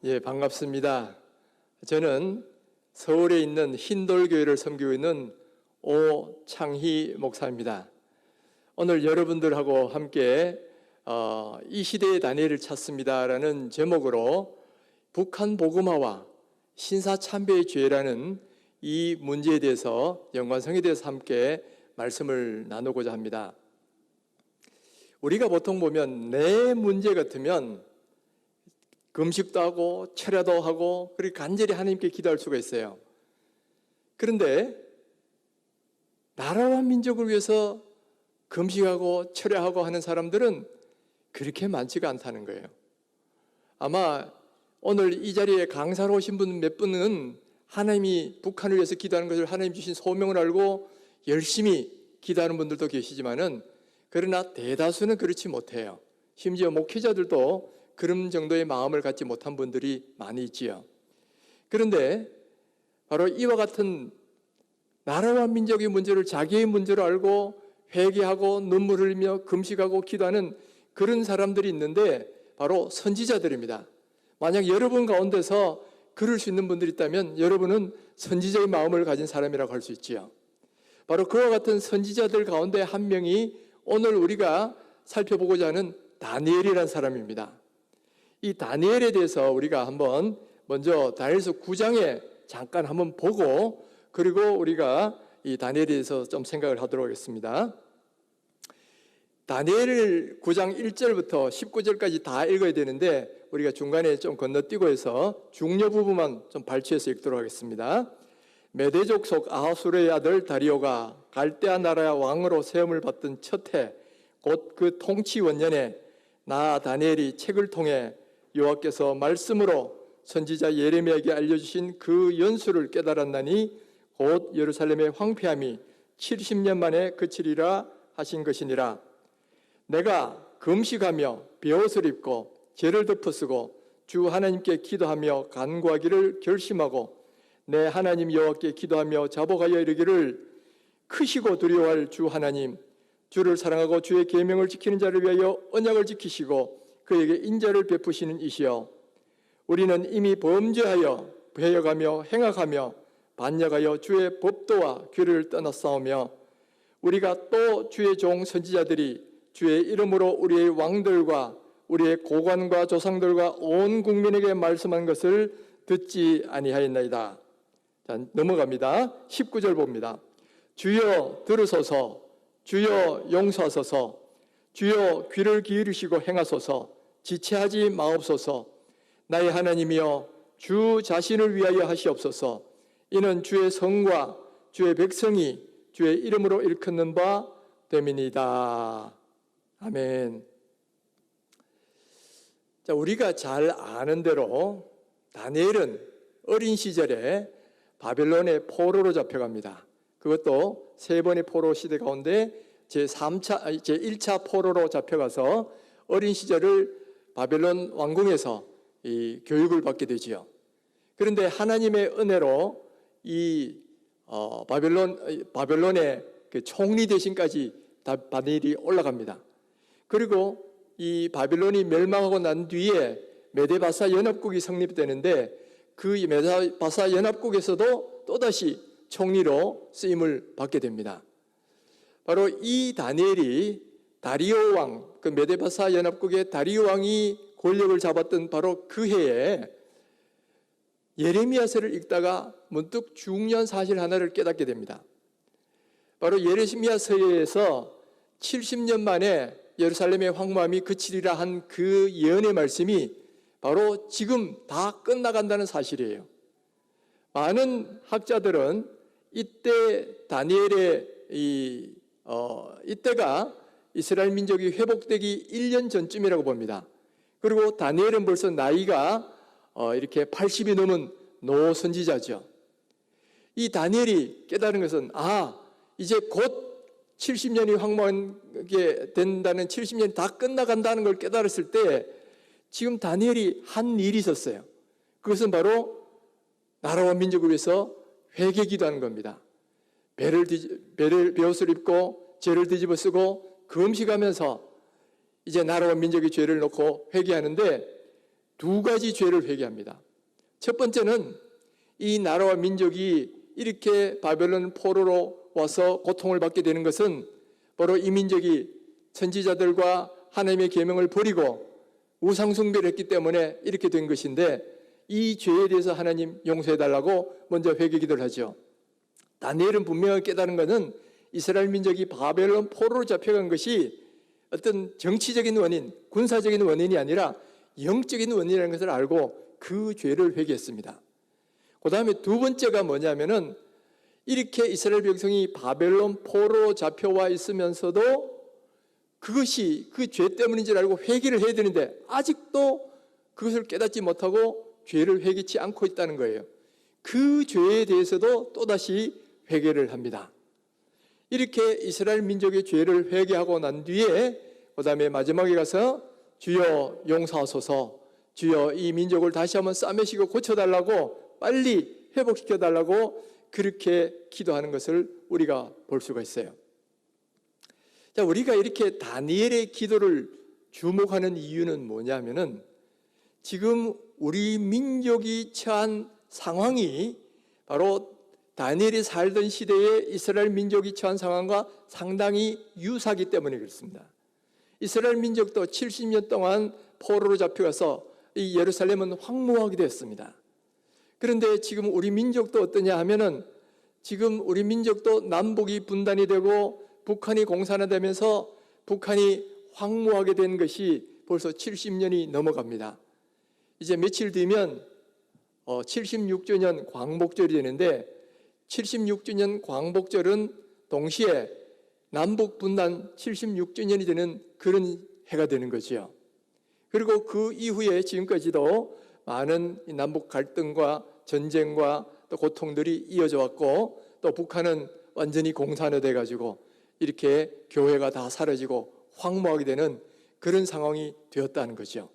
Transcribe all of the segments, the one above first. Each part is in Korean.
예, 반갑습니다. 저는 서울에 있는 흰돌교회를 섬기고 있는 오창희 목사입니다. 오늘 여러분들하고 함께 이 시대의 다니엘을 찾습니다라는 제목으로 북한 복음화와 신사참배의 죄라는 이 문제에 대해서 연관성에 대해서 함께 말씀을 나누고자 합니다. 우리가 보통 보면 내 문제 같으면 금식도 하고 철야도 하고 그리고 간절히 하나님께 기도할 수가 있어요. 그런데 나라와 민족을 위해서 금식하고 철야하고 하는 사람들은 그렇게 많지가 않다는 거예요. 아마 오늘 이 자리에 강사로 오신 분 몇 분은 하나님이 북한을 위해서 기도하는 것을 하나님 주신 소명을 알고 열심히 기도하는 분들도 계시지만은 그러나 대다수는 그렇지 못해요. 심지어 목회자들도 그런 정도의 마음을 갖지 못한 분들이 많이 있지요. 그런데 바로 이와 같은 나라와 민족의 문제를 자기의 문제로 알고 회개하고 눈물 흘리며 금식하고 기도하는 그런 사람들이 있는데 바로 선지자들입니다. 만약 여러분 가운데서 그럴 수 있는 분들이 있다면 여러분은 선지자의 마음을 가진 사람이라고 할 수 있지요. 바로 그와 같은 선지자들 가운데 한 명이 오늘 우리가 살펴보고자 하는 다니엘이라는 사람입니다. 이 다니엘에 대해서 우리가 한번 먼저 다니엘서 9장에 잠깐 한번 보고 그리고 우리가 이 다니엘에 대해서 좀 생각을 하도록 하겠습니다. 다니엘 9장 1절부터 19절까지 다 읽어야 되는데 우리가 중간에 좀 건너뛰고 해서 중요 부분만 좀 발췌해서 읽도록 하겠습니다. 메대족 속 아하수르의 아들 다리오가 갈대아 나라의 왕으로 세움을 받던 첫 해 곧 그 통치 원년에 나 다니엘이 책을 통해 여호와께서 말씀으로 선지자 예레미야에게 알려주신 그 연수를 깨달았나니 곧 예루살렘의 황폐함이 70년 만에 그치리라 하신 것이니라. 내가 금식하며 베옷을 입고 죄를 덮어쓰고 주 하나님께 기도하며 간구하기를 결심하고 내 하나님 여호와께 기도하며 자복하여 이르기를 크시고 두려워할 주 하나님, 주를 사랑하고 주의 계명을 지키는 자를 위하여 언약을 지키시고 그에게 인자를 베푸시는 이시여, 우리는 이미 범죄하여 배역하며 행악하며 반역하여 주의 법도와 규례를 떠났사오며 우리가 또 주의 종 선지자들이 주의 이름으로 우리의 왕들과 우리의 고관과 조상들과 온 국민에게 말씀한 것을 듣지 아니하였나이다. 자, 넘어갑니다. 19절 봅니다. 주여 들으소서, 주여 용서하소서, 주여 귀를 기울이시고 행하소서, 지체하지 마옵소서. 나의 하나님이여 주 자신을 위하여 하시옵소서. 이는 주의 성과 주의 백성이 주의 이름으로 일컫는 바 됨이니이다. 아멘. 자, 우리가 잘 아는 대로 다니엘은 어린 시절에 바벨론의 포로로 잡혀갑니다. 그것도 세 번의 포로 시대 가운데 제1차 포로로 잡혀가서 어린 시절을 바벨론 왕궁에서 이 교육을 받게 되지요. 그런데 하나님의 은혜로 이 바벨론의 그 총리 대신까지 다니엘이 올라갑니다. 그리고 이 바벨론이 멸망하고 난 뒤에 메데바사 연합국이 성립되는데 그 메데바사 연합국에서도 또다시 총리로 쓰임을 받게 됩니다. 바로 이 다니엘이 다리오 왕, 그 메데바사 연합국의 다리오 왕이 권력을 잡았던 바로 그 해에 예레미야서를 읽다가 문득 중요한 사실 하나를 깨닫게 됩니다. 바로 예레미야서에서 70년 만에 예루살렘의 황무함이 그치리라 한 그 예언의 말씀이 바로 지금 다 끝나간다는 사실이에요. 많은 학자들은 이때 다니엘의 이때가 이스라엘 민족이 회복되기 1년 전쯤이라고 봅니다. 그리고 다니엘은 벌써 나이가 이렇게 80이 넘은 노선지자죠. 이 다니엘이 깨달은 것은 이제 곧 70년이 황무하게 된다는 70년이 다 끝나간다는 걸 깨달았을 때 지금 다니엘이 한 일이 있었어요. 그것은 바로 나라와 민족을 위해서 회개 기도하는 겁니다. 베옷을 입고 죄를 뒤집어 쓰고 금식하면서 이제 나라와 민족의 죄를 놓고 회개하는데 두 가지 죄를 회개합니다. 첫 번째는 이 나라와 민족이 이렇게 바벨론 포로로 와서 고통을 받게 되는 것은 바로 이 민족이 선지자들과 하나님의 계명을 버리고 우상 숭배를 했기 때문에 이렇게 된 것인데, 이 죄에 대해서 하나님 용서해달라고 먼저 회개 기도를 하죠. 다니엘은 분명하게 깨달은 것은 이스라엘 민족이 바벨론 포로로 잡혀간 것이 어떤 정치적인 원인, 군사적인 원인이 아니라 영적인 원인이라는 것을 알고 그 죄를 회개했습니다. 그 다음에 두 번째가 뭐냐면은, 이렇게 이스라엘 백성이 바벨론 포로로 잡혀와 있으면서도 그것이 그 죄 때문인 줄 알고 회개를 해야 되는데 아직도 그것을 깨닫지 못하고 죄를 회개치 않고 있다는 거예요. 그 죄에 대해서도 또다시 회개를 합니다. 이렇게 이스라엘 민족의 죄를 회개하고 난 뒤에 그 다음에 마지막에 가서 주여 용서하소서, 주여 이 민족을 다시 한번 싸매시고 고쳐달라고, 빨리 회복시켜달라고 그렇게 기도하는 것을 우리가 볼 수가 있어요. 자, 우리가 이렇게 다니엘의 기도를 주목하는 이유는 뭐냐면은, 지금 우리 민족이 처한 상황이 바로 다니엘이 살던 시대에 이스라엘 민족이 처한 상황과 상당히 유사하기 때문에 그렇습니다. 이스라엘 민족도 70년 동안 포로로 잡혀가서 이 예루살렘은 황무하게 됐습니다. 그런데 지금 우리 민족도 어떠냐 하면은, 지금 우리 민족도 남북이 분단이 되고 북한이 공산화되면서 북한이 황무하게 된 것이 벌써 70년이 넘어갑니다. 이제 며칠 뒤면 76주년 광복절이 되는데, 76주년 광복절은 동시에 남북 분단 76주년이 되는 그런 해가 되는 거죠. 그리고 그 이후에 지금까지도 많은 남북 갈등과 전쟁과 또 고통들이 이어져 왔고, 또 북한은 완전히 공산화돼 가지고 이렇게 교회가 다 사라지고 황무하게 되는 그런 상황이 되었다는 거죠.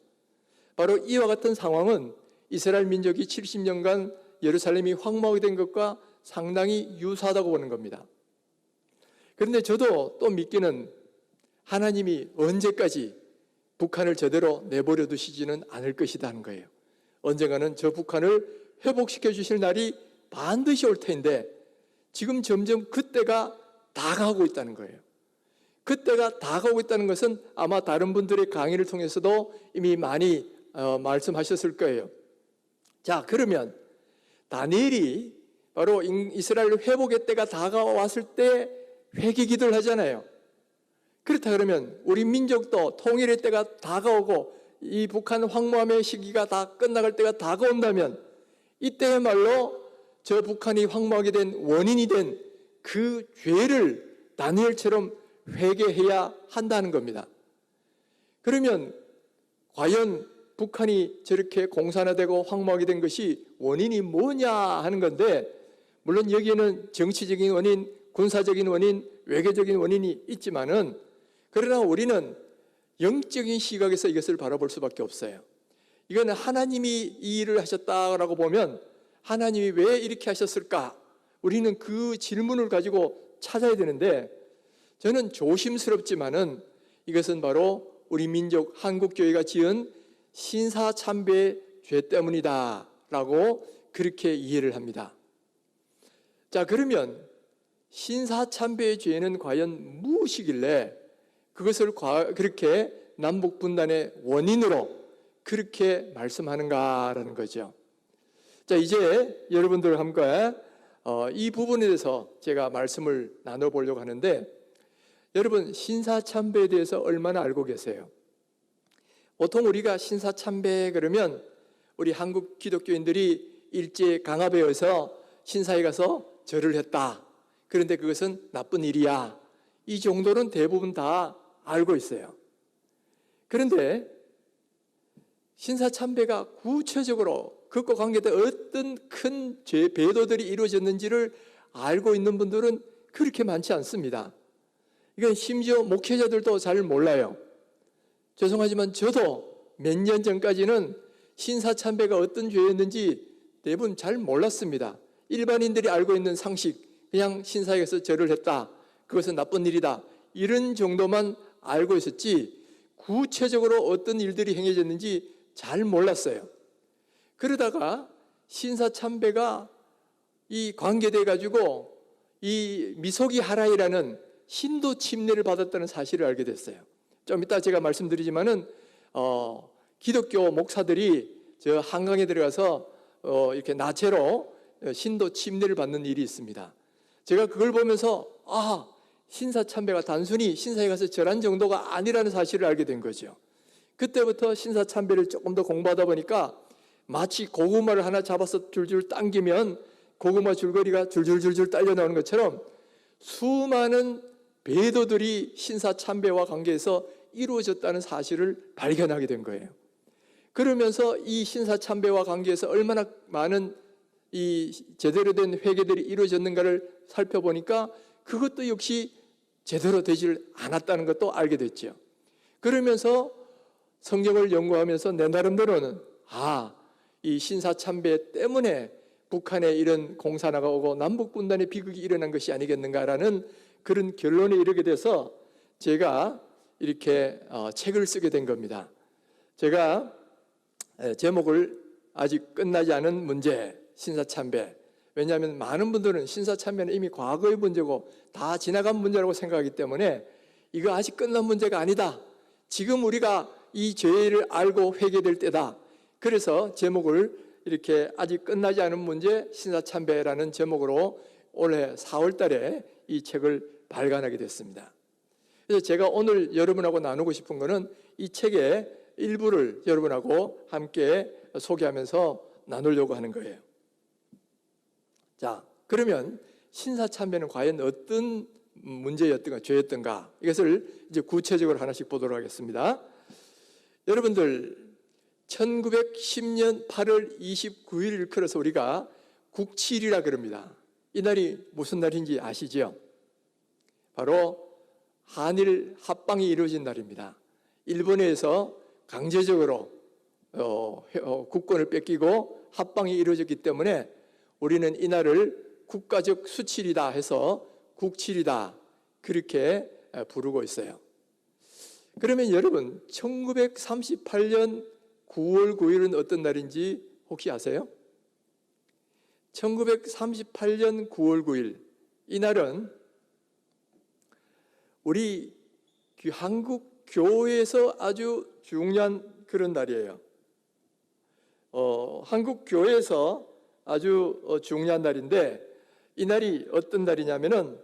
바로 이와 같은 상황은 이스라엘 민족이 70년간 예루살렘이 황무하게 된 것과 상당히 유사하다고 보는 겁니다. 그런데 저도 또 믿기는, 하나님이 언제까지 북한을 저대로 내버려 두시지는 않을 것이다 하는 거예요. 언젠가는 저 북한을 회복시켜 주실 날이 반드시 올 텐데, 지금 점점 그때가 다가오고 있다는 거예요. 그때가 다가오고 있다는 것은 아마 다른 분들의 강의를 통해서도 이미 많이 말씀하셨을 거예요. 자, 그러면 다니엘이 바로 이스라엘 회복의 때가 다가왔을 때 회개 기도를 하잖아요. 그렇다 그러면 우리 민족도 통일의 때가 다가오고 이 북한 황무함의 시기가 다 끝나갈 때가 다가온다면, 이때야말로 저 북한이 황무하게 된 원인이 된 그 죄를 다니엘처럼 회개해야 한다는 겁니다. 그러면 과연 북한이 저렇게 공산화되고 황무하게 된 것이 원인이 뭐냐 하는 건데, 물론 여기에는 정치적인 원인, 군사적인 원인, 외교적인 원인이 있지만은, 그러나 우리는 영적인 시각에서 이것을 바라볼 수밖에 없어요. 이거는 하나님이 이 일을 하셨다라고 보면, 하나님이 왜 이렇게 하셨을까? 우리는 그 질문을 가지고 찾아야 되는데, 저는 조심스럽지만은 이것은 바로 우리 민족 한국교회가 지은 신사참배의 죄 때문이다 라고 그렇게 이해를 합니다. 자, 그러면 신사참배의 죄는 과연 무엇이길래 그것을 그렇게 남북분단의 원인으로 그렇게 말씀하는가라는 거죠. 자, 이제 여러분들과 함께 이 부분에 대해서 제가 말씀을 나눠보려고 하는데, 여러분 신사참배에 대해서 얼마나 알고 계세요? 보통 우리가 신사참배 그러면 우리 한국 기독교인들이 일제 강압에 의해서 신사에 가서 절을 했다, 그런데 그것은 나쁜 일이야, 이 정도는 대부분 다 알고 있어요. 그런데 신사참배가 구체적으로 그것과 관계된 어떤 큰 죄, 배도들이 이루어졌는지를 알고 있는 분들은 그렇게 많지 않습니다. 이건 심지어 목회자들도 잘 몰라요. 죄송하지만 저도 몇 년 전까지는 신사참배가 어떤 죄였는지 대부분 잘 몰랐습니다. 일반인들이 알고 있는 상식, 그냥 신사에 가서 절을 했다, 그것은 나쁜 일이다, 이런 정도만 알고 있었지, 구체적으로 어떤 일들이 행해졌는지 잘 몰랐어요. 그러다가 신사참배가 이 관계돼 가지고 이 미소기 하라이라는 신도 침례를 받았다는 사실을 알게 됐어요. 좀 이따 제가 말씀드리지만은 기독교 목사들이 저 한강에 들어가서 이렇게 나체로 신도 침례를 받는 일이 있습니다. 제가 그걸 보면서 신사참배가 단순히 신사에 가서 절한 정도가 아니라는 사실을 알게 된 거죠. 그때부터 신사참배를 조금 더 공부하다 보니까 마치 고구마를 하나 잡아서 줄줄 당기면 고구마 줄거리가 줄줄줄줄 딸려 나오는 것처럼 수많은 배도들이 신사참배와 관계해서 이루어졌다는 사실을 발견하게 된 거예요. 그러면서 이 신사참배와 관계해서 얼마나 많은 이 제대로 된 회개들이 이루어졌는가를 살펴보니까 그것도 역시 제대로 되질 않았다는 것도 알게 됐죠. 그러면서 성경을 연구하면서 내 나름대로는 이 신사참배 때문에 북한에 이런 공산화가 오고 남북분단의 비극이 일어난 것이 아니겠는가라는 그런 결론에 이르게 돼서 제가 이렇게 책을 쓰게 된 겁니다. 제가 제목을 아직 끝나지 않은 문제, 신사참배. 왜냐하면 많은 분들은 신사참배는 이미 과거의 문제고 다 지나간 문제라고 생각하기 때문에 이거 아직 끝난 문제가 아니다. 지금 우리가 이 죄를 알고 회개될 때다. 그래서 제목을 이렇게 아직 끝나지 않은 문제, 신사참배라는 제목으로 올해 4월 달에 이 책을 발간하게 됐습니다. 그래서 제가 오늘 여러분하고 나누고 싶은 것은 이 책의 일부를 여러분하고 함께 소개하면서 나누려고 하는 거예요. 자, 그러면 신사참배는 과연 어떤 문제였던가, 죄였던가, 이것을 이제 구체적으로 하나씩 보도록 하겠습니다. 여러분들, 1910년 8월 29일 일컬어서 우리가 국칠이라 그럽니다. 이 날이 무슨 날인지 아시죠? 바로 한일 합방이 이루어진 날입니다. 일본에서 강제적으로 국권을 뺏기고 합방이 이루어졌기 때문에 우리는 이 날을 국가적 수칠이다 해서 국칠이다 그렇게 부르고 있어요. 그러면 여러분 1938년 9월 9일은 어떤 날인지 혹시 아세요? 1938년 9월 9일 이 날은 우리 한국 교회에서 아주 중요한 그런 날이에요. 한국 교회에서 아주 중요한 날인데 이 날이 어떤 날이냐면은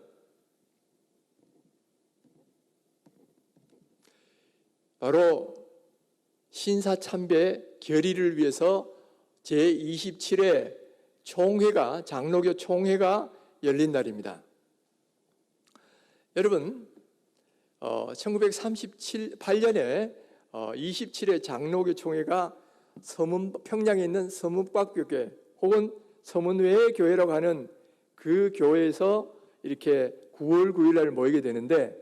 바로 신사참배 결의를 위해서 제27회 총회가 장로교 총회가 열린 날입니다. 여러분 1938년에 27회 장로교 총회가 평양에 있는 서문박교회 혹은 서문외 교회라고 하는 그 교회에서 이렇게 9월 9일 날 모이게 되는데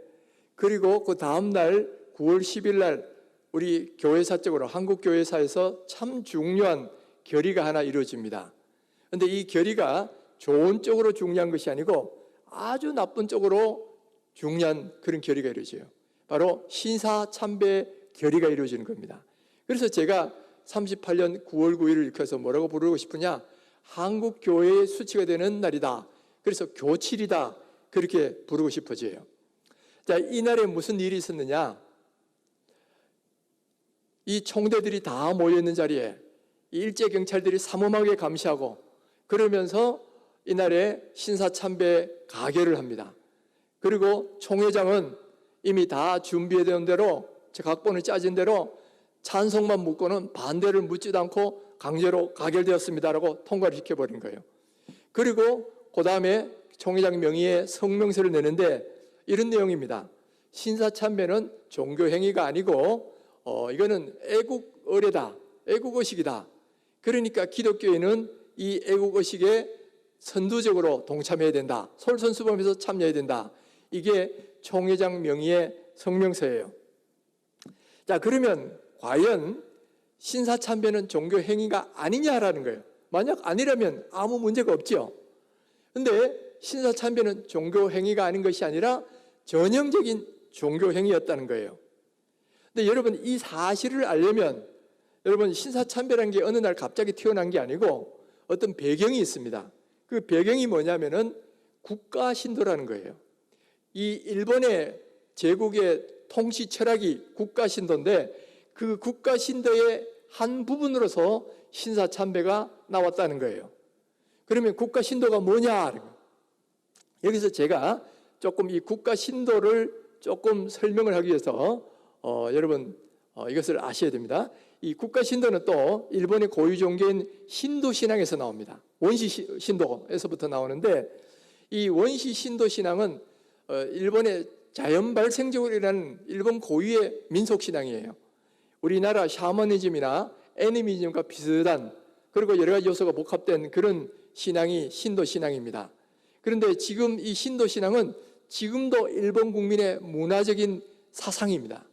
그리고 그 다음 날 9월 10일 날 우리 교회사적으로 한국 교회사에서 참 중요한 결의가 하나 이루어집니다. 그런데 이 결의가 좋은 쪽으로 중요한 것이 아니고 아주 나쁜 쪽으로 중요한 그런 결의가 이루어져요. 바로 신사참배 결의가 이루어지는 겁니다. 그래서 제가 38년 9월 9일을 일컬어서 뭐라고 부르고 싶으냐? 한국 교회의 수치가 되는 날이다. 그래서 교칠이다. 그렇게 부르고 싶어져요. 자, 이날에 무슨 일이 있었느냐? 이 총대들이 다 모여있는 자리에 일제 경찰들이 삼엄하게 감시하고 그러면서 이날에 신사참배 가결을 합니다. 그리고 총회장은 이미 다 준비된 대로 각본을 짜진 대로 찬성만 묻고는 반대를 묻지도 않고 강제로 가결되었습니다라고 통과를 시켜버린 거예요. 그리고 그 다음에 총회장 명의의 성명서를 내는데 이런 내용입니다. 신사참배는 종교행위가 아니고 이거는 애국의례다, 애국의식이다. 그러니까 기독교인은 이 애국의식에 선두적으로 동참해야 된다. 솔선수범해서 참여해야 된다. 이게 총회장 명의의 성명서예요. 자, 그러면 과연 신사참배는 종교행위가 아니냐라는 거예요. 만약 아니라면 아무 문제가 없죠. 그런데 신사참배는 종교행위가 아닌 것이 아니라 전형적인 종교행위였다는 거예요. 근데 여러분 이 사실을 알려면 여러분, 신사참배라는 게 어느 날 갑자기 튀어나온 게 아니고 어떤 배경이 있습니다. 그 배경이 뭐냐면은 국가 신도라는 거예요. 이 일본의 제국의 통치 철학이 국가 신도인데, 그 국가 신도의 한 부분으로서 신사참배가 나왔다는 거예요. 그러면 국가 신도가 뭐냐? 여기서 제가 조금 이 국가 신도를 조금 설명을 하기 위해서 여러분 이것을 아셔야 됩니다. 이 국가 신도는 또 일본의 고유 종교인 신도 신앙에서 나옵니다. 원시 신도에서부터 나오는데, 이 원시 신도 신앙은 일본의 자연 발생적으로 일어나는 일본 고유의 민속 신앙이에요. 우리나라 샤머니즘이나 애니미즘과 비슷한, 그리고 여러 가지 요소가 복합된 그런 신앙이 신도 신앙입니다. 그런데 지금 이 신도 신앙은 지금도 일본 국민의 문화적인 사상입니다.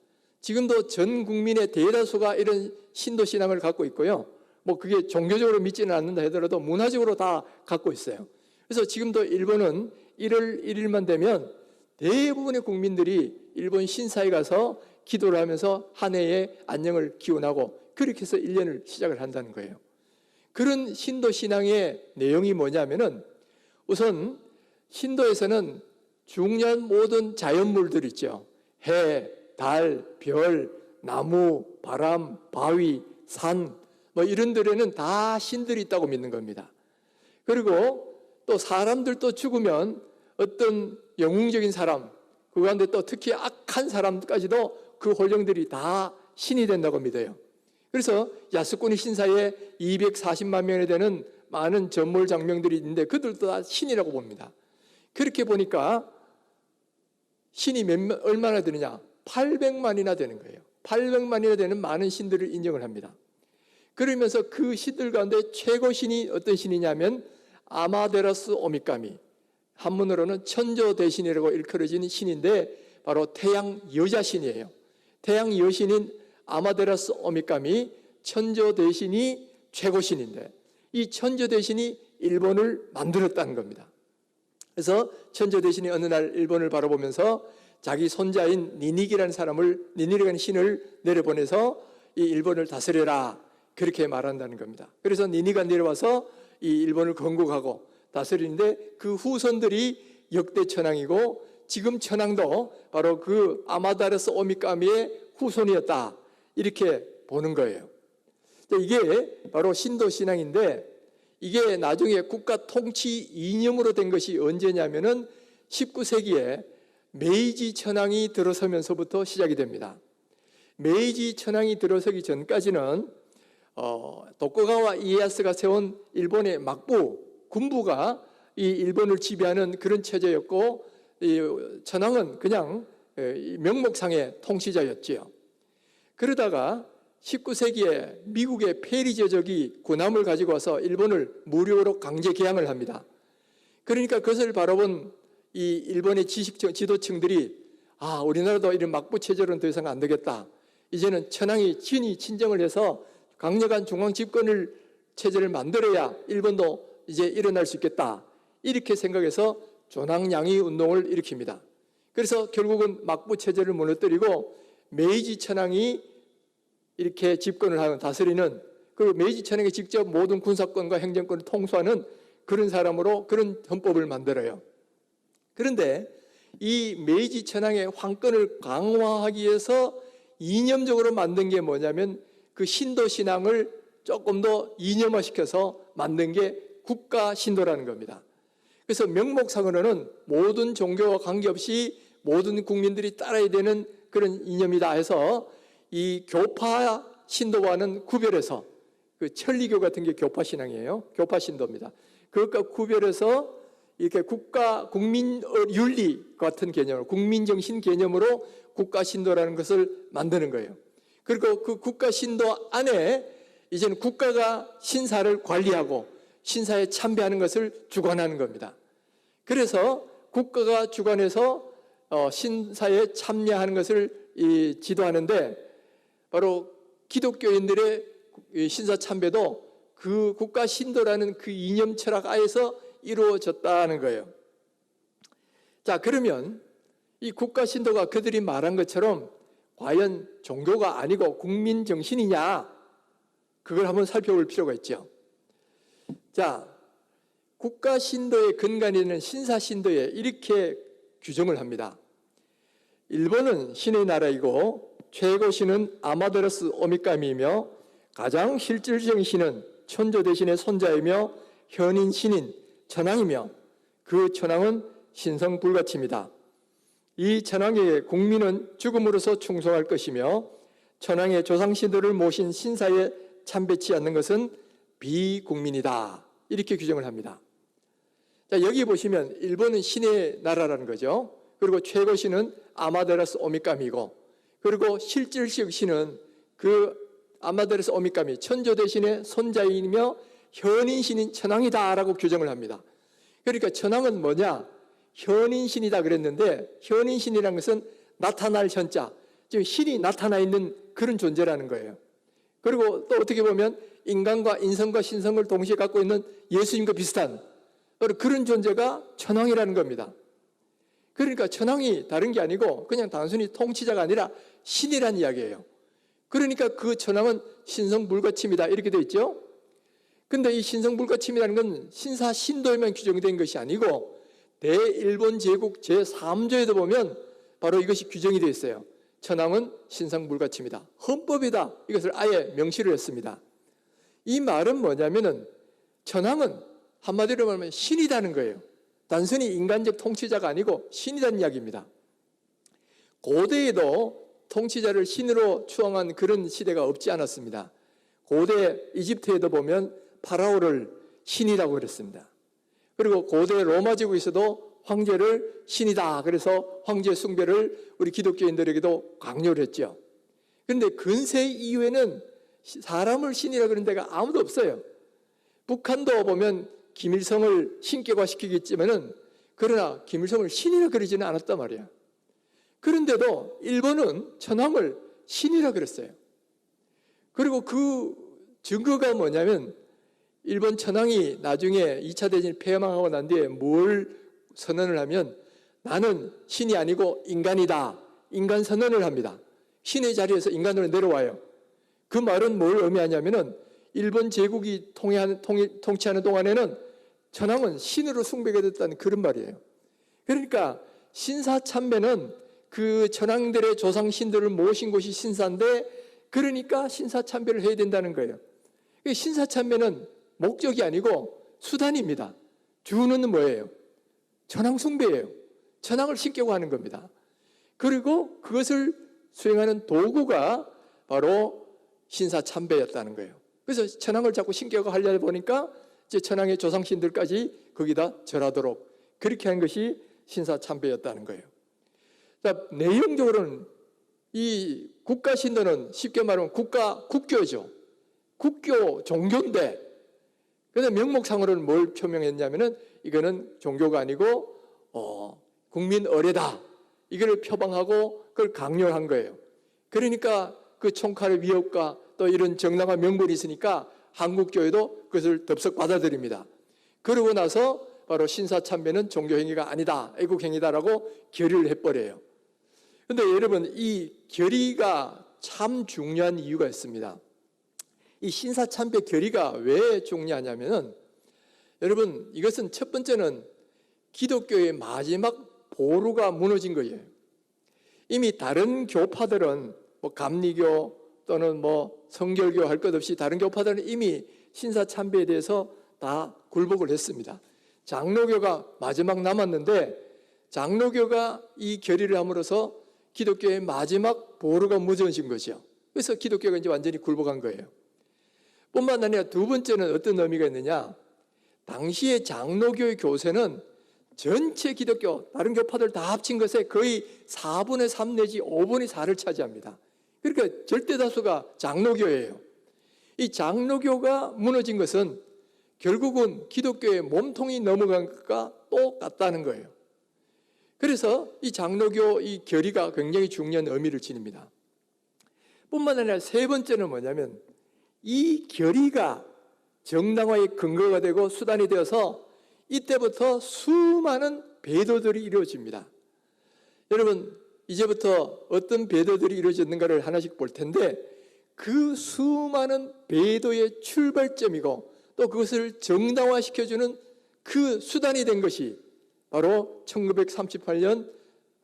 지금도 전 국민의 대다수가 이런 신도 신앙을 갖고 있고요. 뭐 그게 종교적으로 믿지는 않는다 하더라도 문화적으로 다 갖고 있어요. 그래서 지금도 일본은 1월 1일만 되면 대부분의 국민들이 일본 신사에 가서 기도를 하면서 한 해의 안녕을 기원하고 그렇게 해서 1년을 시작을 한다는 거예요. 그런 신도 신앙의 내용이 뭐냐면은, 우선 신도에서는 중요한 모든 자연물들 있죠. 해, 달, 별, 나무, 바람, 바위, 산, 뭐 이런 데에는 다 신들이 있다고 믿는 겁니다. 그리고 또 사람들도 죽으면 어떤 영웅적인 사람, 그 가운데 또 특히 악한 사람까지도 그 혼령들이 다 신이 된다고 믿어요. 그래서 야스쿠니 신사에 240만 명에 되는 많은 전몰 장명들이 있는데 그들도 다 신이라고 봅니다. 그렇게 보니까 신이 얼마나 되느냐? 800만이나 되는 거예요. 800만이나 되는 많은 신들을 인정을 합니다. 그러면서 그 신들 가운데 최고 신이 어떤 신이냐면 아마데라스 오미카미, 한문으로는 천조 대신이라고 일컬어진 신인데 바로 태양 여자 신이에요. 태양 여신인 아마데라스 오미카미 천조 대신이 최고 신인데, 이 천조 대신이 일본을 만들었다는 겁니다. 그래서 천조 대신이 어느 날 일본을 바라보면서 자기 손자인 니니기라는 니니기라는 신을 내려보내서 이 일본을 다스려라, 그렇게 말한다는 겁니다. 그래서 니니가 내려와서 이 일본을 건국하고 다스리는데, 그 후손들이 역대 천황이고 지금 천황도 바로 그 아마데라스 오미카미의 후손이었다, 이렇게 보는 거예요. 이게 바로 신도 신앙인데, 이게 나중에 국가 통치 이념으로 된 것이 언제냐면은 19세기에 메이지 천황이 들어서면서부터 시작이 됩니다. 메이지 천황이 들어서기 전까지는 도쿠가와 이에야스가 세운 일본의 막부 군부가 이 일본을 지배하는 그런 체제였고, 이 천황은 그냥 명목상의 통치자였지요. 그러다가 19세기에 미국의 페리 제적이 군함을 가지고 와서 일본을 무료로 강제 개항을 합니다. 그러니까 그것을 바라본 이 일본의 지도층들이 우리나라도 이런 막부 체제로는 더 이상 안 되겠다. 이제는 천황이 친히 친정을 해서 강력한 중앙 집권을 체제를 만들어야 일본도 이제 일어날 수 있겠다, 이렇게 생각해서 조낭양이 운동을 일으킵니다. 그래서 결국은 막부 체제를 무너뜨리고 메이지 천황이 이렇게 집권을 하는, 다스리는, 그 메이지 천황이 직접 모든 군사권과 행정권을 통수하는 그런 사람으로 그런 헌법을 만들어요. 그런데 이 메이지 천황의 황권을 강화하기 위해서 이념적으로 만든 게 뭐냐면 그 신도 신앙을 조금 더 이념화시켜서 만든 게 국가 신도라는 겁니다. 그래서 명목상으로는 모든 종교와 관계없이 모든 국민들이 따라야 되는 그런 이념이다 해서 이 교파 신도와는 구별해서, 그 천리교 같은 게 교파 신앙이에요. 교파 신도입니다. 그것과 구별해서 이렇게 국민 윤리 같은 개념으로, 국민정신 개념으로 국가 신도라는 것을 만드는 거예요. 그리고 그 국가 신도 안에 이제는 국가가 신사를 관리하고 신사에 참배하는 것을 주관하는 겁니다. 그래서 국가가 주관해서 신사에 참여하는 것을 지도하는데, 바로 기독교인들의 신사 참배도 그 국가 신도라는 그 이념 철학 하에서 이루어졌다는 거예요. 자, 그러면 이 국가 신도가 그들이 말한 것처럼 과연 종교가 아니고 국민 정신이냐? 그걸 한번 살펴볼 필요가 있죠. 자, 국가 신도의 근간이 되는 신사 신도에 이렇게 규정을 합니다. 일본은 신의 나라이고 최고 신은 아마테라스 오미카미이며 가장 실질적인 신은 천조 대신의 손자이며 현인 신인 천황이며 그 천황은 신성불가침이다. 이 천황에게 국민은 죽음으로써 충성할 것이며 천황의 조상신들을 모신 신사에 참배치 않는 것은 비국민이다. 이렇게 규정을 합니다. 자, 여기 보시면 일본은 신의 나라라는 거죠. 그리고 최고 신은 아마테라스 오미카미고, 그리고 실질적 신은 그 아마테라스 오미카미 천조 대신의 손자이며 현인 신인 천황이다라고 규정을 합니다. 그러니까 천황은 뭐냐? 현인 신이다 그랬는데, 현인 신이라는 것은 나타날 현자, 지금 신이 나타나 있는 그런 존재라는 거예요. 그리고 또 어떻게 보면 인간과 인성과 신성을 동시에 갖고 있는 예수님과 비슷한 그런 존재가 천황이라는 겁니다. 그러니까 천황이 다른 게 아니고 그냥 단순히 통치자가 아니라 신이란 이야기예요. 그러니까 그 천황은 신성불가침이다 이렇게 되어 있죠. 근데 이 신성불가침이라는 건 신사 신도에만 규정된 것이 아니고 대일본 제국 제3조에도 보면 바로 이것이 규정이 되어 있어요. 천황은 신성불가침이다. 헌법이다. 이것을 아예 명시를 했습니다. 이 말은 뭐냐면은 천황은 한마디로 말하면 신이라는 거예요. 단순히 인간적 통치자가 아니고 신이라는 이야기입니다. 고대에도 통치자를 신으로 추앙한 그런 시대가 없지 않았습니다. 고대 이집트에도 보면 파라오를 신이라고 그랬습니다. 그리고 고대 로마 제국에서도 황제를 신이다. 그래서 황제 숭배를 우리 기독교인들에게도 강요를 했죠. 그런데 근세 이후에는 사람을 신이라고 그런 데가 아무도 없어요. 북한도 보면 김일성을 신격화시키겠지만은 그러나 김일성을 신이라 그러지는 않았단 말이야. 그런데도 일본은 천황을 신이라 그랬어요. 그리고 그 증거가 뭐냐면 일본 천황이 나중에 2차 대전이 폐망하고 난 뒤에 뭘 선언을 하면 나는 신이 아니고 인간이다. 인간 선언을 합니다. 신의 자리에서 인간으로 내려와요. 그 말은 뭘 의미하냐면은 일본 제국이 통치하는 동안에는 천황은 신으로 숭배가 됐다는 그런 말이에요. 그러니까 신사참배는 그 천황들의 조상신들을 모신 곳이 신사인데 그러니까 신사참배를 해야 된다는 거예요. 신사참배는 목적이 아니고 수단입니다. 주는 뭐예요? 천황 숭배예요. 천황을 신격화 하는 겁니다. 그리고 그것을 수행하는 도구가 바로 신사참배였다는 거예요. 그래서 천황을 자꾸 신격화 하려다 보니까 이제 천황의 조상신들까지 거기다 절하도록 그렇게 한 것이 신사참배였다는 거예요. 자, 내용적으로는 이 국가신도는 쉽게 말하면 국교죠. 국교 종교인데, 그런데 명목상으로는 뭘 표명했냐면은 이거는 종교가 아니고 국민 의례다. 이걸 표방하고 그걸 강요한 거예요. 그러니까 그 총칼의 위협과 또 이런 정당한 명분이 있으니까 한국교회도 그것을 덥석 받아들입니다. 그러고 나서 바로 신사참배는 종교행위가 아니다, 애국행위다라고 결의를 해버려요. 그런데 여러분, 이 결의가 참 중요한 이유가 있습니다. 이 신사참배 결의가 왜 중요하냐면은 여러분, 이것은 첫 번째는 기독교의 마지막 보루가 무너진 거예요. 이미 다른 교파들은 뭐 감리교 또는 뭐 성결교 할 것 없이 다른 교파들은 이미 신사참배에 대해서 다 굴복을 했습니다. 장로교가 마지막 남았는데 장로교가 이 결의를 함으로써 기독교의 마지막 보루가 무너진 거죠. 그래서 기독교가 이제 완전히 굴복한 거예요. 뿐만 아니라 두 번째는 어떤 의미가 있느냐? 당시의 장로교의 교세는 전체 기독교, 다른 교파들 다 합친 것에 거의 4분의 3 내지 5분의 4를 차지합니다. 그러니까 절대 다수가 장로교예요. 이 장로교가 무너진 것은 결국은 기독교의 몸통이 넘어간 것과 똑같다는 거예요. 그래서 이 장로교 이 결의가 굉장히 중요한 의미를 지닙니다. 뿐만 아니라 세 번째는 뭐냐면 이 결의가 정당화의 근거가 되고 수단이 되어서 이때부터 수많은 배도들이 이루어집니다. 여러분, 이제부터 어떤 배도들이 이루어졌는가를 하나씩 볼 텐데 그 수많은 배도의 출발점이고 또 그것을 정당화시켜주는 그 수단이 된 것이 바로 1938년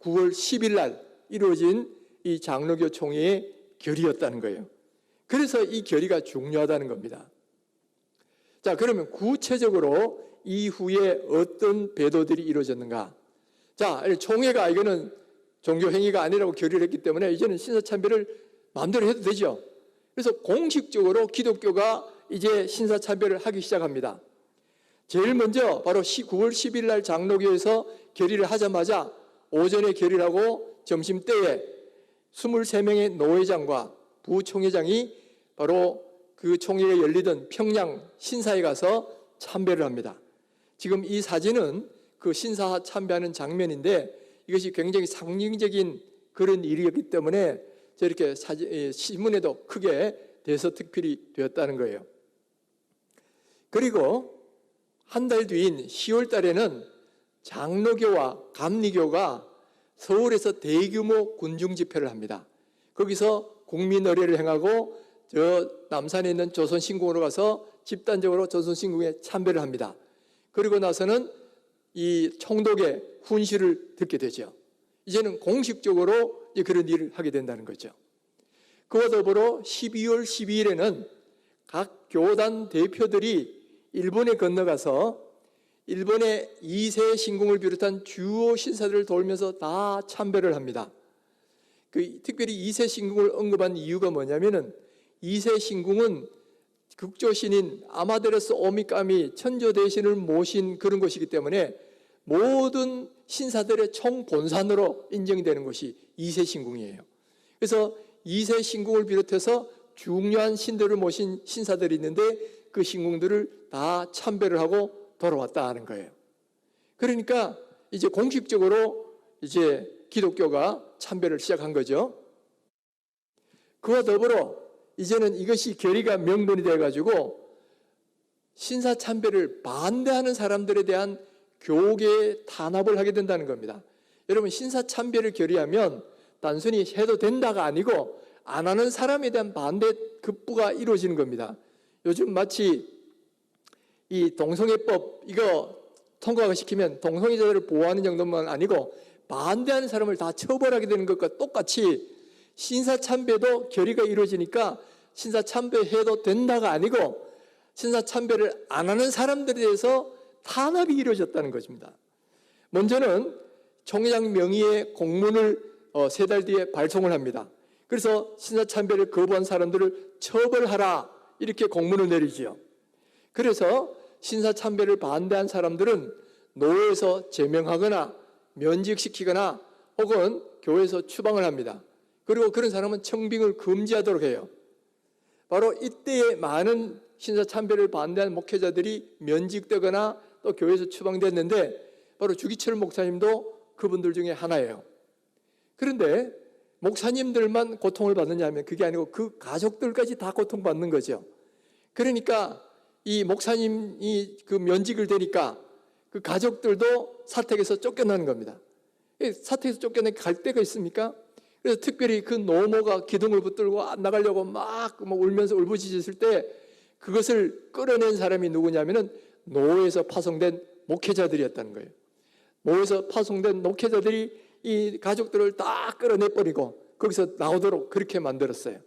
9월 10일 날 이루어진 이 장로교 총회의 결의였다는 거예요. 그래서 이 결의가 중요하다는 겁니다. 자, 그러면 구체적으로 이후에 어떤 배도들이 이루어졌는가? 자, 총회가 이거는 종교행위가 아니라고 결의를 했기 때문에 이제는 신사참배를 마음대로 해도 되죠. 그래서 공식적으로 기독교가 이제 신사참배를 하기 시작합니다. 제일 먼저 바로 9월 10일 날 장로교에서 결의를 하자마자 오전에 결의를 하고 점심때에 23명의 노회장과 부총회장이 바로 그 총회가 열리던 평양 신사에 가서 참배를 합니다. 지금 이 사진은 그 신사 참배하는 장면인데 이것이 굉장히 상징적인 그런 일이었기 때문에 저렇게 신문에도 크게 대서특필이 되었다는 거예요. 그리고 한 달 뒤인 10월 달에는 장로교와 감리교가 서울에서 대규모 군중 집회를 합니다. 거기서 국민 의례를 행하고 저 남산에 있는 조선신궁으로 가서 집단적으로 조선신궁에 참배를 합니다. 그리고 나서는 이 총독의 훈시를 듣게 되죠. 이제는 공식적으로 그런 일을 하게 된다는 거죠. 그와 더불어 12월 12일에는 각 교단 대표들이 일본에 건너가서 일본의 2세 신궁을 비롯한 주요 신사들을 돌면서 다 참배를 합니다. 특별히 2세 신궁을 언급한 이유가 뭐냐면은 2세 신궁은 극조신인 아마데라스 오미카미 천조대신을 모신 그런 것이기 때문에 모든 신사들의 총본산으로 인정되는 것이 2세 신궁이에요. 그래서 2세 신궁을 비롯해서 중요한 신들을 모신 신사들이 있는데 그 신궁들을 다 참배를 하고 돌아왔다는 거예요. 그러니까 이제 공식적으로 이제 기독교가 참배를 시작한 거죠. 그와 더불어 이제는 이것이 결의가 명분이 돼가지고 신사 참배를 반대하는 사람들에 대한 교계의 탄압을 하게 된다는 겁니다. 여러분, 신사 참배를 결의하면 단순히 해도 된다가 아니고 안 하는 사람에 대한 반대 급부가 이루어지는 겁니다. 요즘 마치 이 동성애법 이거 통과가 시키면 동성애자들을 보호하는 정도만 아니고 반대하는 사람을 다 처벌하게 되는 것과 똑같이 신사참배도 결의가 이루어지니까 신사참배해도 된다가 아니고 신사참배를 안 하는 사람들에 대해서 탄압이 이루어졌다는 것입니다. 먼저는 총회장 명의의 공문을 3달 뒤에 발송을 합니다. 그래서 신사참배를 거부한 사람들을 처벌하라 이렇게 공문을 내리지요. 그래서 신사참배를 반대한 사람들은 노회에서 제명하거나 면직시키거나 혹은 교회에서 추방을 합니다. 그리고 그런 사람은 청빙을 금지하도록 해요. 바로 이때에 많은 신사참배를 반대한 목회자들이 면직되거나 또 교회에서 추방됐는데 바로 주기철 목사님도 그분들 중에 하나예요. 그런데 목사님들만 고통을 받느냐 하면 그게 아니고 그 가족들까지 다 고통받는 거죠. 그러니까 이 목사님이 그 면직을 되니까 그 가족들도 사택에서 쫓겨나는 겁니다. 사택에서 쫓겨나게 갈 데가 있습니까? 그래서 특별히 그 노모가 기둥을 붙들고 안 나가려고 막 울면서 울부짖었을 때 그것을 끌어낸 사람이 누구냐면은 노회에서 파송된 목회자들이었다는 거예요. 노회에서 파송된 목회자들이 이 가족들을 다 끌어내버리고 거기서 나오도록 그렇게 만들었어요.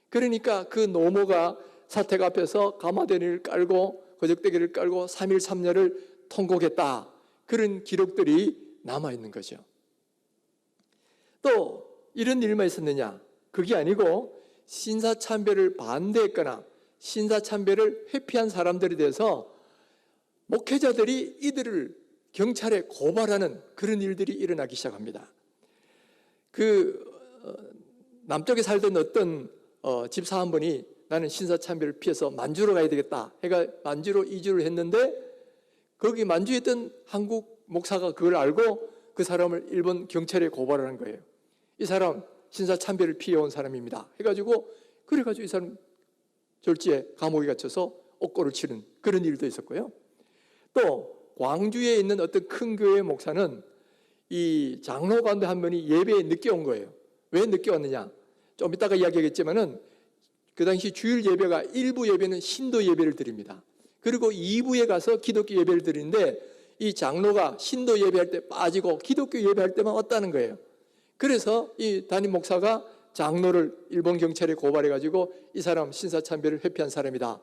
그러니까 그 노모가 사택 앞에서 가마대를 깔고 거적대기를 깔고 3일 3야를 통곡했다. 그런 기록들이 남아있는 거죠. 또 이런 일만 있었느냐? 그게 아니고 신사참배를 반대했거나 신사참배를 회피한 사람들에 대해서 목회자들이 이들을 경찰에 고발하는 그런 일들이 일어나기 시작합니다. 남쪽에 살던 어떤 집사 한 분이 나는 신사참배를 피해서 만주로 가야 되겠다 해가 만주로 이주를 했는데 거기 만주에 있던 한국 목사가 그걸 알고 그 사람을 일본 경찰에 고발을 한 거예요. 이 사람 신사참배를 피해온 사람입니다 해가지고 그래가지고 이 사람 졸지에 감옥에 갇혀서 옥고를 치는 그런 일도 있었고요. 또 광주에 있는 어떤 큰 교회 목사는 이 장로 가운데 한 분이 예배에 늦게 온 거예요. 왜 늦게 왔느냐? 좀 이따가 이야기하겠지만은 그 당시 주일 예배가 1부 예배는 신도 예배를 드립니다. 그리고 2부에 가서 기독교 예배를 드리는데 이 장로가 신도 예배할 때 빠지고 기독교 예배할 때만 왔다는 거예요. 그래서 이 담임 목사가 장로를 일본 경찰에 고발해가지고 이 사람 신사참배를 회피한 사람이다.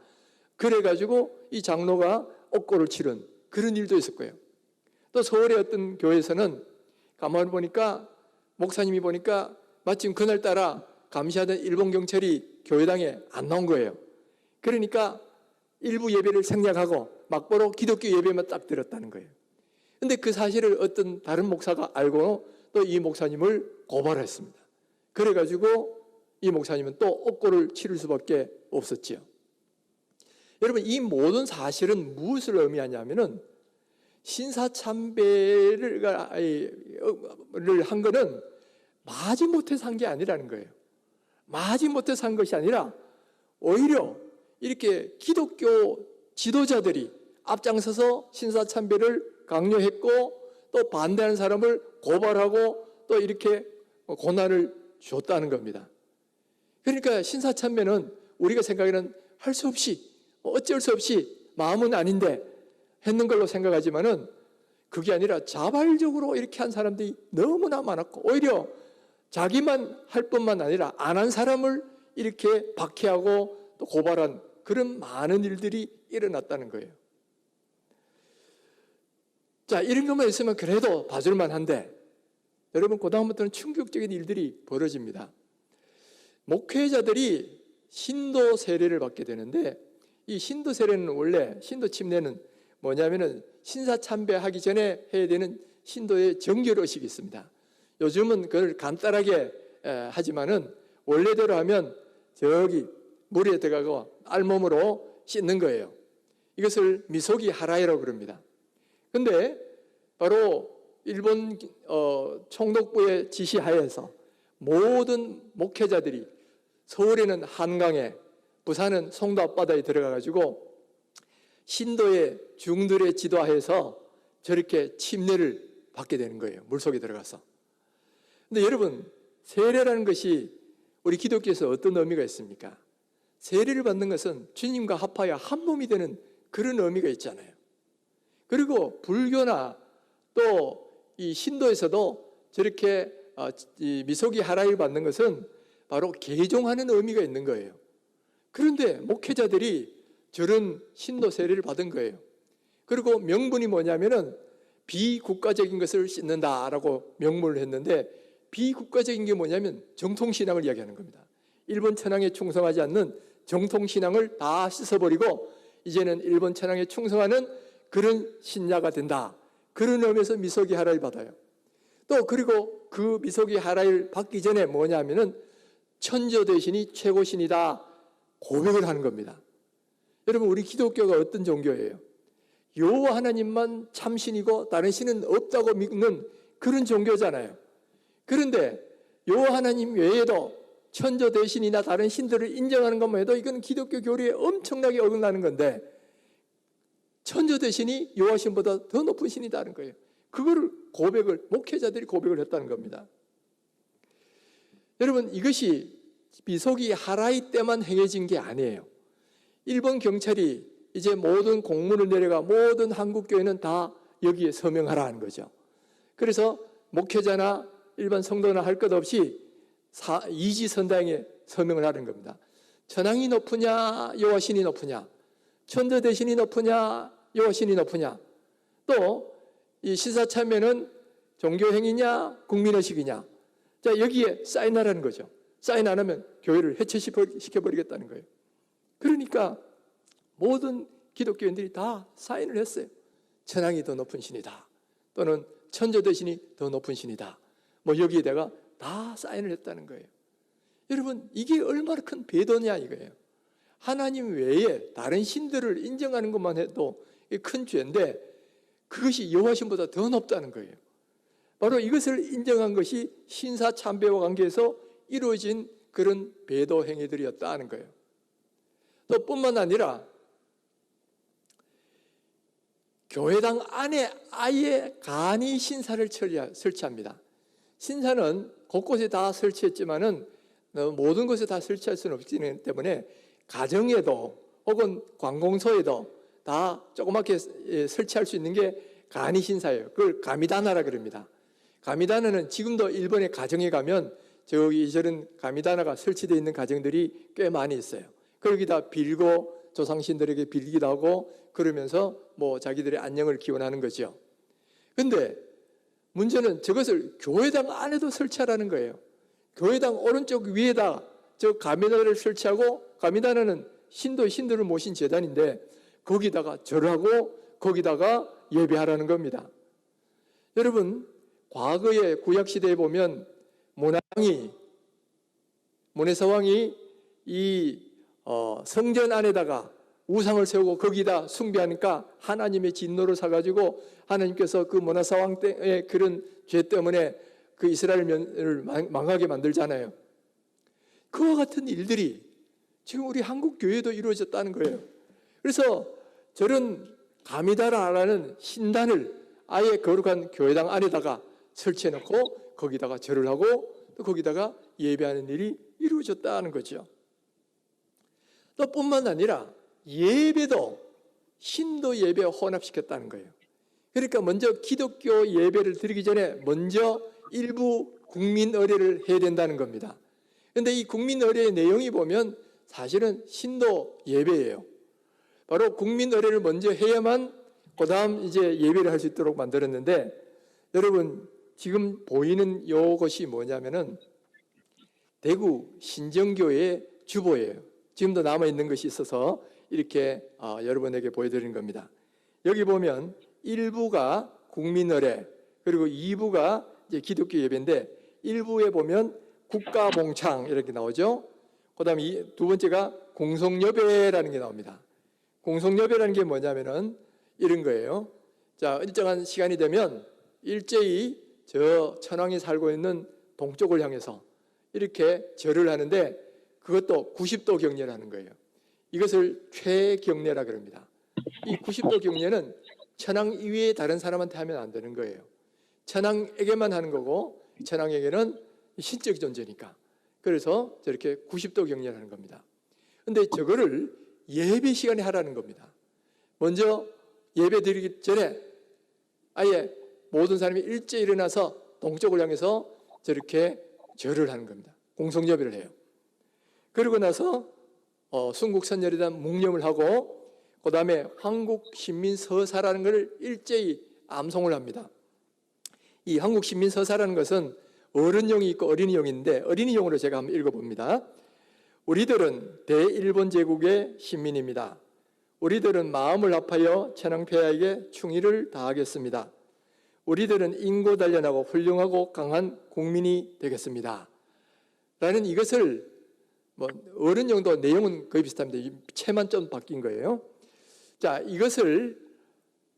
그래가지고 이 장로가 옥고를 치른 그런 일도 있을 거예요. 또 서울의 어떤 교회에서는 가만히 보니까 목사님이 보니까 마침 그날따라 감시하던 일본 경찰이 교회당에 안 나온 거예요. 그러니까 일부 예배를 생략하고 막바로 기독교 예배만 딱 드렸다는 거예요. 근데 그 사실을 어떤 다른 목사가 알고 또 이 목사님을 고발했습니다. 그래가지고 이 목사님은 또 옥고를 치를 수밖에 없었지요. 여러분, 이 모든 사실은 무엇을 의미하냐면은 신사참배를 한 거는 마지못해서 한 게 아니라는 거예요. 마지못해서 한 것이 아니라 오히려 이렇게 기독교 지도자들이 앞장서서 신사참배를 강요했고 또 반대하는 사람을 고발하고 또 이렇게 고난을 줬다는 겁니다. 그러니까 신사참배는 우리가 생각에는 할 수 없이 어쩔 수 없이 마음은 아닌데 했는 걸로 생각하지만은 그게 아니라 자발적으로 이렇게 한 사람들이 너무나 많았고 오히려 자기만 할 뿐만 아니라 안 한 사람을 이렇게 박해하고 또 고발한 그런 많은 일들이 일어났다는 거예요. 자, 이런 것만 있으면 그래도 봐줄만 한데 여러분, 그다음부터는 충격적인 일들이 벌어집니다. 목회자들이 신도 세례를 받게 되는데 이 신도 세례는 원래 신도 침례는 뭐냐면은 신사참배하기 전에 해야 되는 신도의 정결의식이 있습니다. 요즘은 그걸 간단하게 하지만은 원래대로 하면 저기 물에 들어가고 알몸으로 씻는 거예요. 이것을 미소기 하라이라고 그럽니다. 근데 바로 일본 총독부의 지시하에서 모든 목회자들이 서울에는 한강에 부산은 송도 앞바다에 들어가가지고 신도의 중들의 지도하에서 저렇게 침례를 받게 되는 거예요. 물속에 들어가서. 근데 여러분, 세례라는 것이 우리 기독교에서 어떤 의미가 있습니까? 세례를 받는 것은 주님과 합하여 한 몸이 되는 그런 의미가 있잖아요. 그리고 불교나 또 이 신도에서도 저렇게 이 미소기 하라를 받는 것은 바로 개종하는 의미가 있는 거예요. 그런데 목회자들이 저런 신도 세례를 받은 거예요. 그리고 명분이 뭐냐면은 비국가적인 것을 씻는다라고 명문을 했는데 비국가적인 게 뭐냐면 정통신앙을 이야기하는 겁니다. 일본 천황에 충성하지 않는 정통신앙을 다 씻어버리고 이제는 일본 천황에 충성하는 그런 신자가 된다. 그런 의미에서 미소기 하라를 받아요. 또 그리고 그 미소기 하라를 받기 전에 뭐냐면은 천저 대신이 최고신이다 고백을 하는 겁니다. 여러분, 우리 기독교가 어떤 종교예요? 여호와 하나님만 참신이고 다른 신은 없다고 믿는 그런 종교잖아요. 그런데 여호와 하나님 외에도 천저 대신이나 다른 신들을 인정하는 것만 해도 이건 기독교 교리에 엄청나게 어긋나는 건데 천저 대신이 여호와 신보다 더 높은 신이다는 거예요. 그거를 목회자들이 고백을 했다는 겁니다. 여러분, 이것이 미소기 하라이 때만 행해진 게 아니에요. 일본 경찰이 이제 모든 공문을 내려가 모든 한국 교회는 다 여기에 서명하라 하는 거죠. 그래서 목회자나 일반 성도나 할 것 없이 이지선당에 서명을 하는 겁니다. 천황이 높으냐 여호와 신이 높으냐, 천저 대신이 높으냐 여호와 신이 높으냐, 또 이 신사참배는 종교행위냐 국민의식이냐, 자, 여기에 사인하라는 거죠. 사인 안 하면 교회를 해체시켜버리겠다는 거예요. 그러니까 모든 기독교인들이 다 사인을 했어요. 천황이 더 높은 신이다, 또는 천저 대신이 더 높은 신이다, 뭐 여기에다가 다 사인을 했다는 거예요. 여러분, 이게 얼마나 큰 배도냐 이거예요. 하나님 외에 다른 신들을 인정하는 것만 해도 큰 죄인데 그것이 여호와 신보다 더 높다는 거예요. 바로 이것을 인정한 것이 신사참배와 관계에서 이루어진 그런 배도 행위들이었다 하는 거예요. 또 뿐만 아니라 교회당 안에 아예 간이 신사를 설치합니다. 신사는 곳곳에 다 설치했지만은 모든 것에 다 설치할 수는 없기 때문에 가정에도 혹은 관공서에도 다 조그맣게 설치할 수 있는 게 가니신사예요. 그걸 가미다나라 그럽니다. 가미다나는 지금도 일본의 가정에 가면 저기 저런 가미다나가 설치되어 있는 가정들이 꽤 많이 있어요. 거기다 빌고 조상신들에게 빌기도 하고 그러면서 뭐 자기들의 안녕을 기원하는 거죠. 근데 문제는 저것을 교회당 안에도 설치하라는 거예요. 교회당 오른쪽 위에다 저 가미다나를 설치하고, 가미다나는 신들을 모신 제단인데 거기다가 절하고 거기다가 예배하라는 겁니다. 여러분, 과거의 구약시대에 보면 모네사왕이 이 성전 안에다가 우상을 세우고 거기다 숭배하니까 하나님의 진노를 사가지고 하나님께서 그 모네사왕 때의 그런 죄 때문에 그 이스라엘을 망하게 만들잖아요. 그와 같은 일들이 지금 우리 한국 교회도 이루어졌다는 거예요. 그래서 저런 가미다라라는 신단을 아예 거룩한 교회당 안에다가 설치해놓고 거기다가 절을 하고 또 거기다가 예배하는 일이 이루어졌다는 거죠. 또 뿐만 아니라 예배도 신도 예배에 혼합시켰다는 거예요. 그러니까 먼저 기독교 예배를 드리기 전에 먼저 일부 국민 의례를 해야 된다는 겁니다. 그런데 이 국민 의례의 내용이 보면 사실은 신도 예배예요. 바로 국민 의례를 먼저 해야만 그 다음 이제 예배를 할 수 있도록 만들었는데, 여러분 지금 보이는 이것이 뭐냐면은 대구 신정교회의 주보예요. 지금도 남아있는 것이 있어서 이렇게 여러분에게 보여드리는 겁니다. 여기 보면 1부가 국민의례, 그리고 2부가 이제 기독교 예배인데 1부에 보면 국가봉창 이렇게 나오죠. 그 다음에 두 번째가 공성예배라는 게 나옵니다. 공성예배라는 게 뭐냐면은 이런 거예요. 자, 일정한 시간이 되면 일제히 저 천황이 살고 있는 동쪽을 향해서 이렇게 절을 하는데 그것도 90도 경례라는 거예요. 이것을 최경례라 그럽니다. 이 90도 경례는 천황 이외에 다른 사람한테 하면 안 되는 거예요. 천황에게만 하는 거고 천황에게는 신적 존재니까. 그래서 저렇게 90도 경례를 하는 겁니다. 그런데 저거를 예배 시간에 하라는 겁니다. 먼저 예배 드리기 전에 아예 모든 사람이 일제히 일어나서 동쪽을 향해서 저렇게 절을 하는 겁니다. 공성예배를 해요. 그러고 나서 순국선열이란 묵념을 하고 그 다음에 한국신민서사라는 것을 일제히 암송을 합니다. 이 한국신민서사라는 것은 어른용이 있고 어린이용이 있는데 어린이용으로 제가 한번 읽어봅니다. 우리들은 대일본 제국의 신민입니다. 우리들은 마음을 합하여 천황폐하에게 충의를 다하겠습니다. 우리들은 인고단련하고 훌륭하고 강한 국민이 되겠습니다. 라는 이것을 어른용도 내용은 거의 비슷합니다. 채만 좀 바뀐 거예요. 자, 이것을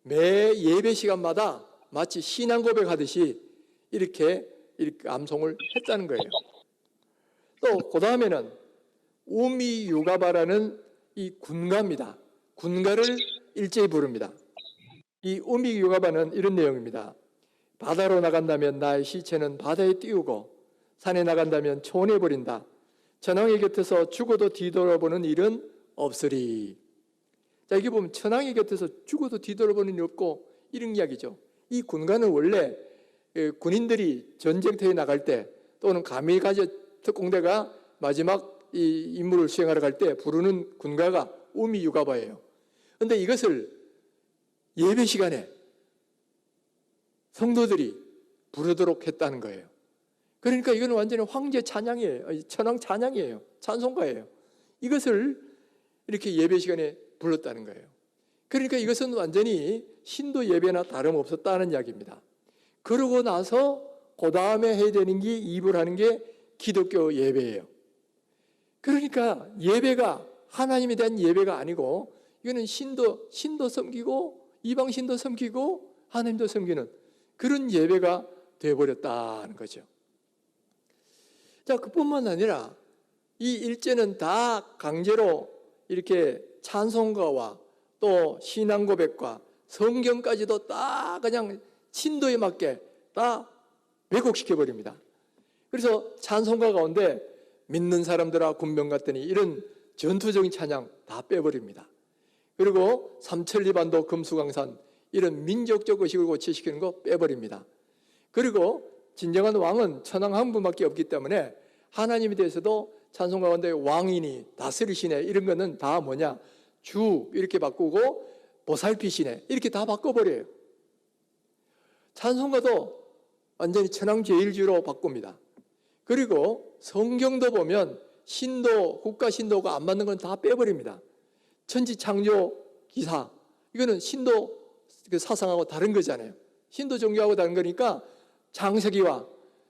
매 예배 시간마다 마치 신앙 고백하듯이 이렇게 암송을 했다는 거예요. 또 그 다음에는 우미유가바라는 이 군가입니다. 군가를 일제히 부릅니다. 이 우미유가바는 이런 내용입니다. 바다로 나간다면 나의 시체는 바다에 띄우고 산에 나간다면 초원해버린다. 천황의 곁에서 죽어도 뒤돌아보는 일은 없으리. 자, 이게 보면 천황의 곁에서 죽어도 뒤돌아보는 일이 없고 이런 이야기죠. 이 군가는 원래 군인들이 전쟁터에 나갈 때 또는 가미가제 특공대가 마지막 이 임무를 수행하러 갈 때 부르는 군가가 우미유가바예요. 그런데 이것을 예배 시간에 성도들이 부르도록 했다는 거예요. 그러니까 이거는 완전히 황제 찬양이에요. 천황 찬양이에요. 찬송가예요. 이것을 이렇게 예배 시간에 불렀다는 거예요. 그러니까 이것은 완전히 신도 예배나 다름없었다는 이야기입니다. 그러고 나서 그 다음에 해야 되는 게 입을 하는 게 기독교 예배예요. 그러니까 예배가 하나님에 대한 예배가 아니고 이거는 신도 섬기고 이방 신도 섬기고 하나님도 섬기는 그런 예배가 되어버렸다는 거죠. 자, 그뿐만 아니라 이 일제는 다 강제로 이렇게 찬송가와 또 신앙 고백과 성경까지도 다 그냥 신도에 맞게 다 왜곡시켜 버립니다. 그래서 찬송가 가운데 믿는 사람들아 군병 같더니 이런 전투적인 찬양 다 빼버립니다. 그리고 삼천리반도 금수강산 이런 민족적 의식을 고취시키는 거 빼버립니다. 그리고 진정한 왕은 천왕 한 분밖에 없기 때문에 하나님에 대해서도 찬송 가운데 왕이니 다스리시네 이런 거는 다 뭐냐, 주 이렇게 바꾸고 보살피시네 이렇게 다 바꿔버려요. 찬송가도 완전히 천왕 제일주로 바꿉니다. 그리고 성경도 보면 신도, 국가 신도가 안 맞는 건 다 빼버립니다. 천지 창조 기사 이거는 신도 사상하고 다른 거잖아요. 신도 종교하고 다른 거니까 창세기와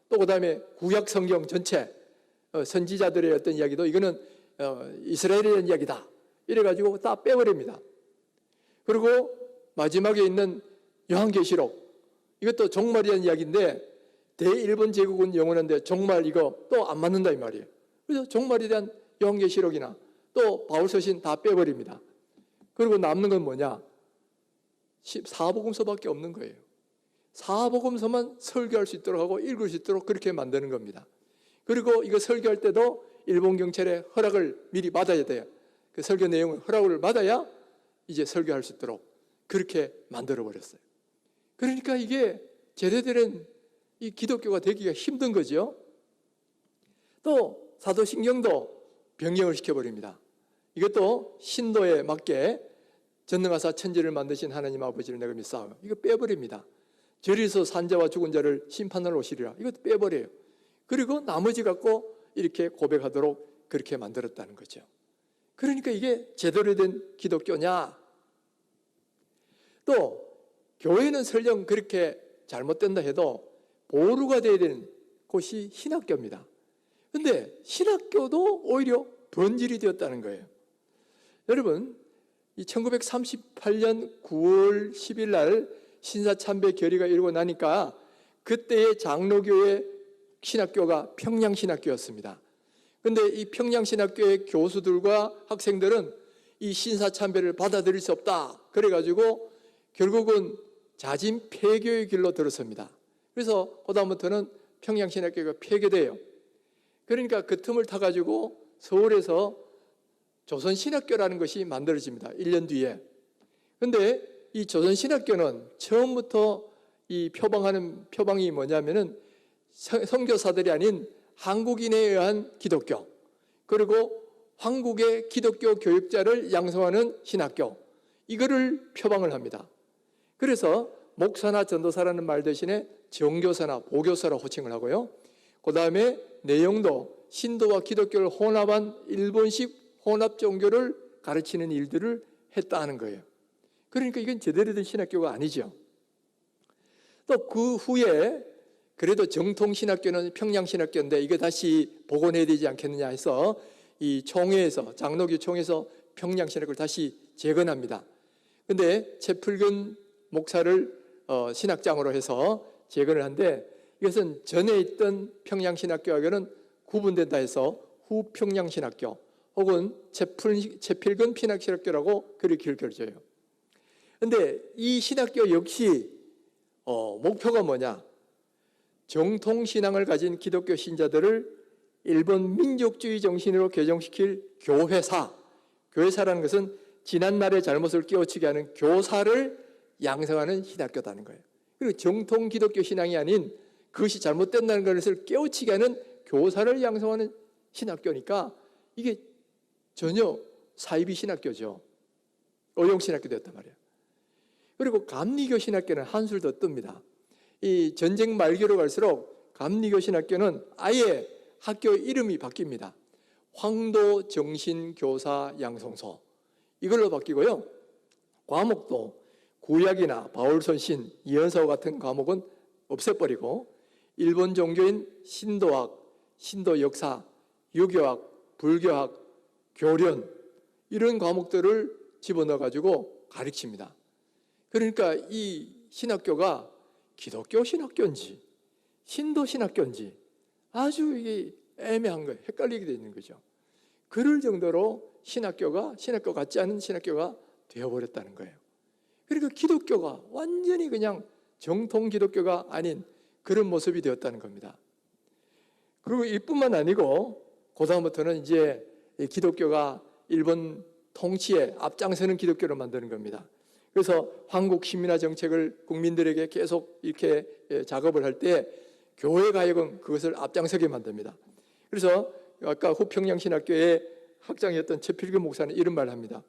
또 그다음에 구약 성경 전체 선지자들의 어떤 이야기도 이거는 이스라엘에 대한 이야기다 이래가지고 다 빼버립니다. 그리고 마지막에 있는 요한계시록 이것도 종말에 대한 이야기인데 대일본 제국은 영원한데 종말 이거 또 안 맞는다 이 말이에요. 그래서 종말에 대한 요한계시록이나 또 바울서신 다 빼버립니다. 그리고 남는 건 뭐냐, 사복음서밖에 없는 거예요. 사복음서만 설교할 수 있도록 하고 읽을 수 있도록 그렇게 만드는 겁니다. 그리고 이거 설교할 때도 일본 경찰의 허락을 미리 받아야 돼요. 그 설교 내용을 허락을 받아야 이제 설교할 수 있도록 그렇게 만들어 버렸어요. 그러니까 이게 제대로 이 기독교가 되기가 힘든 거죠. 또 사도신경도 변경을 시켜버립니다. 이것도 신도에 맞게 전능하사 천지를 만드신 하나님 아버지를 내가 믿사오며 이거 빼버립니다. 저리서 산자와 죽은 자를 심판하러 오시리라 이것도 빼버려요. 그리고 나머지 갖고 이렇게 고백하도록 그렇게 만들었다는 거죠. 그러니까 이게 제대로 된 기독교냐. 또 교회는 설령 그렇게 잘못된다 해도 보루가 되어야 되는 곳이 신학교입니다. 그런데 신학교도 오히려 변질이 되었다는 거예요. 여러분, 이 1938년 9월 10일 날 신사참배 결의가 이루고 나니까 그때의 장로교의 신학교가 평양신학교였습니다. 그런데 이 평양신학교의 교수들과 학생들은 이 신사참배를 받아들일 수 없다. 그래가지고 결국은 자진 폐교의 길로 들어섭니다. 그래서 그다음부터는 평양신학교가 폐교돼요. 그러니까 그 틈을 타가지고 서울에서 조선신학교라는 것이 만들어집니다. 1년 뒤에. 그런데 이 조선신학교는 처음부터 이 표방이 뭐냐면은 선교사들이 아닌 한국인에 의한 기독교, 그리고 한국의 기독교 교육자를 양성하는 신학교, 이거를 표방을 합니다. 그래서 목사나 전도사라는 말 대신에 정교사나 보교사로 호칭을 하고요. 그 다음에 내용도 신도와 기독교를 혼합한 일본식 혼합 종교를 가르치는 일들을 했다 하는 거예요. 그러니까 이건 제대로 된 신학교가 아니죠. 또 그 후에 그래도 정통신학교는 평양신학교인데 이거 다시 복원해야 되지 않겠느냐 해서 이 총회에서, 장로교 총회에서 평양신학교를 다시 재건합니다. 근데 채플근 목사를 신학장으로 해서 재건을 한데 이것은 전에 있던 평양신학교하고는 구분된다 해서 후평양신학교 혹은 채필근 신학교라고 그렇게 길겨져요. 그런데 이 신학교 역시 목표가 뭐냐? 정통신앙을 가진 기독교 신자들을 일본 민족주의 정신으로 개종시킬 교회사, 교회사라는 것은 지난날의 잘못을 깨우치게 하는 교사를 양성하는 신학교다는 거예요. 그리고 정통 기독교 신앙이 아닌 그것이 잘못된다는 것을 깨우치게 하는 교사를 양성하는 신학교니까 이게 전혀 사이비 신학교죠. 어용 신학교 되었단 말이에요. 그리고 감리교 신학교는 한술 더 뜹니다. 이 전쟁 말기로 갈수록 감리교 신학교는 아예 학교 이름이 바뀝니다. 황도 정신교사 양성소 이걸로 바뀌고요. 과목도 구약이나 바울선신, 이현서 같은 과목은 없애버리고 일본 종교인 신도학, 신도 역사, 유교학, 불교학, 교련 이런 과목들을 집어넣어가지고 가르칩니다. 그러니까 이 신학교가 기독교 신학교인지 신도 신학교인지 아주 이게 애매한 거예요. 헷갈리게 되어 있는 거죠. 그럴 정도로 신학교 같지 않은 신학교가 되어버렸다는 거예요. 그러니까 기독교가 완전히 그냥 정통 기독교가 아닌 그런 모습이 되었다는 겁니다. 그리고 이뿐만 아니고 그다음부터는 이제 이 기독교가 일본 통치에 앞장서는 기독교를 만드는 겁니다. 그래서 한국 시민화 정책을 국민들에게 계속 이렇게 작업을 할 때 교회가 하여금 그것을 앞장서게 만듭니다. 그래서 아까 후평양신학교의 학장이었던 최필규 목사는 이런 말을 합니다.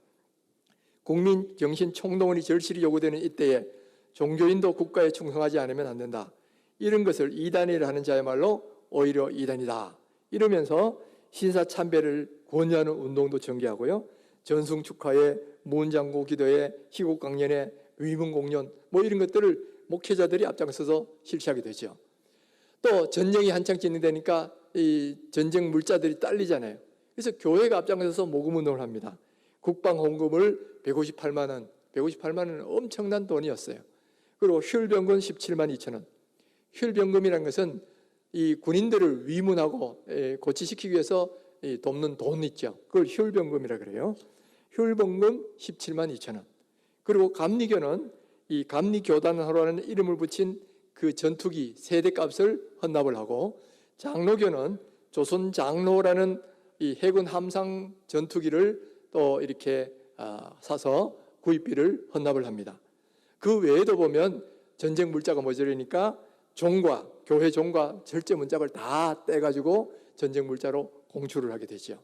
국민 정신 총동원이 절실히 요구되는 이때에 종교인도 국가에 충성하지 않으면 안 된다. 이런 것을 이단이라 하는 자야말로 오히려 이단이다. 이러면서 신사참배를 권유하는 운동도 전개하고요. 전승축하에 문장구 기도에 희곡강연에 위문공연 뭐 이런 것들을 목회자들이 앞장서서 실시하게 되죠. 또 전쟁이 한창 진행되니까 이 전쟁 물자들이 딸리잖아요. 그래서 교회가 앞장서서 모금운동을 합니다. 국방헌금을 158만 원, 158만 원은 엄청난 돈이었어요. 그리고 혈병금 17만 2천 원. 혈병금이라는 것은 이 군인들을 위문하고 고치시키기 위해서 돕는 돈 있죠. 그걸 혈병금이라 그래요. 혈병금 17만 2천 원. 그리고 감리교는 이 감리교단하라는 이름을 붙인 그 전투기 세대값을 헌납을 하고, 장로교는 조선 장로라는 이 해군 함상 전투기를 또 이렇게 사서 구입비를 헌납을 합니다. 그 외에도 보면 전쟁 물자가 모자라니까 종과 교회 종과 절제 문짝을 다 떼가지고 전쟁 물자로 공출을 하게 되죠.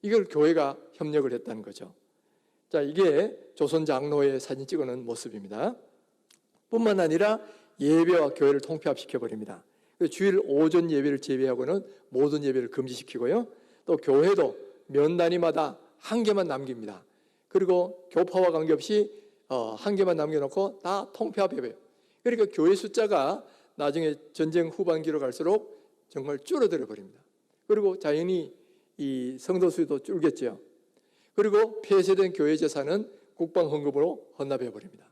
이걸 교회가 협력을 했다는 거죠. 자, 이게 조선 장로의 사진 찍어놓은 모습입니다. 뿐만 아니라 예배와 교회를 통폐합시켜 버립니다. 주일 오전 예배를 제외하고는 모든 예배를 금지시키고요. 또 교회도 면 단위마다 한 개만 남깁니다. 그리고 교파와 관계없이 한 개만 남겨놓고 다 통폐합 예배예요. 그러니까 교회 숫자가 나중에 전쟁 후반기로 갈수록 정말 줄어들어 버립니다. 그리고 자연히 이 성도 수도 줄겠죠. 그리고 폐쇄된 교회 재산은 국방 헌금으로 헌납해 버립니다.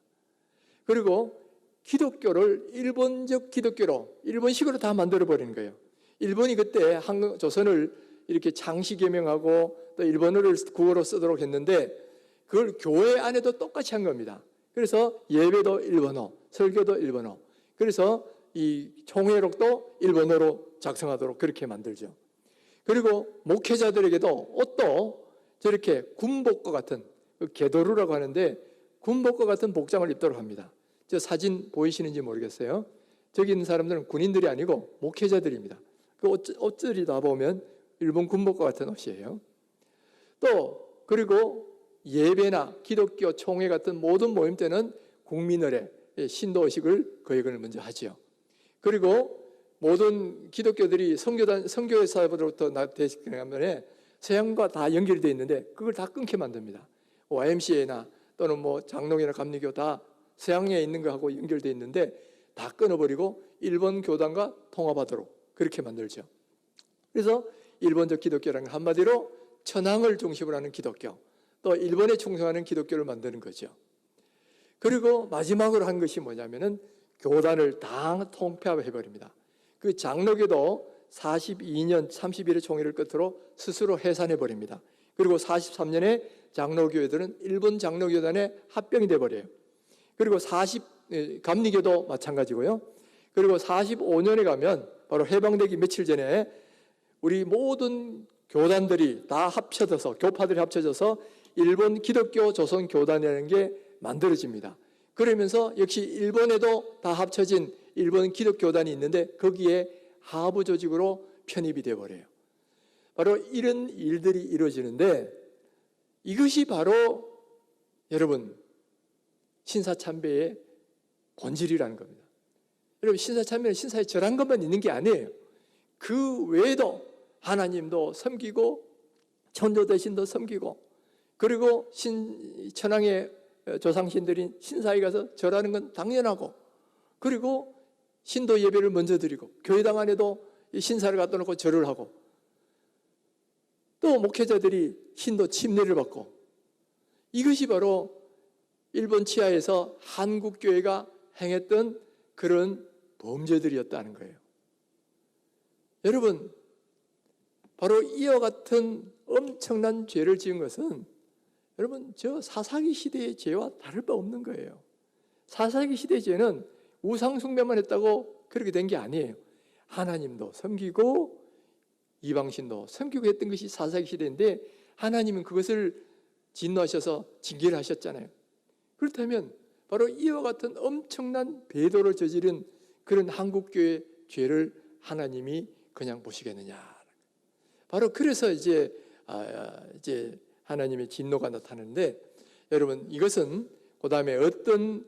그리고 기독교를 일본적 기독교로 일본식으로 다 만들어 버리는 거예요. 일본이 그때 조선을 이렇게 장시 개명하고 또 일본어를 국어로 쓰도록 했는데 그걸 교회 안에도 똑같이 한 겁니다. 그래서 예배도 일본어, 설교도 일본어. 그래서 이 총회록도 일본어로 작성하도록 그렇게 만들죠. 그리고 목회자들에게도 옷도 저렇게 군복과 같은 게도루라고 하는데 군복과 같은 복장을 입도록 합니다. 저 사진 보이시는지 모르겠어요. 저기 있는 사람들은 군인들이 아니고 목회자들입니다. 그 옷들이 다 보면 일본 군복과 같은 옷이에요. 또 그리고 예배나 기독교 총회 같은 모든 모임 때는 국민의례, 신도의식을 거역을 먼저 하지요. 그리고 모든 기독교들이 선교사로부터 대식하면 서양과 다 연결되어 있는데 그걸 다 끊게 만듭니다. YMCA나 또는 뭐 장로교나 감리교 다 서양에 있는 거하고 연결되어 있는데 다 끊어버리고 일본 교단과 통합하도록 그렇게 만들죠. 그래서 일본적 기독교라는 건 한마디로 천황을 중심으로 하는 기독교, 또 일본에 충성하는 기독교를 만드는 거죠. 그리고 마지막으로 한 것이 뭐냐면은 교단을 다 통폐합해버립니다. 그 장로교도 42년 31회 총회를 끝으로 스스로 해산해버립니다. 그리고 43년에 장로교회들은 일본 장로교단에 합병이 돼버려요. 그리고 감리교도 마찬가지고요. 그리고 45년에 가면 바로 해방되기 며칠 전에 우리 모든 교단들이 다 합쳐져서 교파들이 합쳐져서 일본 기독교 조선 교단이라는 게 만들어집니다. 그러면서 역시 일본에도 다 합쳐진 일본 기독교단이 있는데 거기에 하부 조직으로 편입이 되어버려요. 바로 이런 일들이 이루어지는데 이것이 바로 여러분 신사참배의 본질이라는 겁니다. 여러분 신사참배는 신사에 절한 것만 있는 게 아니에요. 그 외에도 하나님도 섬기고 천도 대신도 섬기고 그리고 천황의 조상신들인 신사에 가서 절하는 건 당연하고 그리고 신도 예배를 먼저 드리고 교회당 안에도 신사를 갖다 놓고 절을 하고 또 목회자들이 신도 침례를 받고 이것이 바로 일본 치하에서 한국교회가 행했던 그런 범죄들이었다는 거예요. 여러분 바로 이와 같은 엄청난 죄를 지은 것은 여러분 저 사사기 시대의 죄와 다를 바 없는 거예요. 사사기 시대의 죄는 우상 숭배만 했다고 그렇게 된 게 아니에요. 하나님도 섬기고 이방신도 섬기고 했던 것이 사사기 시대인데 하나님은 그것을 진노하셔서 징계를 하셨잖아요. 그렇다면 바로 이와 같은 엄청난 배도를 저지른 그런 한국교회의 죄를 하나님이 그냥 보시겠느냐. 바로 그래서 이제 하나님의 진노가 나타나는데, 여러분 이것은 그 다음에 어떤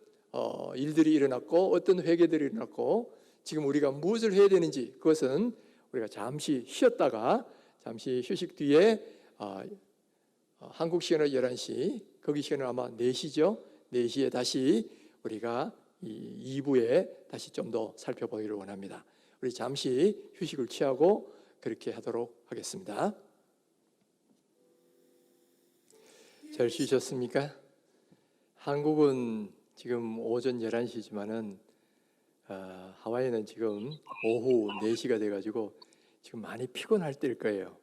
일들이 일어났고 어떤 회개들이 일어났고 지금 우리가 무엇을 해야 되는지, 그것은 우리가 잠시 쉬었다가 잠시 휴식 뒤에 한국 시간으로 11시, 거기 시간은 아마 4시죠. 4시에 다시 우리가 이 2부에 다시 좀 더 살펴보기를 원합니다. 우리 잠시 휴식을 취하고 그렇게 하도록 하겠습니다. 잘 쉬셨습니까? 한국은 지금 오전 11시지만은 하와이는 지금 오후 4시가 돼가지고 지금 많이 피곤할 때일 거예요.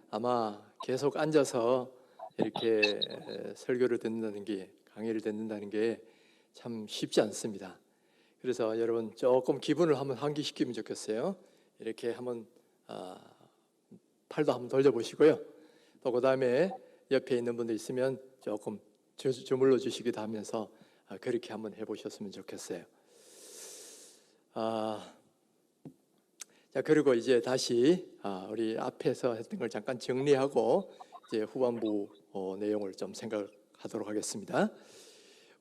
아마 계속 앉아서 이렇게 설교를 듣는다는 게, 강의를 듣는다는 게 참 쉽지 않습니다. 그래서 여러분 조금 기분을 한번 환기시키면 좋겠어요. 이렇게 한번 팔도 한번 돌려보시고요. 또 그 다음에 옆에 있는 분들 있으면 조금 주물러 주시기도 하면서 그렇게 한번 해보셨으면 좋겠어요. 자, 그리고 이제 다시 우리 앞에서 했던 걸 잠깐 정리하고 이제 후반부 내용을 좀 생각하도록 하겠습니다.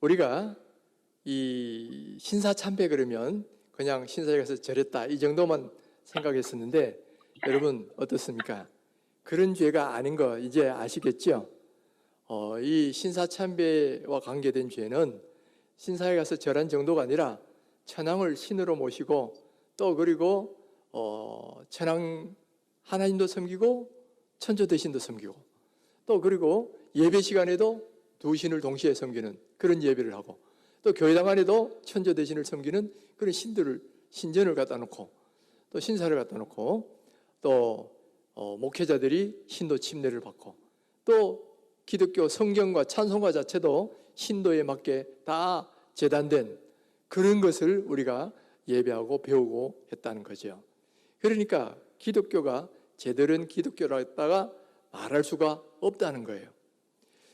우리가 이 신사참배 그러면 그냥 신사에 가서 절했다 이 정도만 생각했었는데, 여러분 어떻습니까? 그런 죄가 아닌 거 이제 아시겠죠? 이 신사참배와 관계된 죄는 신사에 가서 절한 정도가 아니라 천황을 신으로 모시고 또 그리고 천황 하나님도 섬기고 천조 대신도 섬기고 또 그리고 예배 시간에도 두 신을 동시에 섬기는 그런 예배를 하고 또 교회당 안에도 천조 대신을 섬기는 그런 신전을 갖다 놓고 또 신사를 갖다 놓고 또 목회자들이 신도 침례를 받고 또 기독교 성경과 찬송가 자체도 신도에 맞게 다 재단된 그런 것을 우리가 예배하고 배우고 했다는 거죠. 그러니까 기독교가 제대로 기독교라 했다가 말할 수가 없다는 거예요.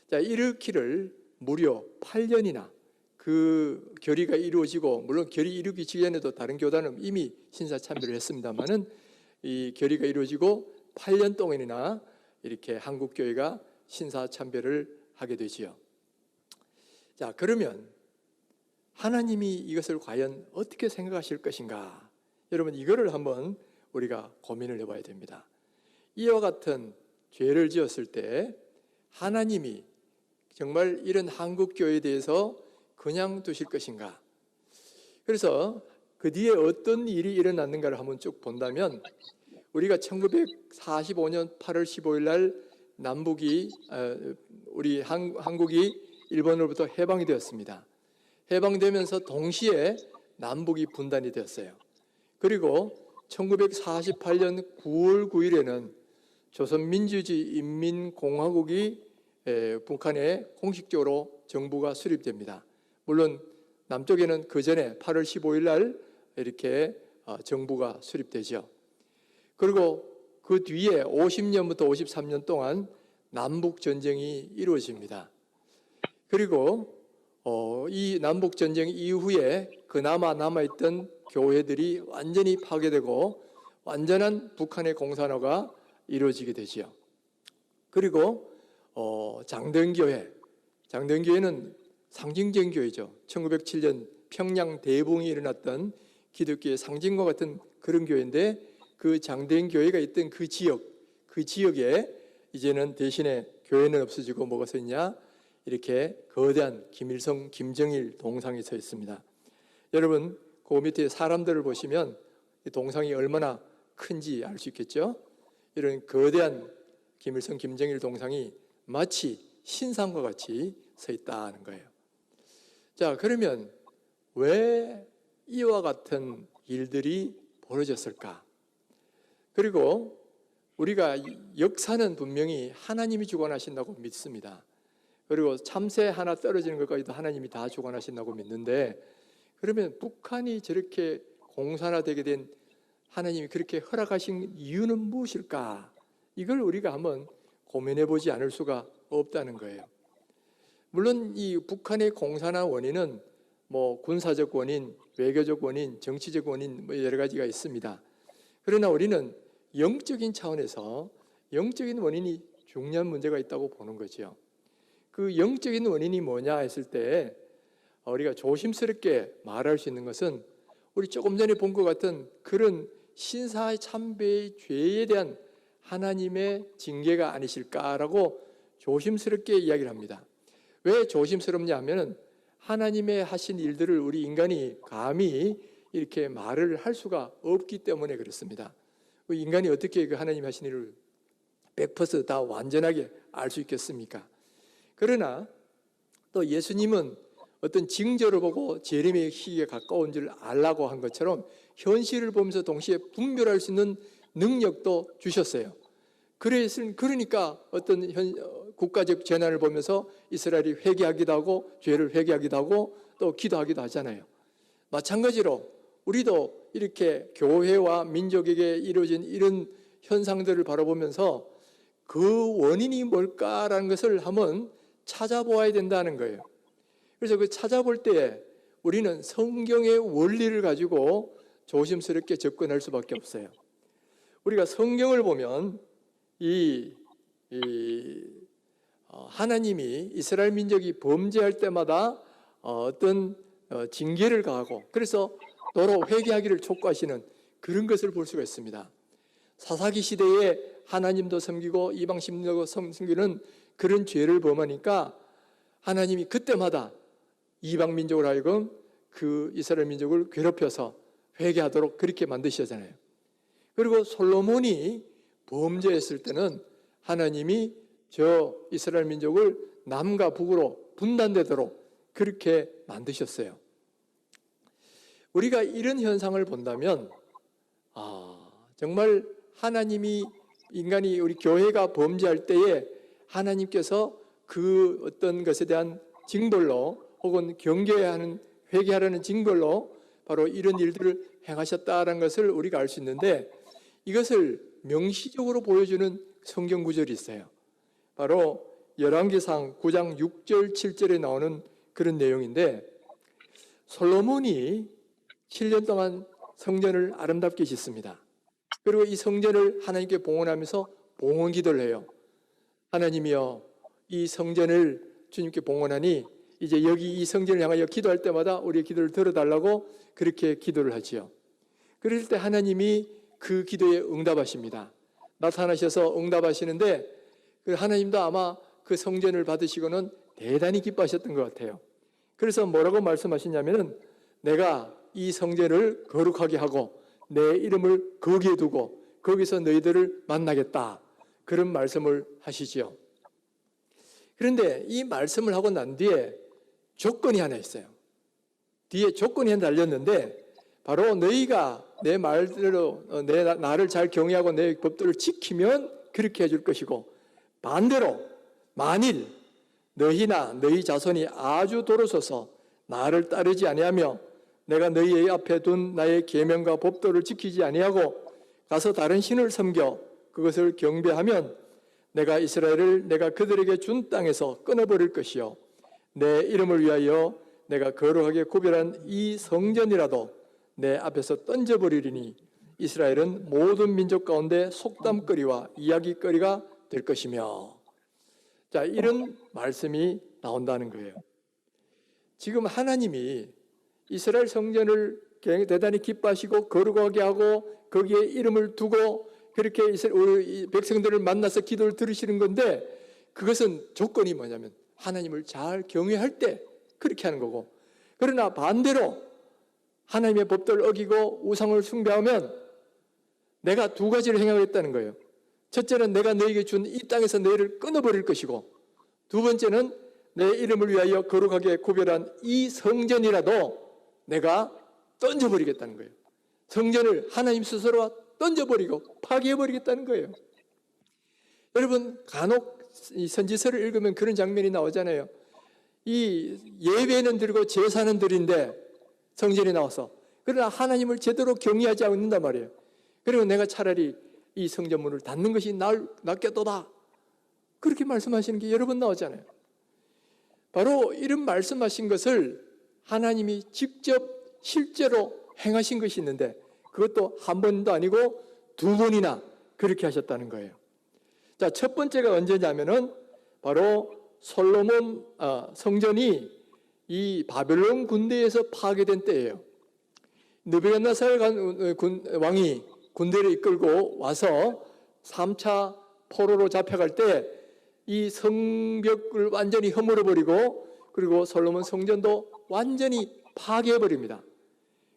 자, 일으키를 무려 8년이나 그 결의가 이루어지고, 물론 결의 이루기 직전에도 다른 교단은 이미 신사참배를 했습니다만은 이 결의가 이루어지고 8년 동안이나 이렇게 한국교회가 신사참배를 하게 되지요. 자, 그러면 하나님이 이것을 과연 어떻게 생각하실 것인가? 여러분 이거를 한번 우리가 고민을 해봐야 됩니다. 이와 같은 죄를 지었을 때 하나님이 정말 이런 한국교회에 대해서 그냥 두실 것인가? 그래서 그 뒤에 어떤 일이 일어났는가를 한번 쭉 본다면, 우리가 1945년 8월 15일 날 우리 한국이 일본으로부터 해방이 되었습니다. 해방되면서 동시에 남북이 분단이 되었어요. 그리고 1948년 9월 9일에는 조선민주주의 인민공화국이 북한에 공식적으로 정부가 수립됩니다. 물론 남쪽에는 그 전에 8월 15일 날 이렇게 정부가 수립되죠. 그리고 그 뒤에 50년부터 53년 동안 남북전쟁이 이루어집니다. 그리고 이 남북전쟁 이후에 그나마 남아있던 교회들이 완전히 파괴되고 완전한 북한의 공산화가 이루어지게 되죠. 그리고 장대은교회는 상징적인 교회죠. 1907년 평양 대붕이 일어났던 기독교의 상징과 같은 그런 교회인데, 그 장대인 교회가 있던 그 지역에 이제는 대신에 교회는 없어지고 뭐가 서 있냐? 이렇게 거대한 김일성, 김정일 동상이 서 있습니다. 여러분 그 밑에 사람들을 보시면 이 동상이 얼마나 큰지 알 수 있겠죠? 이런 거대한 김일성, 김정일 동상이 마치 신상과 같이 서 있다는 거예요. 자, 그러면 왜 이와 같은 일들이 벌어졌을까? 그리고 우리가 역사는 분명히 하나님이 주관하신다고 믿습니다. 그리고 참새 하나 떨어지는 것까지도 하나님이 다 주관하신다고 믿는데, 그러면 북한이 저렇게 공산화되게 된 하나님이 그렇게 허락하신 이유는 무엇일까? 이걸 우리가 한번 고민해 보지 않을 수가 없다는 거예요. 물론 이 북한의 공산화 원인은 뭐 군사적 원인, 외교적 원인, 정치적 원인 뭐 여러 가지가 있습니다. 그러나 우리는 영적인 차원에서 영적인 원인이 중요한 문제가 있다고 보는 거죠. 그 영적인 원인이 뭐냐 했을 때 우리가 조심스럽게 말할 수 있는 것은 우리 조금 전에 본 것 같은 그런 신사 참배의 죄에 대한 하나님의 징계가 아니실까라고 조심스럽게 이야기를 합니다. 왜 조심스럽냐 하면 하나님의 하신 일들을 우리 인간이 감히 이렇게 말을 할 수가 없기 때문에 그렇습니다. 인간이 어떻게 그 하나님 하신 일을 100% 다 완전하게 알 수 있겠습니까? 그러나 또 예수님은 어떤 징조를 보고 재림의 시기에 가까운 줄 알라고 한 것처럼 현실을 보면서 동시에 분별할 수 있는 능력도 주셨어요. 그러니까 어떤 국가적 재난을 보면서 이스라엘이 회개하기도 하고 죄를 회개하기도 하고 또 기도하기도 하잖아요. 마찬가지로 우리도 이렇게 교회와 민족에게 이루어진 이런 현상들을 바라보면서 그 원인이 뭘까라는 것을 한번 찾아보아야 된다는 거예요. 그래서 그 찾아볼 때에 우리는 성경의 원리를 가지고 조심스럽게 접근할 수밖에 없어요. 우리가 성경을 보면 하나님이 이스라엘 민족이 범죄할 때마다 어떤 징계를 가하고 그래서 너로 회개하기를 촉구하시는 그런 것을 볼 수가 있습니다. 사사기 시대에 하나님도 섬기고 이방 신도 섬기는 그런 죄를 범하니까 하나님이 그때마다 이방 민족을 하여금 그 이스라엘 민족을 괴롭혀서 회개하도록 그렇게 만드셨잖아요. 그리고 솔로몬이 범죄했을 때는 하나님이 저 이스라엘 민족을 남과 북으로 분단되도록 그렇게 만드셨어요. 우리가 이런 현상을 본다면 정말 하나님이 인간이 우리 교회가 범죄할 때에 하나님께서 그 어떤 것에 대한 징벌로 혹은 경계해야 하는 회개하라는 징벌로 바로 이런 일들을 행하셨다는 것을 우리가 알 수 있는데 이것을 명시적으로 보여주는 성경 구절이 있어요. 바로 열왕기상 9장 6절 7절에 나오는 그런 내용인데 솔로몬이 7년 동안 성전을 아름답게 짓습니다. 그리고 이 성전을 하나님께 봉헌하면서 봉헌 기도를 해요. 하나님이여 이 성전을 주님께 봉헌하니 이제 여기 이 성전을 향하여 기도할 때마다 우리의 기도를 들어달라고 그렇게 기도를 하지요. 그럴 때 하나님이 그 기도에 응답하십니다. 나타나셔서 응답하시는데 그 하나님도 아마 그 성전을 받으시고는 대단히 기뻐하셨던 것 같아요. 그래서 뭐라고 말씀하시냐면은 내가 이 성전을 거룩하게 하고 내 이름을 거기에 두고 거기서 너희들을 만나겠다. 그런 말씀을 하시지요. 그런데 이 말씀을 하고 난 뒤에 조건이 하나 있어요. 뒤에 조건이 하나 달렸는데 바로 너희가 내 말대로 나를 잘 경외하고 내 법도를 지키면 그렇게 해줄 것이고 반대로 만일 너희나 너희 자손이 아주 돌아서서 나를 따르지 아니하며 내가 너희 앞에 둔 나의 계명과 법도를 지키지 아니하고 가서 다른 신을 섬겨 그것을 경배하면 내가 이스라엘을 내가 그들에게 준 땅에서 끊어버릴 것이요 내 이름을 위하여 내가 거룩하게 구별한 이 성전이라도 내 앞에서 던져버리리니 이스라엘은 모든 민족 가운데 속담거리와 이야기거리가 될 것이며 자 이런 말씀이 나온다는 거예요. 지금 하나님이 이스라엘 성전을 대단히 기뻐하시고 거룩하게 하고 거기에 이름을 두고 그렇게 우리 백성들을 만나서 기도를 들으시는 건데 그것은 조건이 뭐냐면 하나님을 잘 경외할 때 그렇게 하는 거고 그러나 반대로 하나님의 법도를 어기고 우상을 숭배하면 내가 두 가지를 행하겠다는 거예요. 첫째는 내가 너에게 준 이 땅에서 너희를 끊어버릴 것이고 두 번째는 내 이름을 위하여 거룩하게 구별한 이 성전이라도 내가 던져버리겠다는 거예요. 성전을 하나님 스스로가 던져버리고 파괴해버리겠다는 거예요. 여러분 간혹 이 선지서를 읽으면 그런 장면이 나오잖아요. 이 예배는 드리고 제사는 드린데 성전에 나와서 그러나 하나님을 제대로 경외하지 않는단 말이에요. 그리고 내가 차라리 이 성전문을 닫는 것이 낫겠도다. 그렇게 말씀하시는 게 여러 번 나오잖아요. 바로 이런 말씀하신 것을 하나님이 직접 실제로 행하신 것이 있는데, 그것도 한 번도 아니고 두 번이나 그렇게 하셨다는 거예요. 자, 첫 번째가 언제냐면은 바로 솔로몬 성전이 이 바벨론 군대에서 파괴된 때예요. 느부갓네살 왕이 군대를 이끌고 와서 3차 포로로 잡혀갈 때 이 성벽을 완전히 허물어버리고, 그리고 솔로몬 성전도 완전히 파괴해버립니다.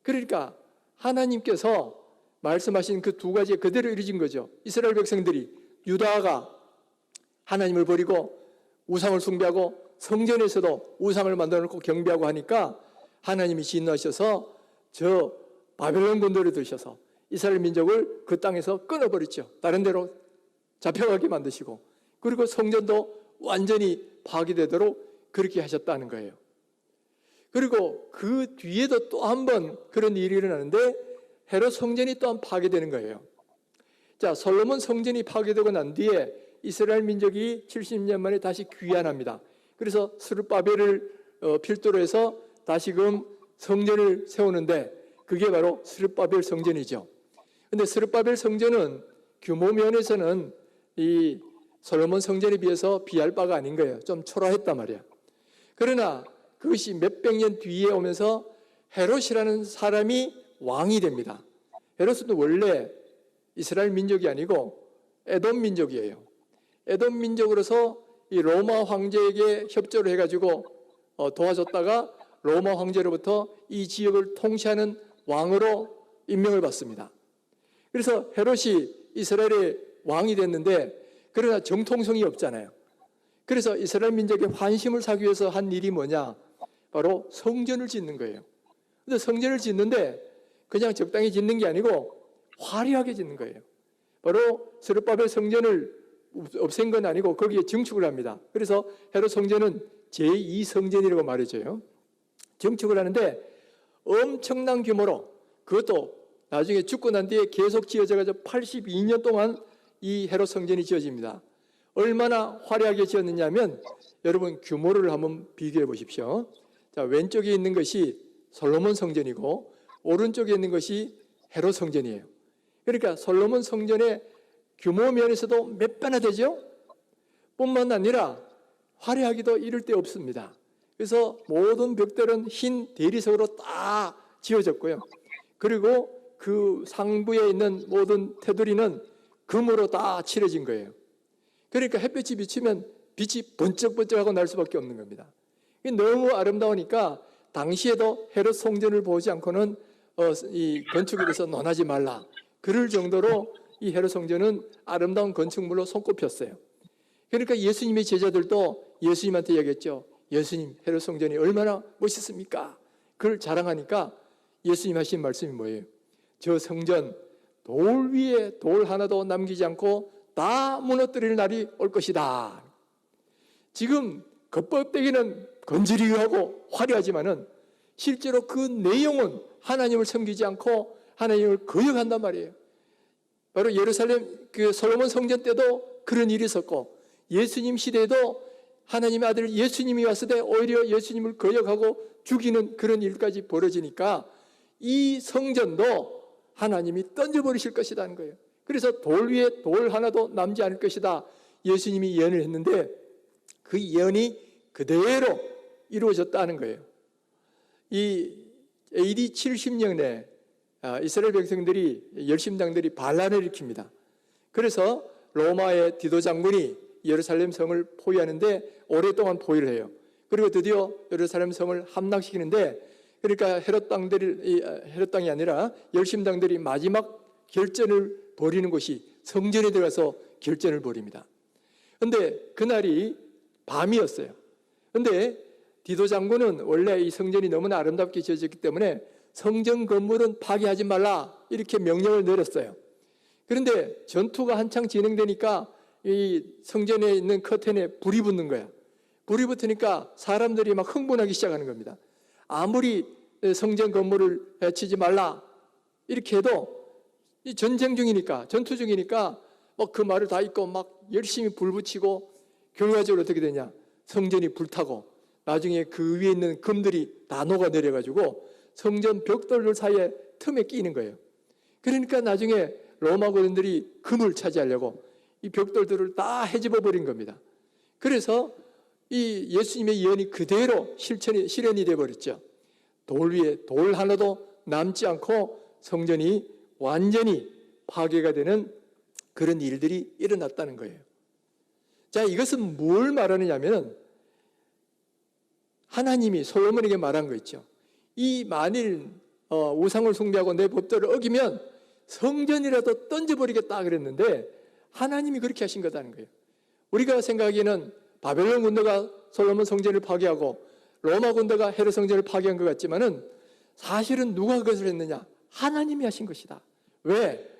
그러니까 하나님께서 말씀하신 그 두 가지가 그대로 이루어진 거죠. 이스라엘 백성들이, 유다가 하나님을 버리고 우상을 숭배하고 성전에서도 우상을 만들어 놓고 경배하고 하니까 하나님이 진노하셔서 저 바벨론 군대를 드셔서 이스라엘 민족을 그 땅에서 끊어버렸죠. 다른 데로 잡혀가게 만드시고, 그리고 성전도 완전히 파괴되도록 그렇게 하셨다는 거예요. 그리고 그 뒤에도 또 한 번 그런 일이 일어나는데 헤롯 성전이 또한 파괴되는 거예요. 자, 솔로몬 성전이 파괴되고 난 뒤에 이스라엘 민족이 70년 만에 다시 귀환합니다. 그래서 스룹바벨을 필두로 해서 다시금 성전을 세우는데, 그게 바로 스룹바벨 성전이죠. 근데 스룹바벨 성전은 규모 면에서는 이 솔로몬 성전에 비해서 비할 바가 아닌 거예요. 좀 초라했단 말이야. 그러나 그것이 몇백 년 뒤에 오면서 헤롯이라는 사람이 왕이 됩니다. 헤롯은 원래 이스라엘 민족이 아니고 에돔 민족이에요. 에돔 민족으로서 이 로마 황제에게 협조를 해가지고 도와줬다가 로마 황제로부터 이 지역을 통치하는 왕으로 임명을 받습니다. 그래서 헤롯이 이스라엘의 왕이 됐는데, 그러나 정통성이 없잖아요. 그래서 이스라엘 민족의 환심을 사기 위해서 한 일이 뭐냐? 바로 성전을 짓는 거예요. 근데 성전을 짓는데 그냥 적당히 짓는 게 아니고 화려하게 짓는 거예요. 바로 스룹바벨 성전을 없앤 건 아니고 거기에 증축을 합니다. 그래서 헤롯 성전은 제2성전이라고 말해줘요. 증축을 하는데 엄청난 규모로, 그것도 나중에 죽고 난 뒤에 계속 지어져가지고 82년 동안 이 헤롯 성전이 지어집니다. 얼마나 화려하게 지었느냐면 여러분 규모를 한번 비교해 보십시오. 자, 왼쪽에 있는 것이 솔로몬 성전이고 오른쪽에 있는 것이 헤롯 성전이에요. 그러니까 솔로몬 성전의 규모 면에서도 몇 배나 되죠? 뿐만 아니라 화려하기도 이를 데 없습니다. 그래서 모든 벽들은 흰 대리석으로 다 지어졌고요. 그리고 그 상부에 있는 모든 테두리는 금으로 다 칠해진 거예요. 그러니까 햇빛이 비치면 빛이 번쩍번쩍하고 날 수밖에 없는 겁니다. 너무 아름다우니까 당시에도 헤롯 성전을 보지 않고는 이 건축에 대해서 논하지 말라, 그럴 정도로 이 헤롯 성전은 아름다운 건축물로 손꼽혔어요. 그러니까 예수님의 제자들도 예수님한테 얘기했죠. 예수님, 헤롯 성전이 얼마나 멋있습니까? 그걸 자랑하니까 예수님 하신 말씀이 뭐예요? 저 성전 돌 위에 돌 하나도 남기지 않고 다 무너뜨릴 날이 올 것이다. 지금 겉껍데기는 건지리하고 화려하지만은 실제로 그 내용은 하나님을 섬기지 않고 하나님을 거역한단 말이에요. 바로 예루살렘 그 솔로몬 성전 때도 그런 일이 있었고, 예수님 시대에도 하나님의 아들 예수님이 왔을 때 오히려 예수님을 거역하고 죽이는 그런 일까지 벌어지니까 이 성전도 하나님이 던져버리실 것이라는 거예요. 그래서 돌 위에 돌 하나도 남지 않을 것이다, 예수님이 예언을 했는데 그 예언이 그대로 이루어졌다는 거예요. 이 AD 70년에 이스라엘 백성들이, 열심당들이 반란을 일으킵니다. 그래서 로마의 디도 장군이 예루살렘 성을 포위하는데 오랫동안 포위를 해요. 그리고 드디어 예루살렘 성을 함락시키는데, 그러니까 헤롯 땅이 아니라 열심당들이 마지막 결전을 벌이는 곳이 성전에 들어가서 결전을 벌입니다. 그런데 그날이 밤이었어요. 그런데 디도 장군은 원래 이 성전이 너무나 아름답게 지어졌기 때문에 성전 건물은 파괴하지 말라 이렇게 명령을 내렸어요. 그런데 전투가 한창 진행되니까 이 성전에 있는 커튼에 불이 붙는 거야. 불이 붙으니까 사람들이 막 흥분하기 시작하는 겁니다. 아무리 성전 건물을 해치지 말라 이렇게 해도 이 전쟁 중이니까, 전투 중이니까 막 그 말을 다 잊고 막 열심히 불 붙이고, 결과적으로 어떻게 되냐? 성전이 불타고 나중에 그 위에 있는 금들이 다 녹아내려가지고 성전 벽돌들 사이에 틈에 끼는 거예요. 그러니까 나중에 로마 군인들이 금을 차지하려고 이 벽돌들을 다 헤집어 버린 겁니다. 그래서 이 예수님의 예언이 그대로 실현이 되어 버렸죠. 돌 위에 돌 하나도 남지 않고 성전이 완전히 파괴가 되는 그런 일들이 일어났다는 거예요. 자, 이것은 뭘 말하느냐면 하나님이 솔로몬에게 말한 거 있죠. 이 만일 우상을 숭배하고 내 법도를 어기면 성전이라도 던져버리겠다 그랬는데 하나님이 그렇게 하신 거다는 거예요. 우리가 생각하기에는 바벨론 군대가 솔로몬 성전을 파괴하고 로마 군대가 헤롯 성전을 파괴한 것 같지만은 사실은 누가 그것을 했느냐? 하나님이 하신 것이다. 왜?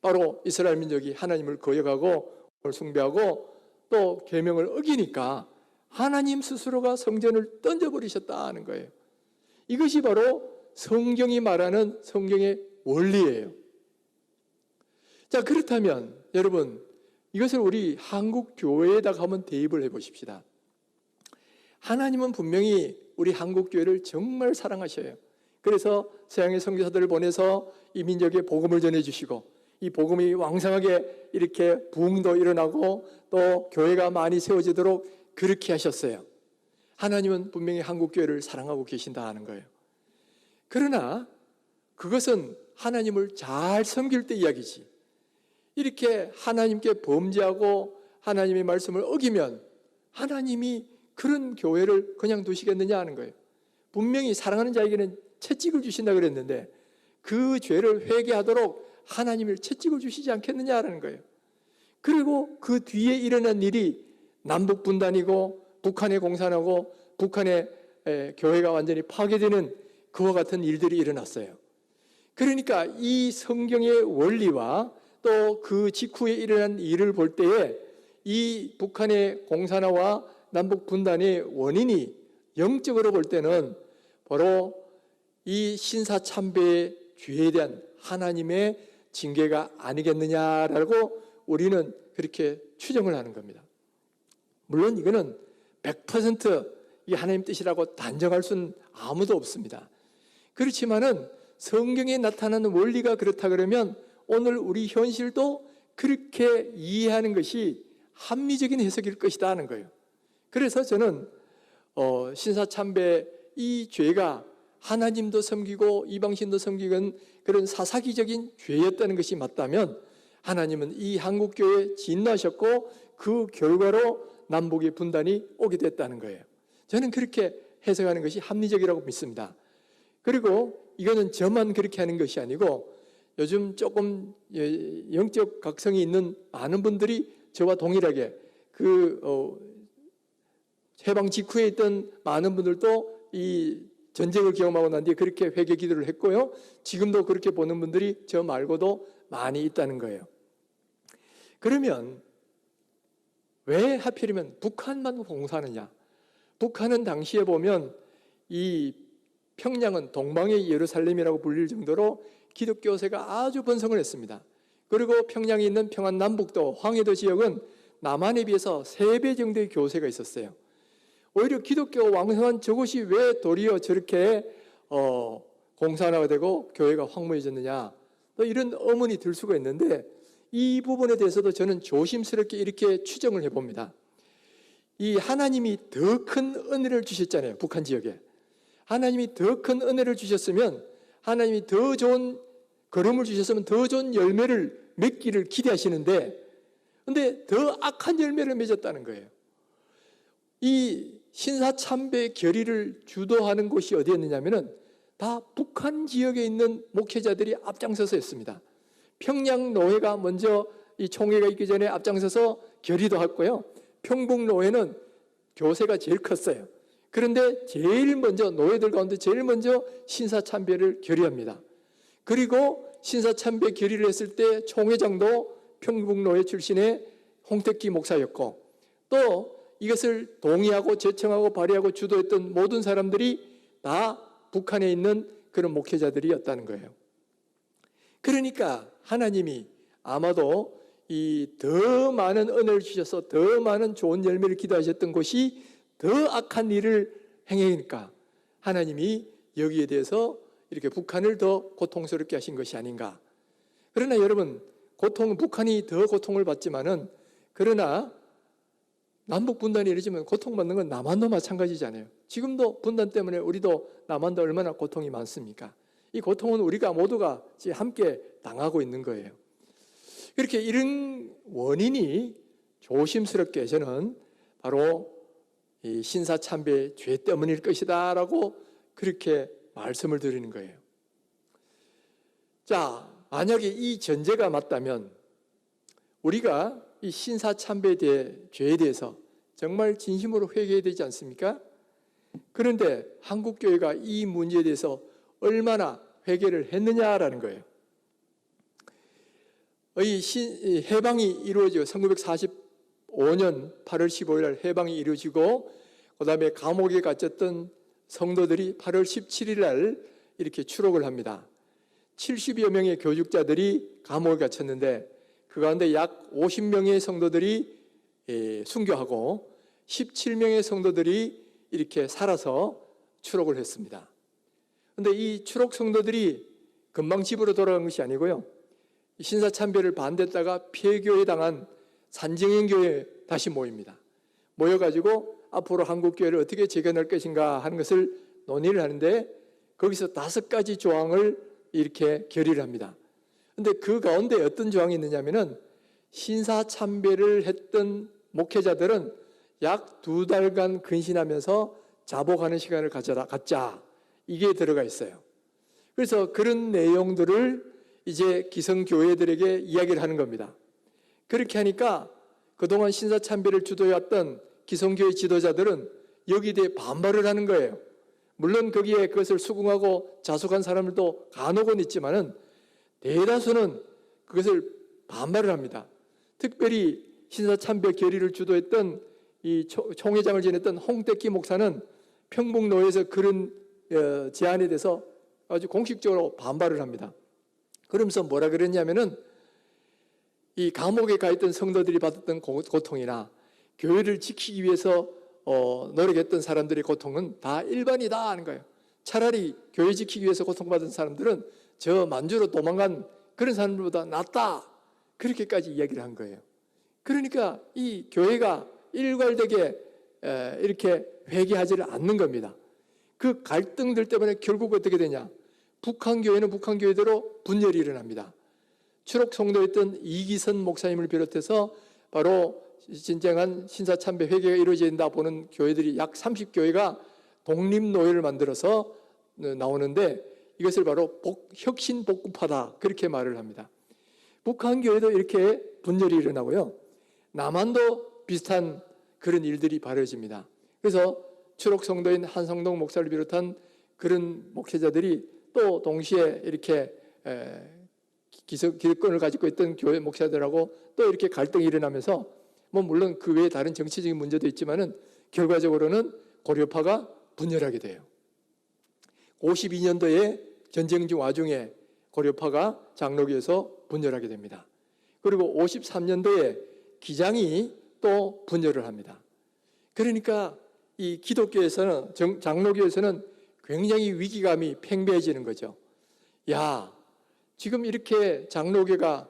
바로 이스라엘 민족이 하나님을 거역하고 숭배하고 또 계명을 어기니까 하나님 스스로가 성전을 던져버리셨다는 거예요. 이것이 바로 성경이 말하는 성경의 원리예요. 자, 그렇다면 여러분, 이것을 우리 한국 교회에다가 한번 대입을 해보십시다. 하나님은 분명히 우리 한국 교회를 정말 사랑하셔요. 그래서 서양의 선교사들을 보내서 이 민족에 복음을 전해주시고 이 복음이 왕성하게 이렇게 부흥도 일어나고 또 교회가 많이 세워지도록 그렇게 하셨어요. 하나님은 분명히 한국 교회를 사랑하고 계신다 하는 거예요. 그러나 그것은 하나님을 잘 섬길 때 이야기지. 이렇게 하나님께 범죄하고 하나님의 말씀을 어기면 하나님이 그런 교회를 그냥 두시겠느냐 하는 거예요. 분명히 사랑하는 자에게는 채찍을 주신다 그랬는데 그 죄를 회개하도록 하나님을 채찍을 주시지 않겠느냐라는 거예요. 그리고 그 뒤에 일어난 일이 남북 분단이고 북한에 공산하고 북한의 교회가 완전히 파괴되는 그와 같은 일들이 일어났어요. 그러니까 이 성경의 원리와 또 그 직후에 일어난 일을 볼 때에 이 북한의 공산화와 남북 분단의 원인이 영적으로 볼 때는 바로 이 신사참배의 죄에 대한 하나님의 징계가 아니겠느냐라고 우리는 그렇게 추정을 하는 겁니다. 물론 이거는 100% 하나님 뜻이라고 단정할 수는 아무도 없습니다. 그렇지만은 성경에 나타나는 원리가 그렇다 그러면 오늘 우리 현실도 그렇게 이해하는 것이 합리적인 해석일 것이다 하는 거예요. 그래서 저는 신사참배 이 죄가 하나님도 섬기고 이방신도 섬기는 그런 사사기적인 죄였다는 것이 맞다면 하나님은 이 한국교회에 진노하셨고 그 결과로 남북의 분단이 오게 됐다는 거예요. 저는 그렇게 해석하는 것이 합리적이라고 믿습니다. 그리고 이거는 저만 그렇게 하는 것이 아니고 요즘 조금 영적 각성이 있는 많은 분들이 저와 동일하게 해방 직후에 있던 많은 분들도 이 전쟁을 경험하고 난 뒤에 그렇게 회개 기도를 했고요. 지금도 그렇게 보는 분들이 저 말고도 많이 있다는 거예요. 그러면 왜 하필이면 북한만 공사하느냐? 북한은 당시에 보면 이 평양은 동방의 예루살렘이라고 불릴 정도로 기독교세가 아주 번성을 했습니다. 그리고 평양에 있는 평안남북도 황해도 지역은 남한에 비해서 3배 정도의 교세가 있었어요. 오히려 기독교가 왕성한 저곳이 왜 도리어 저렇게 공산화가 되고 교회가 황무해졌느냐, 또 이런 의문이 들 수가 있는데 이 부분에 대해서도 저는 조심스럽게 이렇게 추정을 해봅니다. 이 하나님이 더 큰 은혜를 주셨잖아요. 북한 지역에 하나님이 더 큰 은혜를 주셨으면, 하나님이 더 좋은 걸음을 주셨으면 더 좋은 열매를 맺기를 기대하시는데, 근데 더 악한 열매를 맺었다는 거예요. 이 신사참배 결의를 주도하는 곳이 어디였느냐면은 다 북한 지역에 있는 목회자들이 앞장서서 했습니다. 평양노회가 먼저 이 총회가 있기 전에 앞장서서 결의도 했고요. 평북노회는 교세가 제일 컸어요. 그런데 제일 먼저 노회들 가운데 제일 먼저 신사참배를 결의합니다. 그리고 신사참배 결의를 했을 때 총회장도 평북노회 출신의 홍택기 목사였고, 또 이것을 동의하고 제청하고 발의하고 주도했던 모든 사람들이 다 북한에 있는 그런 목회자들이었다는 거예요. 그러니까 하나님이 아마도 이 더 많은 은혜를 주셔서 더 많은 좋은 열매를 기도하셨던 곳이 더 악한 일을 행하니까 하나님이 여기에 대해서 이렇게 북한을 더 고통스럽게 하신 것이 아닌가. 그러나 여러분, 북한이 더 고통을 받지만은, 그러나 남북 분단이 이루어지면 고통받는 건 남한도 마찬가지잖아요. 지금도 분단 때문에 우리도 남한도 얼마나 고통이 많습니까? 이 고통은 우리가 모두가 함께 당하고 있는 거예요. 그렇게 이런 원인이 조심스럽게 저는 바로 이 신사참배 죄 때문일 것이다 라고 그렇게 말씀을 드리는 거예요. 자, 만약에 이 전제가 맞다면 우리가 이 신사참배 죄에 대해서 정말 진심으로 회개해야 되지 않습니까? 그런데 한국교회가 이 문제에 대해서 얼마나 회개를 했느냐라는 거예요. 이 해방이 이루어지고 1945년 8월 15일 날 해방이 이루어지고 그 다음에 감옥에 갇혔던 성도들이 8월 17일 날 이렇게 추록을 합니다. 70여 명의 교육자들이 감옥에 갇혔는데 그 가운데 약 50명의 성도들이 순교하고 17명의 성도들이 이렇게 살아서 추록을 했습니다. 그런데 이 추록 성도들이 금방 집으로 돌아간 것이 아니고요. 신사참배를 반대했다가 폐교에 당한 산정형교회에 다시 모입니다. 모여가지고 앞으로 한국교회를 어떻게 재건할 것인가 하는 것을 논의를 하는데 거기서 5가지 조항을 이렇게 결의를 합니다. 그런데 그 가운데 어떤 조항이 있느냐면은 신사참배를 했던 목회자들은 약 2달간 근신하면서 자복하는 시간을 갖자. 이게 들어가 있어요. 그래서 그런 내용들을 이제 기성교회들에게 이야기를 하는 겁니다. 그렇게 하니까 그동안 신사참배를 주도해왔던 기성교회 지도자들은 여기에 대해 반발을 하는 거예요. 물론 거기에 그것을 수긍하고 자숙한 사람들도 간혹은 있지만은 대다수는 그것을 반발을 합니다. 특별히 신사참배 결의를 주도했던 이 총회장을 지냈던 홍택기 목사는 평북노회에서 그런 제안에 대해서 아주 공식적으로 반발을 합니다. 그러면서 뭐라 그랬냐면은 이 감옥에 가 있던 성도들이 받았던 고통이나 교회를 지키기 위해서 노력했던 사람들의 고통은 다 일반이다 하는 거예요. 차라리 교회 지키기 위해서 고통받은 사람들은 저 만주로 도망간 그런 사람들보다 낫다. 그렇게까지 이야기를 한 거예요. 그러니까 이 교회가 일괄되게 이렇게 회개하지를 않는 겁니다. 그 갈등들 때문에 결국 어떻게 되냐? 북한교회는 북한교회대로 분열이 일어납니다. 추록 성도였던 이기선 목사님을 비롯해서 바로 진정한 신사참배 회개가 이루어진다 보는 교회들이 약 30교회가 독립노회를 만들어서 나오는데 이것을 바로 혁신복급하다 그렇게 말을 합니다. 북한교회도 이렇게 분열이 일어나고요. 남한도 비슷한 그런 일들이 벌어집니다. 그래서 추록 성도인 한성동 목사를 비롯한 그런 목회자들이 또 동시에 이렇게 기득권을 가지고 있던 교회 목사들하고 또 이렇게 갈등이 일어나면서 물론 그 외에 다른 정치적인 문제도 있지만은 결과적으로는 고려파가 분열하게 돼요. 52년도에 전쟁 중 와중에 고려파가 장로교에서 분열하게 됩니다. 그리고 53년도에 기장이 또 분열을 합니다. 그러니까 이 기독교에서는 장로교에서는 굉장히 위기감이 팽배해지는 거죠. 야, 지금 이렇게 장로교가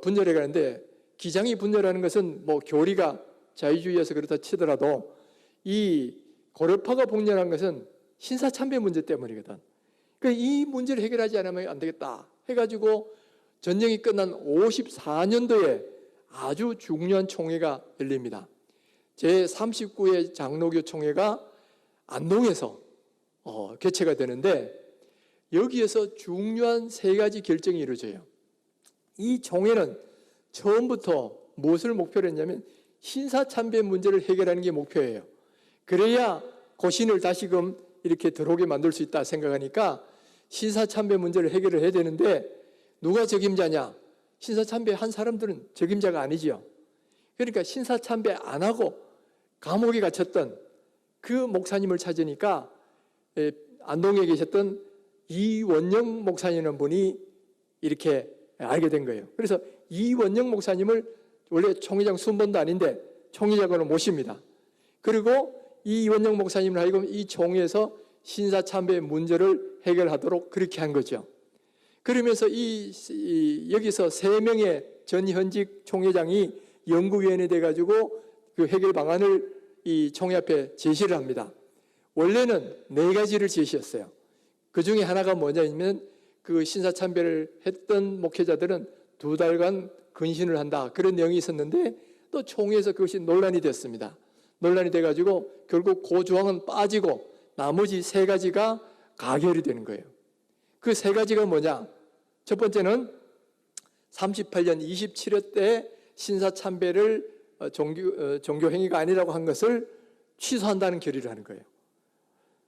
분열해 가는데 기장이 분열하는 것은 교리가 자유주의여서 그렇다 치더라도 이 고려파가 분열한 것은 신사참배 문제 때문이거든. 그러니까 이 문제를 해결하지 않으면 안 되겠다 해가지고 전쟁이 끝난 54년도에 아주 중요한 총회가 열립니다. 제39회 장로교 총회가 안동에서 개최가 되는데 여기에서 중요한 3가지 결정이 이루어져요. 이 총회는 처음부터 무엇을 목표로 했냐면 신사참배 문제를 해결하는 게 목표예요. 그래야 고신을 다시금 이렇게 들어오게 만들 수 있다 생각하니까 신사참배 문제를 해결을 해야 되는데 누가 적임자냐? 신사참배 한 사람들은 적임자가 아니지요. 그러니까 신사참배 안 하고 감옥에 갇혔던 그 목사님을 찾으니까 안동에 계셨던 이원영 목사님이라는 분이 이렇게 알게 된 거예요. 그래서 이원영 목사님을 원래 총회장 순번도 아닌데 총회장으로 모십니다. 그리고 이원영 목사님을 하여금 이 총회에서 신사참배 문제를 해결하도록 그렇게 한 거죠. 그러면서 여기서 3명의 전현직 총회장이 연구위원회 돼가지고 그 해결 방안을 이 총회 앞에 제시를 합니다. 원래는 4가지를 제시했어요. 그 중에 하나가 뭐냐면 그 신사참배를 했던 목회자들은 2달간 근신을 한다, 그런 내용이 있었는데 또 총회에서 그것이 논란이 됐습니다. 논란이 돼가지고 결국 그 조항은 빠지고 나머지 3가지가 가결이 되는 거예요. 그 3가지가 뭐냐? 첫 번째는 38년 27회 때 신사참배를 종교행위가 아니라고 한 것을 취소한다는 결의를 하는 거예요.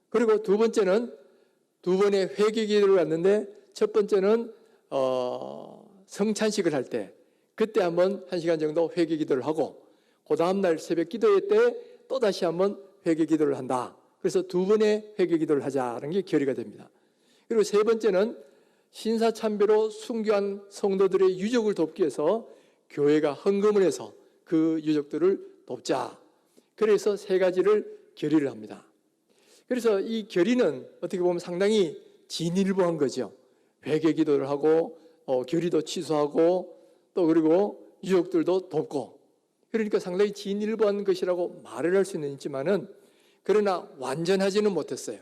그리고 2번째는 2번의 회개기도를 갔는데, 첫 번째는 성찬식을 할 때 그때 한번 1시간 정도 회개기도를 하고, 그 다음날 새벽 기도회 때 또다시 한번 회개기도를 한다. 그래서 2번의 회개기도를 하자는 게 결의가 됩니다. 그리고 3번째는 신사참배로 순교한 성도들의 유족을 돕기 위해서 교회가 헌금을 해서 그 유족들을 돕자. 그래서 3가지를 결의를 합니다. 그래서 이 결의는 어떻게 보면 상당히 진일보한 거죠. 회개기도를 하고 결의도 취소하고 또 그리고 유족들도 돕고, 그러니까 상당히 진일보한 것이라고 말을 할 수는 있지만은 그러나 완전하지는 못했어요.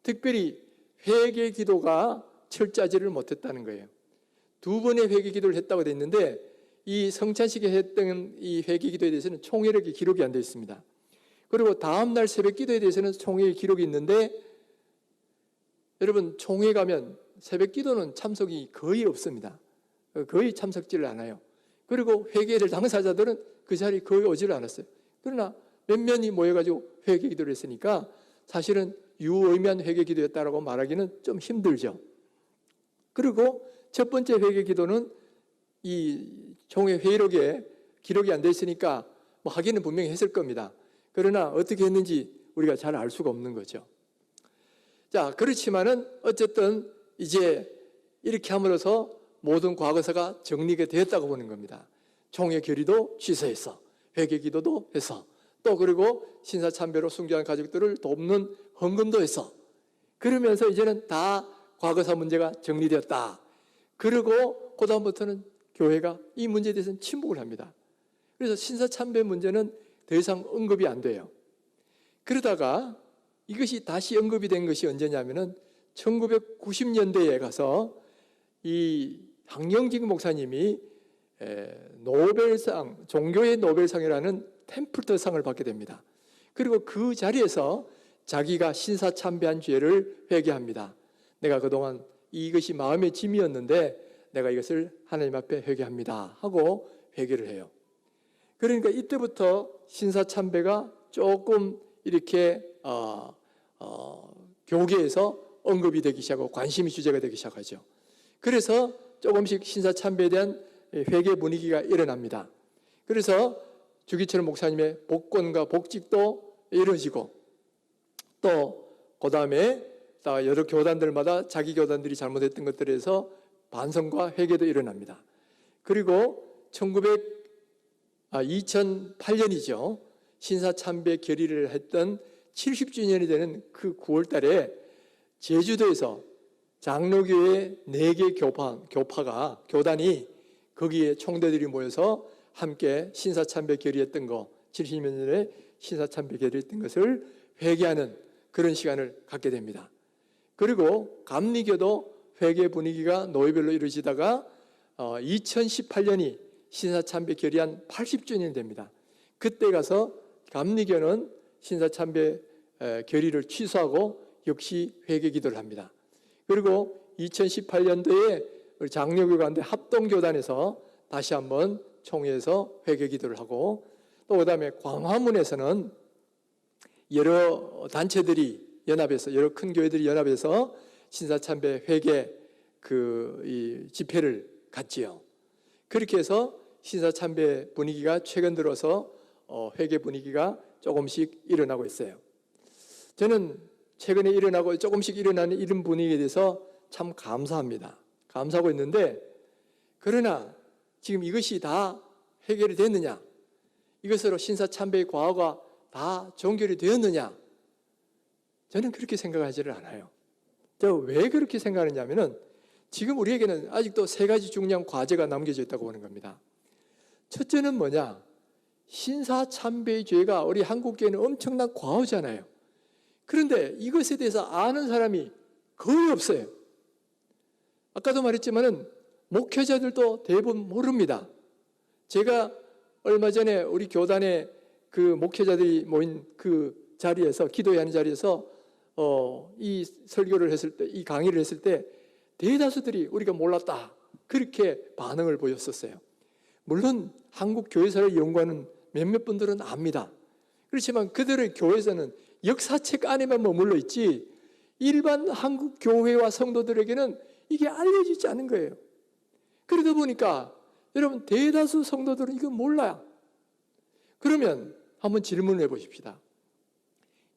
특별히 회개기도가 철저하지를 못했다는 거예요. 2번의 회개기도를 했다고 되어 있는데 이 성찬식에 했던 이 회개기도에 대해서는 총회에 기록이 안 되어 있습니다. 그리고 다음날 새벽 기도에 대해서는 총회의 기록이 있는데, 여러분 총회 가면 새벽 기도는 참석이 거의 없습니다. 거의 참석지를 않아요. 그리고 회개를 당사자들은 그 자리에 거의 오지를 않았어요. 그러나 몇몇이 모여가지고 회개 기도를 했으니까 사실은 유의미한 회개 기도였다라고 말하기는 좀 힘들죠. 그리고 첫 번째 회개 기도는 이 총회 회의록에 기록이 안 돼 있으니까 뭐 하기는 분명히 했을 겁니다. 그러나 어떻게 했는지 우리가 잘 알 수가 없는 거죠. 자, 그렇지만은 어쨌든 이제 이렇게 함으로써 모든 과거사가 정리가 되었다고 보는 겁니다. 총회 결의도 취소해서 회개 기도도 해서 또 그리고 신사참배로 순교한 가족들을 돕는 헌금도 해서, 그러면서 이제는 다 과거사 문제가 정리되었다. 그리고 그 다음부터는 교회가 이 문제에 대해서는 침묵을 합니다. 그래서 신사참배 문제는 더 이상 언급이 안 돼요. 그러다가 이것이 다시 언급이 된 것이 언제냐면은 1990년대에 가서 이 황영직 목사님이 노벨상, 종교의 노벨상이라는 템플턴상을 받게 됩니다. 그리고 그 자리에서 자기가 신사참배한 죄를 회개합니다. 내가 그동안 이것이 마음의 짐이었는데 내가 이것을 하나님 앞에 회개합니다 하고 회개를 해요. 그러니까 이때부터 신사참배가 조금 이렇게 교계에서 언급이 되기 시작하고 관심이 주제가 되기 시작하죠. 그래서 조금씩 신사참배에 대한 회개 분위기가 일어납니다. 그래서 주기철 목사님의 복권과 복직도 이루어지고, 또 그 다음에 여러 교단들마다 자기 교단들이 잘못했던 것들에서 반성과 회개도 일어납니다. 그리고 2008년이죠. 신사참배 결의를 했던 70주년이 되는 그 9월 달에 제주도에서 장로교회 4개 교단이 거기에 총대들이 모여서 함께 신사참배 결의했던 거, 70년 전에 신사참배 결의했던 것을 회개하는 그런 시간을 갖게 됩니다. 그리고 감리교도 회개 분위기가 노예별로 이루어지다가 2018년이 신사참배 결의한 80주년이 됩니다. 그때 가서 감리교는 신사참배 결의를 취소하고 역시 회개 기도를 합니다. 그리고 2018년도에 우리 장로교 가운데 합동교단에서 다시 한번 총회에서 회개 기도를 하고, 또 그다음에 광화문에서는 여러 단체들이 연합해서, 여러 큰 교회들이 연합해서 신사참배 회개 이 집회를 갖지요. 그렇게 해서 신사참배 분위기가 최근 들어서 회개 분위기가 조금씩 일어나고 있어요. 저는 최근에 일어나고 조금씩 일어나는 이런 분위기에 대해서 참 감사합니다. 감사하고 있는데, 그러나 지금 이것이 다 해결이 됐느냐? 이것으로 신사참배의 과오가 다 종결이 되었느냐? 저는 그렇게 생각하지를 않아요. 저 왜 그렇게 생각하느냐 하면은 지금 우리에게는 아직도 세 가지 중요한 과제가 남겨져 있다고 보는 겁니다. 첫째는 뭐냐? 신사참배의 죄가 우리 한국교회는 엄청난 과오잖아요. 그런데 이것에 대해서 아는 사람이 거의 없어요. 아까도 말했지만은 목회자들도 대부분 모릅니다. 제가 얼마 전에 우리 교단의 그 목회자들이 모인 그 자리에서, 기도회 하는 자리에서 이 설교를 했을 때, 이 강의를 했을 때 대다수들이 우리가 몰랐다, 그렇게 반응을 보였었어요. 물론 한국 교회사를 연구하는 몇몇 분들은 압니다. 그렇지만 그들의 교회에서는 역사책 안에만 머물러 있지 일반 한국 교회와 성도들에게는 이게 알려지지 않은 거예요. 그러다 보니까 여러분, 대다수 성도들은 이거 몰라요. 그러면 한번 질문을 해보십시다.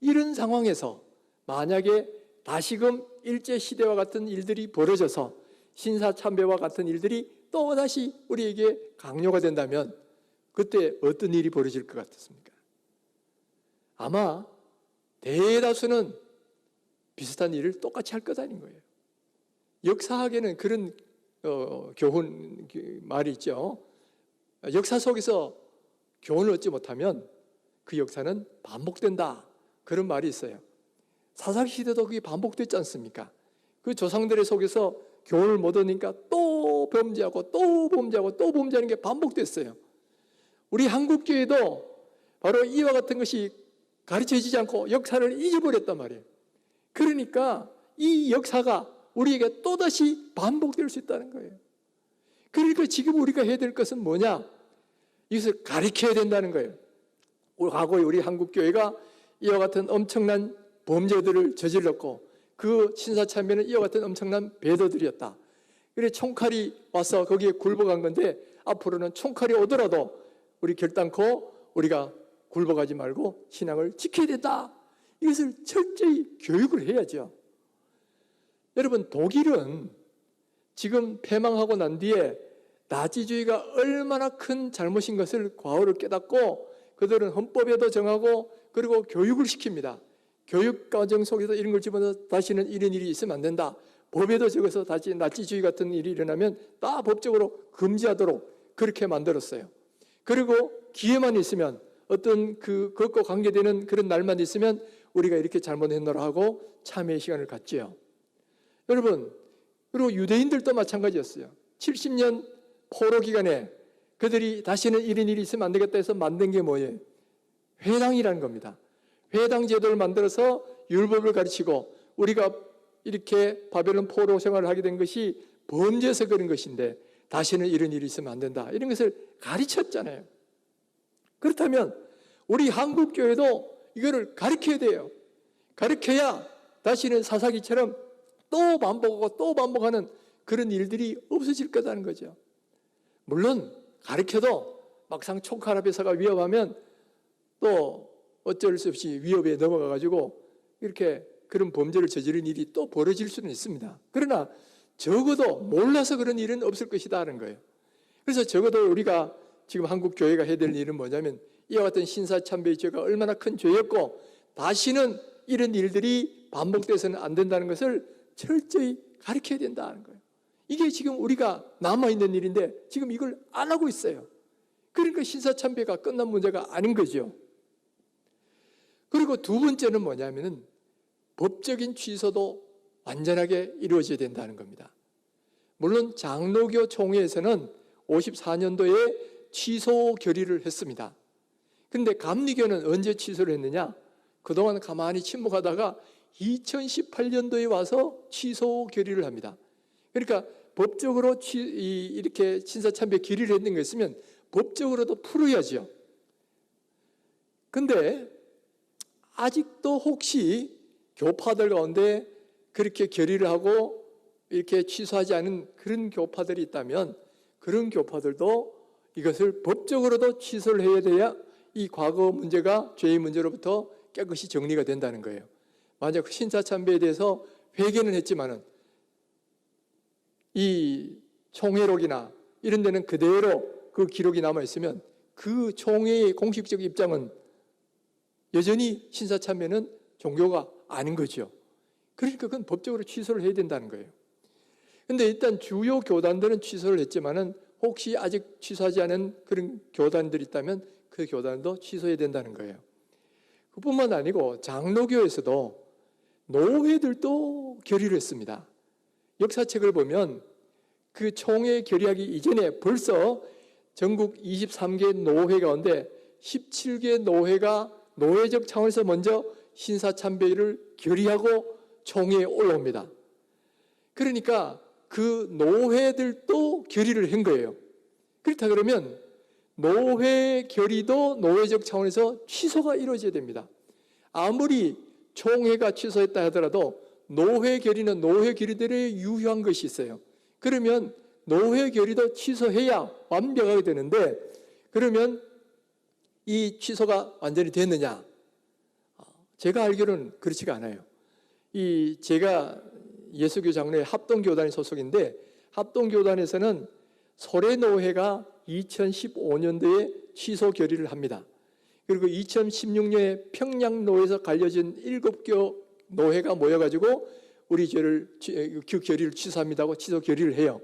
이런 상황에서 만약에 다시금 일제시대와 같은 일들이 벌어져서 신사참배와 같은 일들이 또다시 우리에게 강요가 된다면 그때 어떤 일이 벌어질 것 같습니까? 아마 대다수는 비슷한 일을 똑같이 할 거다는 거예요. 역사학에는 그런 교훈 말이 있죠. 역사 속에서 교훈을 얻지 못하면 그 역사는 반복된다, 그런 말이 있어요. 사사기시대도 그게 반복됐지 않습니까? 그 조상들의 속에서 교훈을 못 얻으니까 또 범죄하고 또 범죄하고 또 범죄하는 게 반복됐어요. 우리 한국교회도 바로 이와 같은 것이 가르쳐지지 않고 역사를 잊어버렸단 말이에요. 그러니까 이 역사가 우리에게 또다시 반복될 수 있다는 거예요. 그러니까 지금 우리가 해야 될 것은 뭐냐? 이것을 가르쳐야 된다는 거예요. 과거에 우리 한국교회가 이와 같은 엄청난 범죄들을 저질렀고 그 신사참배는 이와 같은 엄청난 배도들이었다. 그래서 총칼이 와서 거기에 굴복한 건데 앞으로는 총칼이 오더라도 우리 결단코 우리가 굴복하지 말고 신앙을 지켜야 된다. 이것을 철저히 교육을 해야죠. 여러분, 독일은 지금 패망하고 난 뒤에 나치주의가 얼마나 큰 잘못인 것을 과오를 깨닫고 그들은 헌법에도 정하고 그리고 교육을 시킵니다. 교육과정 속에서 이런 걸 집어넣어서 다시는 이런 일이 있으면 안 된다. 법에도 적어서 다시 나치주의 같은 일이 일어나면 다 법적으로 금지하도록 그렇게 만들었어요. 그리고 기회만 있으면 어떤 그것과 관계되는 그런 날만 있으면 우리가 이렇게 잘못했노라 하고 참회의 시간을 갖지요. 여러분, 그리고 유대인들도 마찬가지였어요. 70년 포로 기간에 그들이 다시는 이런 일이 있으면 안 되겠다 해서 만든 게 뭐예요? 회당이라는 겁니다. 회당 제도를 만들어서 율법을 가르치고 우리가 이렇게 바벨론 포로 생활을 하게 된 것이 범죄에서 그런 것인데 다시는 이런 일이 있으면 안 된다, 이런 것을 가르쳤잖아요. 그렇다면 우리 한국교회도 이거를 가르쳐야 돼요. 가르쳐야 다시는 사사기처럼 또 반복하고 또 반복하는 그런 일들이 없어질 거다는 거죠. 물론 가르쳐도 막상 총칼 앞에 서가 위협하면 또 어쩔 수 없이 위협에 넘어가가지고 이렇게 그런 범죄를 저지른 일이 또 벌어질 수는 있습니다. 그러나 적어도 몰라서 그런 일은 없을 것이다 하는 거예요. 그래서 적어도 우리가 지금 한국 교회가 해야 될 일은 뭐냐면 이와 같은 신사참배의 죄가 얼마나 큰 죄였고 다시는 이런 일들이 반복돼서는 안 된다는 것을 철저히 가르쳐야 된다는 거예요. 이게 지금 우리가 남아있는 일인데 지금 이걸 안 하고 있어요. 그러니까 신사참배가 끝난 문제가 아닌 거죠. 그리고 두 번째는 뭐냐면은 법적인 취소도 완전하게 이루어져야 된다는 겁니다. 물론 장로교 총회에서는 54년도에 취소 결의를 했습니다. 그런데 감리교는 언제 취소를 했느냐? 그동안 가만히 침묵하다가 2018년도에 와서 취소 결의를 합니다. 그러니까 법적으로 이렇게 신사참배 결의를 했는 거 있으면 법적으로도 풀어야죠. 그런데 아직도 혹시 교파들 가운데 그렇게 결의를 하고 이렇게 취소하지 않은 그런 교파들이 있다면 그런 교파들도 이것을 법적으로도 취소를 해야 돼야 이 과거 문제가 죄의 문제로부터 깨끗이 정리가 된다는 거예요. 만약 신사참배에 대해서 회개는 했지만은 이 총회록이나 이런 데는 그대로 그 기록이 남아 있으면 그 총회의 공식적 입장은 여전히 신사참배는 종교가 아닌 거죠. 그러니까 그건 법적으로 취소를 해야 된다는 거예요. 근데 일단 주요 교단들은 취소를 했지만은 혹시 아직 취소하지 않은 그런 교단들이 있다면 그 교단도 취소해야 된다는 거예요. 그뿐만 아니고 장로교에서도 노회들도 결의를 했습니다. 역사책을 보면 그 총회 결의하기 이전에 벌써 전국 23개 노회 가운데 17개 노회가 노회적 차원에서 먼저 신사참배를 결의하고 총회에 올라옵니다. 그러니까 그 노회들도 결의를 한 거예요. 그렇다 그러면 노회 결의도 노회적 차원에서 취소가 이루어져야 됩니다. 아무리 총회가 취소했다 하더라도 노회 결의는 노회 결의대로 유효한 것이 있어요. 그러면 노회 결의도 취소해야 완벽하게 되는데, 그러면 이 취소가 완전히 됐느냐? 제가 알기로는 그렇지가 않아요. 제가 예수교 장로회 합동교단의 소속인데, 합동교단에서는 소래노회가 2015년도에 취소 결의를 합니다. 그리고 2016년에 평양노회에서 갈려진 7교 노회가 모여가지고 우리 그 결의를 취소합니다고 취소 결의를 해요.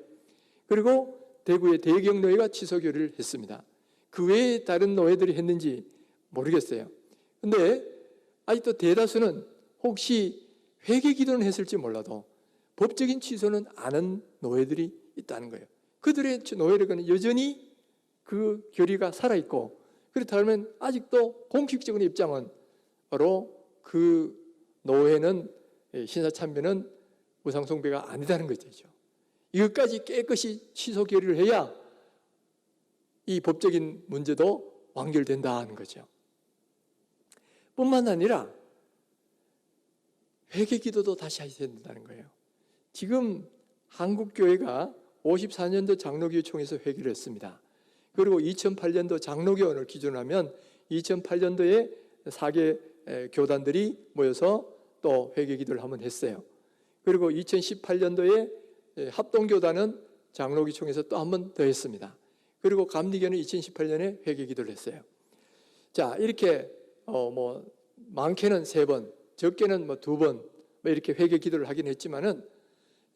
그리고 대구의 대경노회가 취소 결의를 했습니다. 그 외에 다른 노회들이 했는지 모르겠어요. 근데 아직도 대다수는 혹시 회개기도는 했을지 몰라도 법적인 취소는 안 한 노회들이 있다는 거예요. 그들의 노회력은 여전히 그 결의가 살아있고, 그렇다면 아직도 공식적인 입장은 바로 그 노회는 신사참배는 우상숭배가 아니다는 것이죠. 이것까지 깨끗이 취소 결의를 해야 이 법적인 문제도 완결된다는 거죠. 뿐만 아니라 회개기도도 다시 하셔야 된다는 거예요. 지금 한국교회가 54년도 장로교총회에서 회개를 했습니다. 그리고 2008년도 장로교원을 기준으로 하면 2008년도에 4개 교단들이 모여서 또 회개기도를 한번 했어요. 그리고 2018년도에 합동교단은 장로교총회에서 또 한 번 더 했습니다. 그리고 감리교는 2018년에 회개기도를 했어요. 자, 이렇게 많게는 3번, 적게는 2번 이렇게 회개기도를 하긴 했지만은,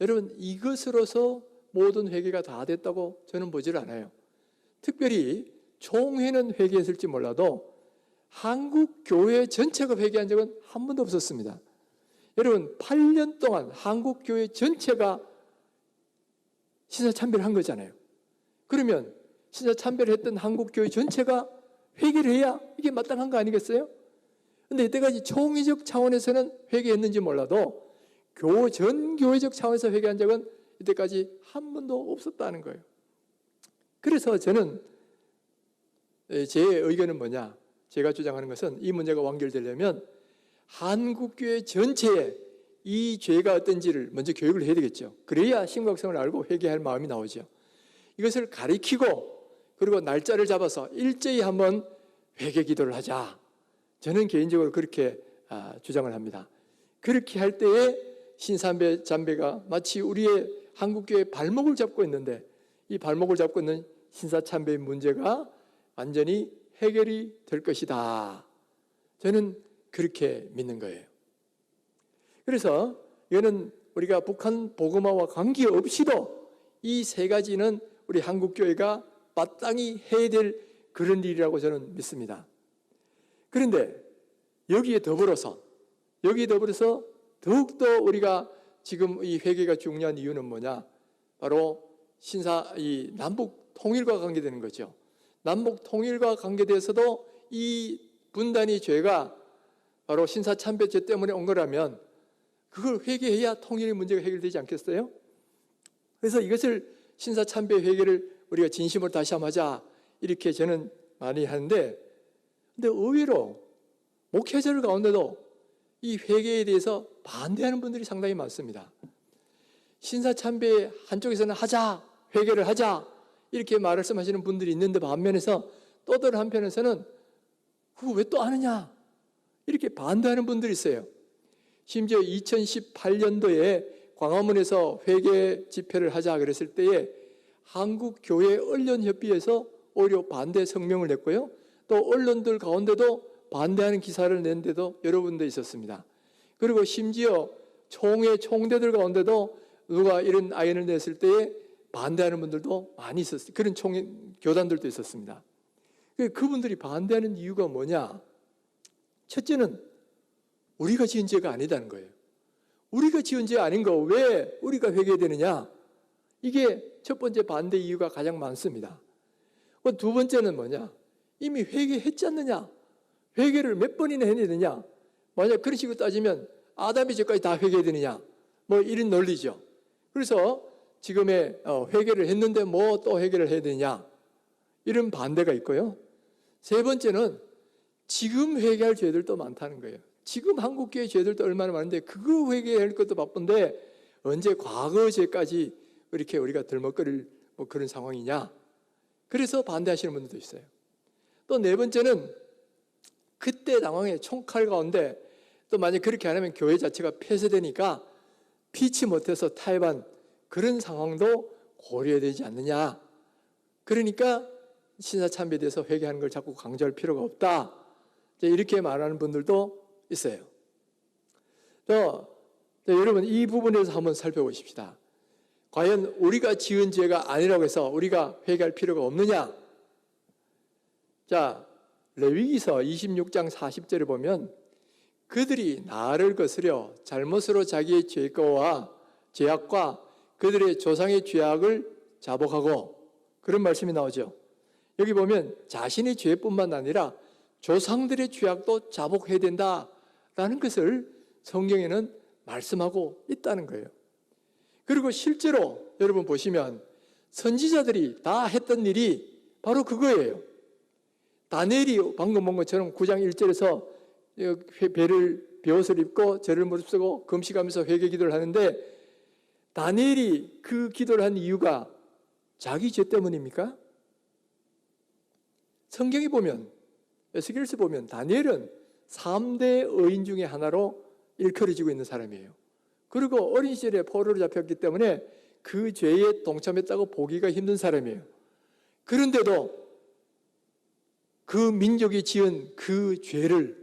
여러분, 이것으로서 모든 회개가 다 됐다고 저는 보질 않아요. 특별히 총회는 회개했을지 몰라도 한국 교회 전체가 회개한 적은 한 번도 없었습니다. 여러분, 8년 동안 한국 교회 전체가 신사참배를 한 거잖아요. 그러면 신사참배를 했던 한국 교회 전체가 회개를 해야 이게 마땅한 거 아니겠어요? 근데 이때까지 총회적 차원에서는 회개했는지 몰라도 전 교회적 차원에서 회개한 적은 이때까지 한 번도 없었다는 거예요. 그래서 저는 제 의견은 뭐냐? 제가 주장하는 것은 이 문제가 완결되려면 한국교회 전체에 이 죄가 어떤지를 먼저 교육을 해야 되겠죠. 그래야 심각성을 알고 회개할 마음이 나오죠. 이것을 가리키고 그리고 날짜를 잡아서 일제히 한번 회개 기도를 하자. 저는 개인적으로 그렇게 주장을 합니다. 그렇게 할 때에 신사참배가 마치 우리의 한국교회의 발목을 잡고 있는데, 이 발목을 잡고 있는 신사참배의 문제가 완전히 해결이 될 것이다. 저는 그렇게 믿는 거예요. 그래서 이거는 우리가 북한 복음화와 관계없이도 이 3가지는 우리 한국교회가 마땅히 해야 될 그런 일이라고 저는 믿습니다. 그런데 여기에 더불어서 더욱더 우리가 지금 이 회개가 중요한 이유는 뭐냐? 바로 이 남북 통일과 관계되는 거죠. 남북 통일과 관계돼서도 이 분단의 죄가 바로 신사참배죄 때문에 온 거라면 그걸 회개해야 통일의 문제가 해결되지 않겠어요? 그래서 이것을 신사참배 회개를 우리가 진심으로 다시 한번 하자, 이렇게 저는 많이 하는데, 근데 의외로 목회자들 가운데도 이 회개에 대해서 반대하는 분들이 상당히 많습니다. 신사참배 한쪽에서는 하자, 회개를 하자 이렇게 말씀하시는 분들이 있는데, 반면에서 또 다른 한편에서는 그거 왜 또 하느냐 이렇게 반대하는 분들이 있어요. 심지어 2018년도에 광화문에서 회개 집회를 하자 그랬을 때에 한국교회 언론협의회에서 오히려 반대 성명을 냈고요. 또 언론들 가운데도 반대하는 기사를 낸 데도 여러 군데 있었습니다. 그리고 심지어 총대들 가운데도 누가 이런 아이를 냈을 때에 반대하는 분들도 많이 있었어요. 그런 교단들도 있었습니다. 그분들이 반대하는 이유가 뭐냐? 첫째는 우리가 지은 죄가 아니다는 거예요. 우리가 지은 죄 아닌 거 왜 우리가 회개되느냐? 이게 첫 번째 반대 이유가 가장 많습니다. 두 번째는 뭐냐? 이미 회개했지 않느냐? 회개를 몇 번이나 해내느냐? 만약 그런 식으로 따지면 아담의 죄까지 다 회개되느냐? 뭐 이런 논리죠. 그래서 지금의 회개를 했는데 뭐 또 회개를 해야 되느냐? 이런 반대가 있고요. 세 번째는 지금 회개할 죄들도 많다는 거예요. 지금 한국교회 죄들도 얼마나 많은데 그거 회개할 것도 바쁜데 언제 과거 죄까지 이렇게 우리가 들먹거릴 뭐 그런 상황이냐? 그래서 반대하시는 분들도 있어요. 또 네 번째는 그때 당황의 총칼 가운데 또 만약 그렇게 안 하면 교회 자체가 폐쇄되니까 피치 못해서 타협한 그런 상황도 고려해야 되지 않느냐. 그러니까 신사참배에 대해서 회개하는 걸 자꾸 강조할 필요가 없다. 이렇게 말하는 분들도 있어요. 여러분 이 부분에서 한번 살펴보십시다. 과연 우리가 지은 죄가 아니라고 해서 우리가 회개할 필요가 없느냐? 자, 레위기서 26장 40절에 보면 그들이 나를 거스려 잘못으로 자기의 죄악과 그들의 조상의 죄악을 자복하고 그런 말씀이 나오죠. 여기 보면 자신의 죄뿐만 아니라 조상들의 죄악도 자복해야 된다라는 것을 성경에는 말씀하고 있다는 거예요. 그리고 실제로 여러분 보시면 선지자들이 다 했던 일이 바로 그거예요. 다니엘이 방금 본 것처럼 9장 1절에서 베옷을 입고 절을 무릅쓰고 금식하면서 회개 기도를 하는데 다니엘이 그 기도를 한 이유가 자기 죄 때문입니까? 성경에 보면 에스겔서 보면 다니엘은 3대 의인 중에 하나로 일컬어지고 있는 사람이에요. 그리고 어린 시절에 포로로 잡혔기 때문에 그 죄에 동참했다고 보기가 힘든 사람이에요. 그런데도 그 민족이 지은 그 죄를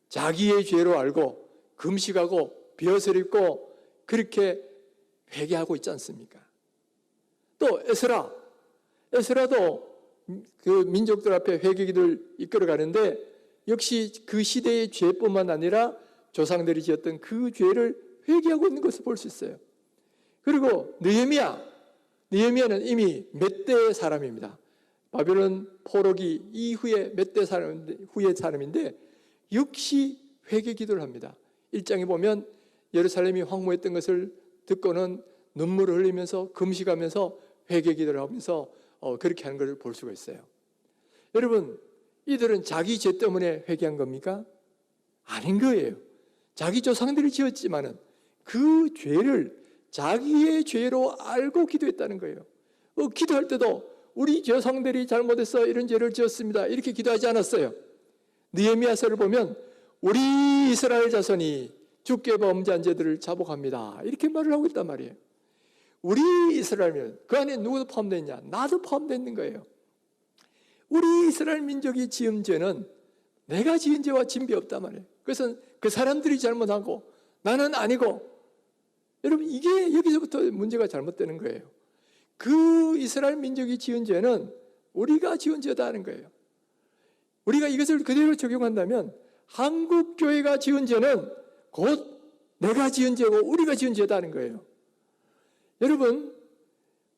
자기의 죄로 알고 금식하고 베옷을 입고 그렇게 회개하고 있지 않습니까? 또 에스라도 그 민족들 앞에 회개기도를 이끌어가는데 역시 그 시대의 죄뿐만 아니라 조상들이 지었던 그 죄를 회개하고 있는 것을 볼 수 있어요. 그리고 느헤미야는 이미 몇 대 사람입니다. 바벨론 포로기 이후에 몇 대 후의 사람인데 역시 회개 기도를 합니다. 1장에 보면 예루살렘이 황무했던 것을 듣고는 눈물을 흘리면서 금식하면서 회개 기도를 하면서 그렇게 하는 것을 볼 수가 있어요. 여러분, 이들은 자기 죄 때문에 회개한 겁니까? 아닌 거예요. 자기 조상들이 지었지만은 그 죄를 자기의 죄로 알고 기도했다는 거예요. 기도할 때도 우리 조상들이 잘못해서 이런 죄를 지었습니다. 이렇게 기도하지 않았어요. 느헤미야서를 보면 우리 이스라엘 자손이 주께 범죄한 죄들을 자복합니다. 이렇게 말을 하고 있단 말이에요. 우리 이스라엘은 그 안에 누구도 포함되어 있냐? 나도 포함되어 있는 거예요. 우리 이스라엘 민족이 지은 죄는 내가 지은 죄와 진비 없단 말이에요. 그것은 그 사람들이 잘못하고 나는 아니고, 여러분 이게 여기서부터 문제가 잘못되는 거예요. 그 이스라엘 민족이 지은 죄는 우리가 지은 죄다는 거예요. 우리가 이것을 그대로 적용한다면 한국 교회가 지은 죄는 곧 내가 지은 죄고 우리가 지은 죄다는 거예요. 여러분,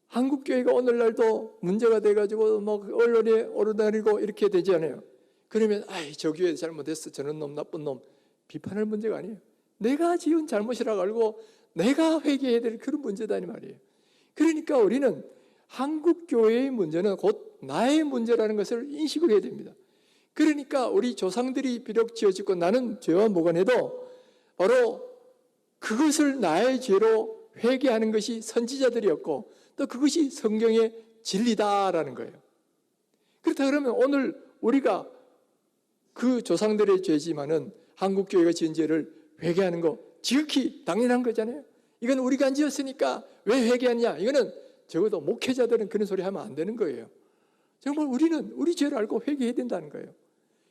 한국 교회가 오늘날도 문제가 돼가지고 뭐 언론에 오르내리고 이렇게 되지 않아요. 그러면 저 교회 잘못했어, 저는 놈 나쁜 놈 비판할 문제가 아니에요. 내가 지은 잘못이라고 알고 내가 회개해야 될 그런 문제다 이 말이에요. 그러니까 우리는 한국 교회의 문제는 곧 나의 문제라는 것을 인식을 해야 됩니다. 그러니까 우리 조상들이 비록 지어짓고 나는 죄와 무관해도 바로 그것을 나의 죄로 회개하는 것이 선지자들이었고 또 그것이 성경의 진리다라는 거예요. 그렇다 그러면 오늘 우리가 그 조상들의 죄지만은 한국교회가 지은 죄를 회개하는 거 지극히 당연한 거잖아요. 이건 우리가 안 지었으니까 왜 회개하냐? 이거는 적어도 목회자들은 그런 소리 하면 안 되는 거예요. 정말 우리는 우리 죄를 알고 회개해야 된다는 거예요.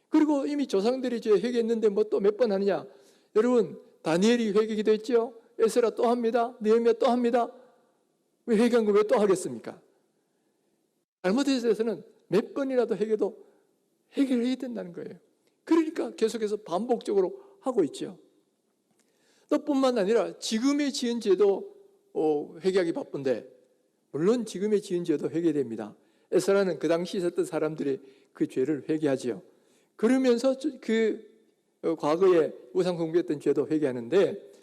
그리고 이미 조상들이 죄 회개했는데 뭐 또 몇 번 하느냐? 여러분, 다니엘이 회개기도 했죠? 에스라 또 합니다. 느헤미야 또 합니다. 왜 회개한 거 왜 또 하겠습니까? 잘못해서는 몇 번이라도 해결해야 된다는 거예요. 그러니까 계속해서 반복적으로 하고 있죠. 또 뿐만 아니라 지금의 지은 죄도 회개하기 바쁜데, 물론 지금의 지은 죄도 회개됩니다. 에스라는 그 당시 있었던 사람들이 그 죄를 회개하지요. 그러면서 그 과거에 우상 숭배했던 죄도 회개하는데,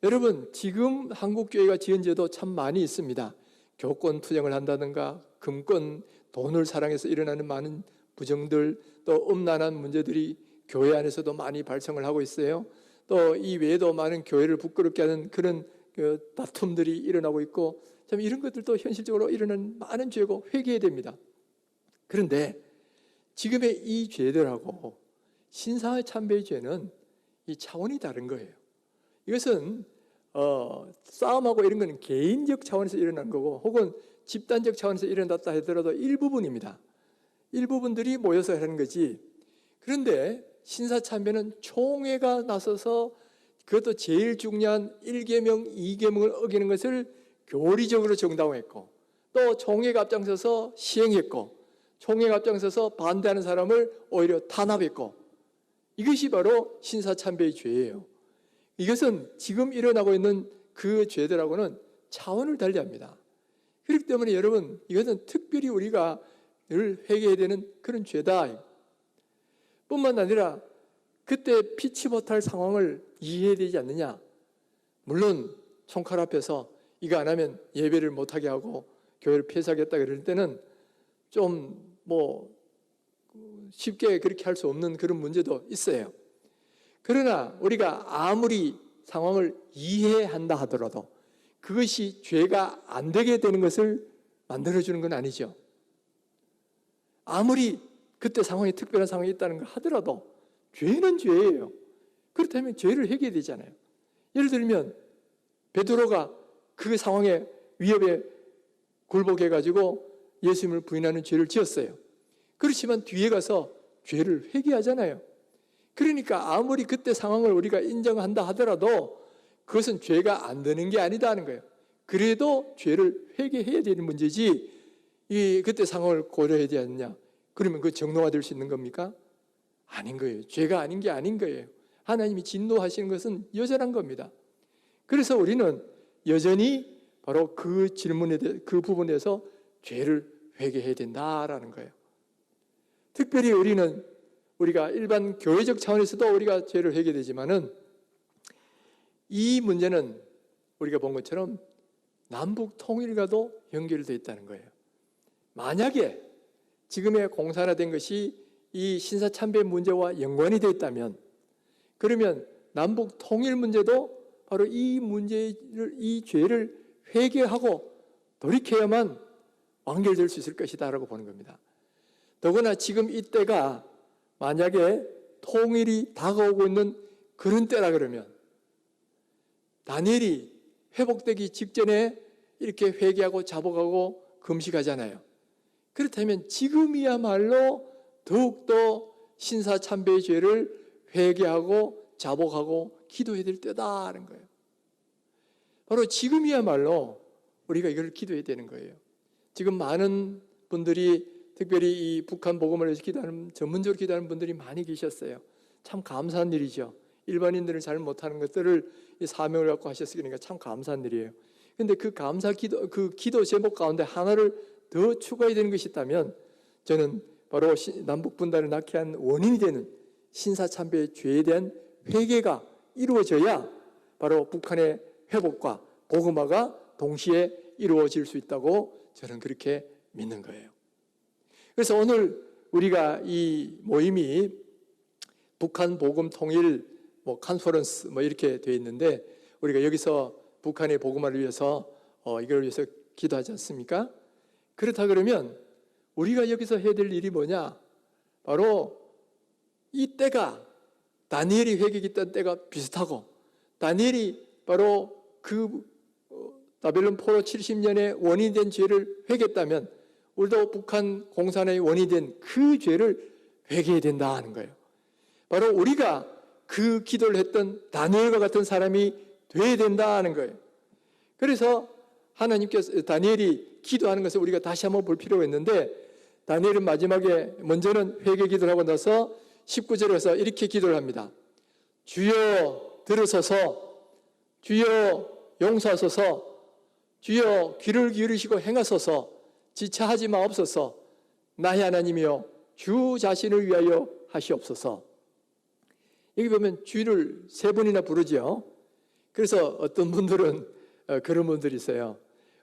여러분, 지금 한국교회가 지은 죄도 참 많이 있습니다. 교권 투쟁을 한다든가, 금권, 돈을 사랑해서 일어나는 많은 부정들, 또 음란한 문제들이 교회 안에서도 많이 발생을 하고 있어요. 또 이 외에도 많은 교회를 부끄럽게 하는 그런 다툼들이 일어나고 있고, 참 이런 것들도 현실적으로 일어나는 많은 죄고 회개해야 됩니다. 그런데 지금의 이 죄들하고 신사의 참배의 죄는 이 차원이 다른 거예요. 이것은 싸움하고 이런 거는 개인적 차원에서 일어난 거고, 혹은 집단적 차원에서 일어났다 하더라도 일부분입니다. 일부분들이 모여서 하는 거지. 그런데 신사참배는 총회가 나서서, 그것도 제일 중요한 1계명, 2계명을 어기는 것을 교리적으로 정당화했고, 또 총회가 앞장서서 시행했고, 총회가 앞장서서 반대하는 사람을 오히려 탄압했고, 이것이 바로 신사참배의 죄예요. 이것은 지금 일어나고 있는 그 죄들하고는 차원을 달리합니다. 그렇기 때문에 여러분, 이것은 특별히 우리가 늘 회개해야 되는 그런 죄다. 뿐만 아니라 그때 피치 못할 상황을 이해해야 되지 않느냐. 물론 총칼 앞에서 이거 안 하면 예배를 못하게 하고 교회를 폐쇄하겠다 그럴 때는 좀 쉽게 그렇게 할 수 없는 그런 문제도 있어요. 그러나 우리가 아무리 상황을 이해한다 하더라도 그것이 죄가 안 되게 되는 것을 만들어주는 건 아니죠. 아무리 그때 상황이 특별한 상황이 있다는 걸 하더라도 죄는 죄예요. 그렇다면 죄를 회개해야 되잖아요. 예를 들면 베드로가 그 상황에 위협에 굴복해가지고 예수님을 부인하는 죄를 지었어요. 그렇지만 뒤에 가서 죄를 회개하잖아요. 그러니까 아무리 그때 상황을 우리가 인정한다 하더라도 그것은 죄가 안 되는 게 아니다 하는 거예요. 그래도 죄를 회개해야 되는 문제지, 그때 상황을 고려해야 되지 않느냐. 그러면 그 정로화될 수 있는 겁니까? 아닌 거예요. 죄가 아닌 게 아닌 거예요. 하나님이 진노하시는 것은 여전한 겁니다. 그래서 우리는 여전히 바로 그 질문에 대해, 그 부분에서 죄를 회개해야 된다라는 거예요. 특별히 우리가 일반 교회적 차원에서도 우리가 죄를 회개되지만은, 이 문제는 우리가 본 것처럼 남북 통일과도 연결되어 있다는 거예요. 만약에 지금의 공산화된 것이 이 신사참배 문제와 연관이 되어 있다면, 그러면 남북 통일 문제도 바로 이 죄를 회개하고 돌이켜야만 완결될 수 있을 것이다라고 보는 겁니다. 더구나 지금 이때가 만약에 통일이 다가오고 있는 그런 때라 그러면, 다니엘이 회복되기 직전에 이렇게 회개하고 자복하고 금식하잖아요. 그렇다면 지금이야말로 더욱더 신사참배의 죄를 회개하고 자복하고 기도해야 될 때다라는 거예요. 바로 지금이야말로 우리가 이걸 기도해야 되는 거예요. 지금 많은 분들이, 특별히 이 북한 복음을 위해서 기도하는, 전문적으로 기도하는 분들이 많이 계셨어요. 참 감사한 일이죠. 일반인들은 잘 못하는 것들을 이 사명을 갖고 하셨으니까 참 감사한 일이에요. 그런데 그 감사 기도, 그 기도 제목 가운데 하나를 더 추가해야 되는 것이 있다면, 저는 바로 남북 분단을 낳게 한 원인이 되는 신사참배의 죄에 대한 회개가 이루어져야 바로 북한의 회복과 복음화가 동시에 이루어질 수 있다고 저는 그렇게 믿는 거예요. 그래서 오늘 우리가 이 모임이 북한 복음 통일 컨퍼런스 이렇게 되어 있는데, 우리가 여기서 북한의 복음화를 위해서 이걸 위해서 기도하지 않습니까? 그렇다 그러면 우리가 여기서 해야 될 일이 뭐냐? 바로 이 때가 다니엘이 회개했던 때가 비슷하고, 다니엘이 바로 그 바벨론 포로 70년의 원인이 된 죄를 회개했다면 우리도 북한 공산의 원인이 된 그 죄를 회개해야 된다 하는 거예요. 바로 우리가 그 기도를 했던 다니엘과 같은 사람이 돼야 된다 하는 거예요. 그래서 하나님께서 다니엘이 기도하는 것을 우리가 다시 한번 볼 필요가 있는데, 다니엘은 마지막에 먼저는 회개 기도를 하고 나서 19절에서 이렇게 기도를 합니다. 주여 들으소서, 주여 용서하소서, 주여 귀를 기울이시고 행하소서, 지체하지 마옵소서, 나의 하나님이여 주 자신을 위하여 하시옵소서. 여기 보면 주를 세 번이나 부르죠. 그래서 어떤 분들은 그런 분들이 있어요.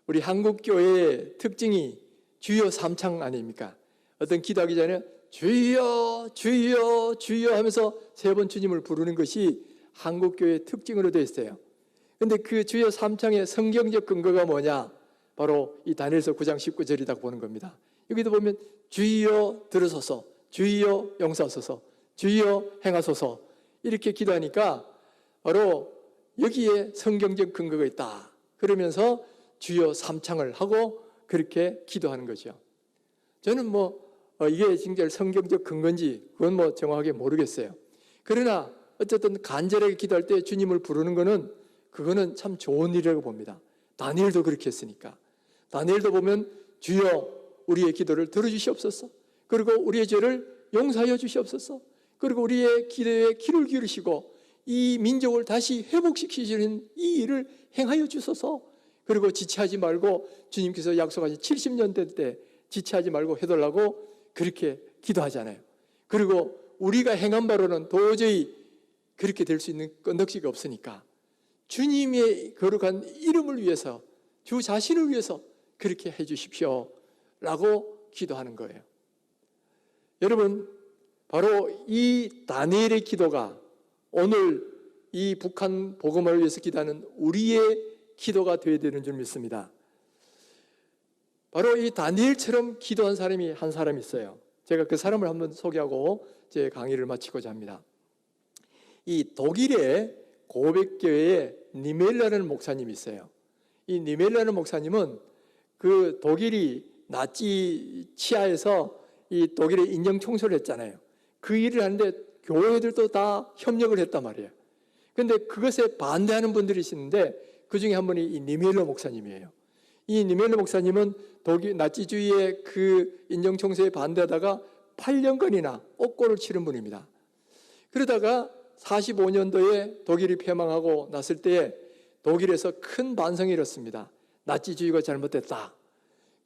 우리 한국교회의 특징이 주여 삼창 아닙니까? 어떤 기도하기 전에 주여 주여 주여 하면서 세 번 주님을 부르는 것이 한국교회의 특징으로 되어 있어요. 그런데 그 주여 삼창의 성경적 근거가 뭐냐? 바로 이 다니엘서 9장 19절이라고 보는 겁니다. 여기도 보면 주여 들으소서, 주여 용서하소서, 주여 행하소서 이렇게 기도하니까 바로 여기에 성경적 근거가 있다. 그러면서 주여 삼창을 하고 그렇게 기도하는 거죠. 저는 이게 진짜 성경적 근거인지 그건 정확하게 모르겠어요. 그러나 어쨌든 간절하게 기도할 때 주님을 부르는 거는 그거는 참 좋은 일이라고 봅니다. 다니엘도 그렇게 했으니까. 다니엘도 보면 주여 우리의 기도를 들어주시옵소서, 그리고 우리의 죄를 용서하여 주시옵소서, 그리고 우리의 기도에 귀를 기울이시고 이 민족을 다시 회복시키시는 이 일을 행하여 주소서, 그리고 지체하지 말고 주님께서 약속하신 70년 될 때 지체하지 말고 해달라고 그렇게 기도하잖아요. 그리고 우리가 행한 바로는 도저히 그렇게 될 수 있는 건덕지가 없으니까 주님의 거룩한 이름을 위해서, 주 자신을 위해서 그렇게 해 주십시오 라고 기도하는 거예요. 여러분, 바로 이 다니엘의 기도가 오늘 이 북한 복음을 위해서 기도하는 우리의 기도가 되어야 되는 줄 믿습니다. 바로 이 다니엘처럼 기도한 사람이 한 사람 있어요. 제가 그 사람을 한번 소개하고 제 강의를 마치고자 합니다. 이 독일의 고백교회에 니멜라는 목사님이 있어요. 이 니멜라는 목사님은 그 독일이 나치 치하에서 이 독일의 인정 청소를 했잖아요. 그 일을 하는데 교회들도 다 협력을 했단 말이에요. 그런데 그것에 반대하는 분들이 있는데 그 중에 한 분이 이 니멜러 목사님이에요. 이 니멜러 목사님은 독일 나치주의의 그 인정 청소에 반대하다가 8년간이나 옥고를 치른 분입니다. 그러다가 45년도에 독일이 패망하고 났을 때에 독일에서 큰 반성이 일었습니다. 나치주의가 잘못됐다.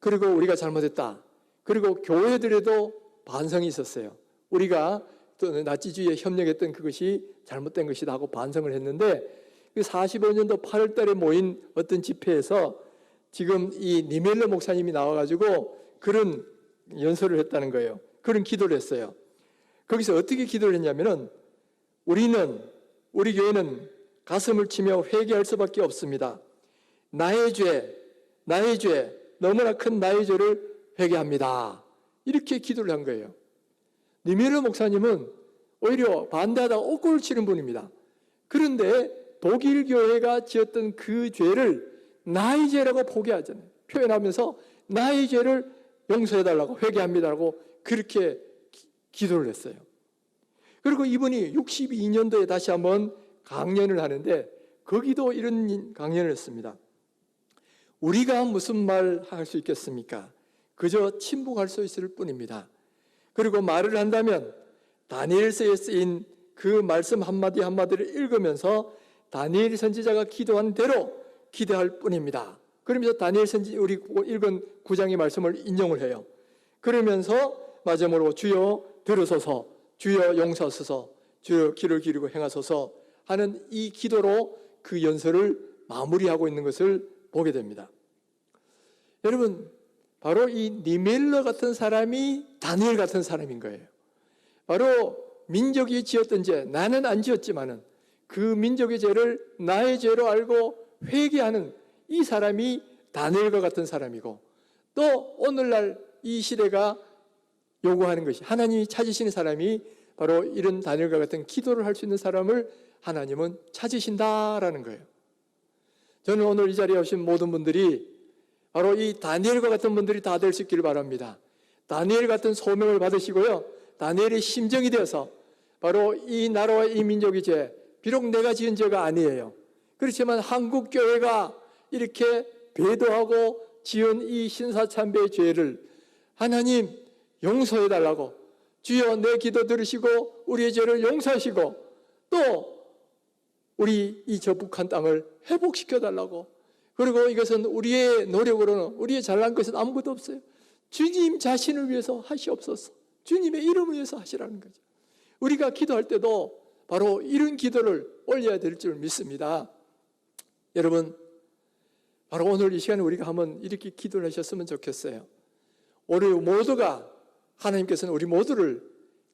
그리고 우리가 잘못했다. 그리고 교회들에도 반성이 있었어요. 우리가 또 나치주의에 협력했던 그것이 잘못된 것이다 하고 반성을 했는데, 그 45년도 8월 달에 모인 어떤 집회에서 지금 이 니멜러 목사님이 나와가지고 그런 연설을 했다는 거예요. 그런 기도를 했어요. 거기서 어떻게 기도를 했냐면은, 우리 교회는 가슴을 치며 회개할 수밖에 없습니다. 나의 죄, 너무나 큰 나의 죄를 회개합니다. 이렇게 기도를 한 거예요. 니멜러 목사님은 오히려 반대하다가 옥고를 치는 분입니다. 그런데 독일 교회가 지었던 그 죄를 나의 죄라고 포기하잖아요. 표현하면서 나의 죄를 용서해달라고, 회개합니다라고 그렇게 기도를 했어요. 그리고 이분이 62년도에 다시 한번 강연을 하는데 거기도 이런 강연을 했습니다. 우리가 무슨 말 할 수 있겠습니까? 그저 침묵할 수 있을 뿐입니다. 그리고 말을 한다면 다니엘서에 쓰인 그 말씀 한마디 한마디를 읽으면서 다니엘 선지자가 기도한 대로 기도할 뿐입니다. 그러면서 다니엘 선지 우리 읽은 9장의 말씀을 인용을 해요. 그러면서 마지막으로 주여 들으소서, 주여 용서하소서, 주여 귀를 기울이고 행하소서 하는 이 기도로 그 연설을 마무리하고 있는 것을 보게 됩니다. 여러분, 바로 이 니멜러 같은 사람이 다니엘 같은 사람인 거예요. 바로 민족이 지었던 죄, 나는 안 지었지만은 그 민족의 죄를 나의 죄로 알고 회개하는 이 사람이 다니엘과 같은 사람이고, 또 오늘날 이 시대가 요구하는 것이, 하나님이 찾으시는 사람이 바로 이런 다니엘과 같은 기도를 할 수 있는 사람을 하나님은 찾으신다라는 거예요. 저는 오늘 이 자리에 오신 모든 분들이 바로 이 다니엘과 같은 분들이 다 될 수 있기를 바랍니다. 다니엘 같은 소명을 받으시고요, 다니엘의 심정이 되어서 바로 이 나라와 이 민족의 죄, 비록 내가 지은 죄가 아니에요. 그렇지만 한국 교회가 이렇게 배도하고 지은 이 신사참배의 죄를 하나님 용서해 달라고, 주여 내 기도 들으시고 우리의 죄를 용서하시고 또 우리 이 저북한 땅을 회복시켜 달라고. 그리고 이것은 우리의 노력으로는, 우리의 잘난 것은 아무것도 없어요. 주님 자신을 위해서 하시옵소서. 주님의 이름을 위해서 하시라는 거죠. 우리가 기도할 때도 바로 이런 기도를 올려야 될 줄 믿습니다. 여러분, 바로 오늘 이 시간에 우리가 한번 이렇게 기도를 하셨으면 좋겠어요. 우리 모두가, 하나님께서는 우리 모두를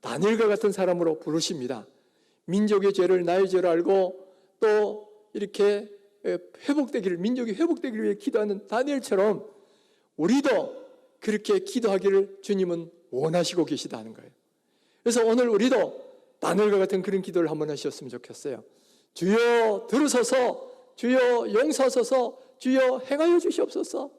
다니엘과 같은 사람으로 부르십니다. 민족의 죄를 나의 죄로 알고 또 이렇게 회복되기를, 민족이 회복되기를 위해 기도하는 다니엘처럼 우리도 그렇게 기도하기를 주님은 원하시고 계시다는 거예요. 그래서 오늘 우리도 다니엘과 같은 그런 기도를 한번 하셨으면 좋겠어요. 주여 들으소서, 주여 용서하소서, 주여 행하여 주시옵소서.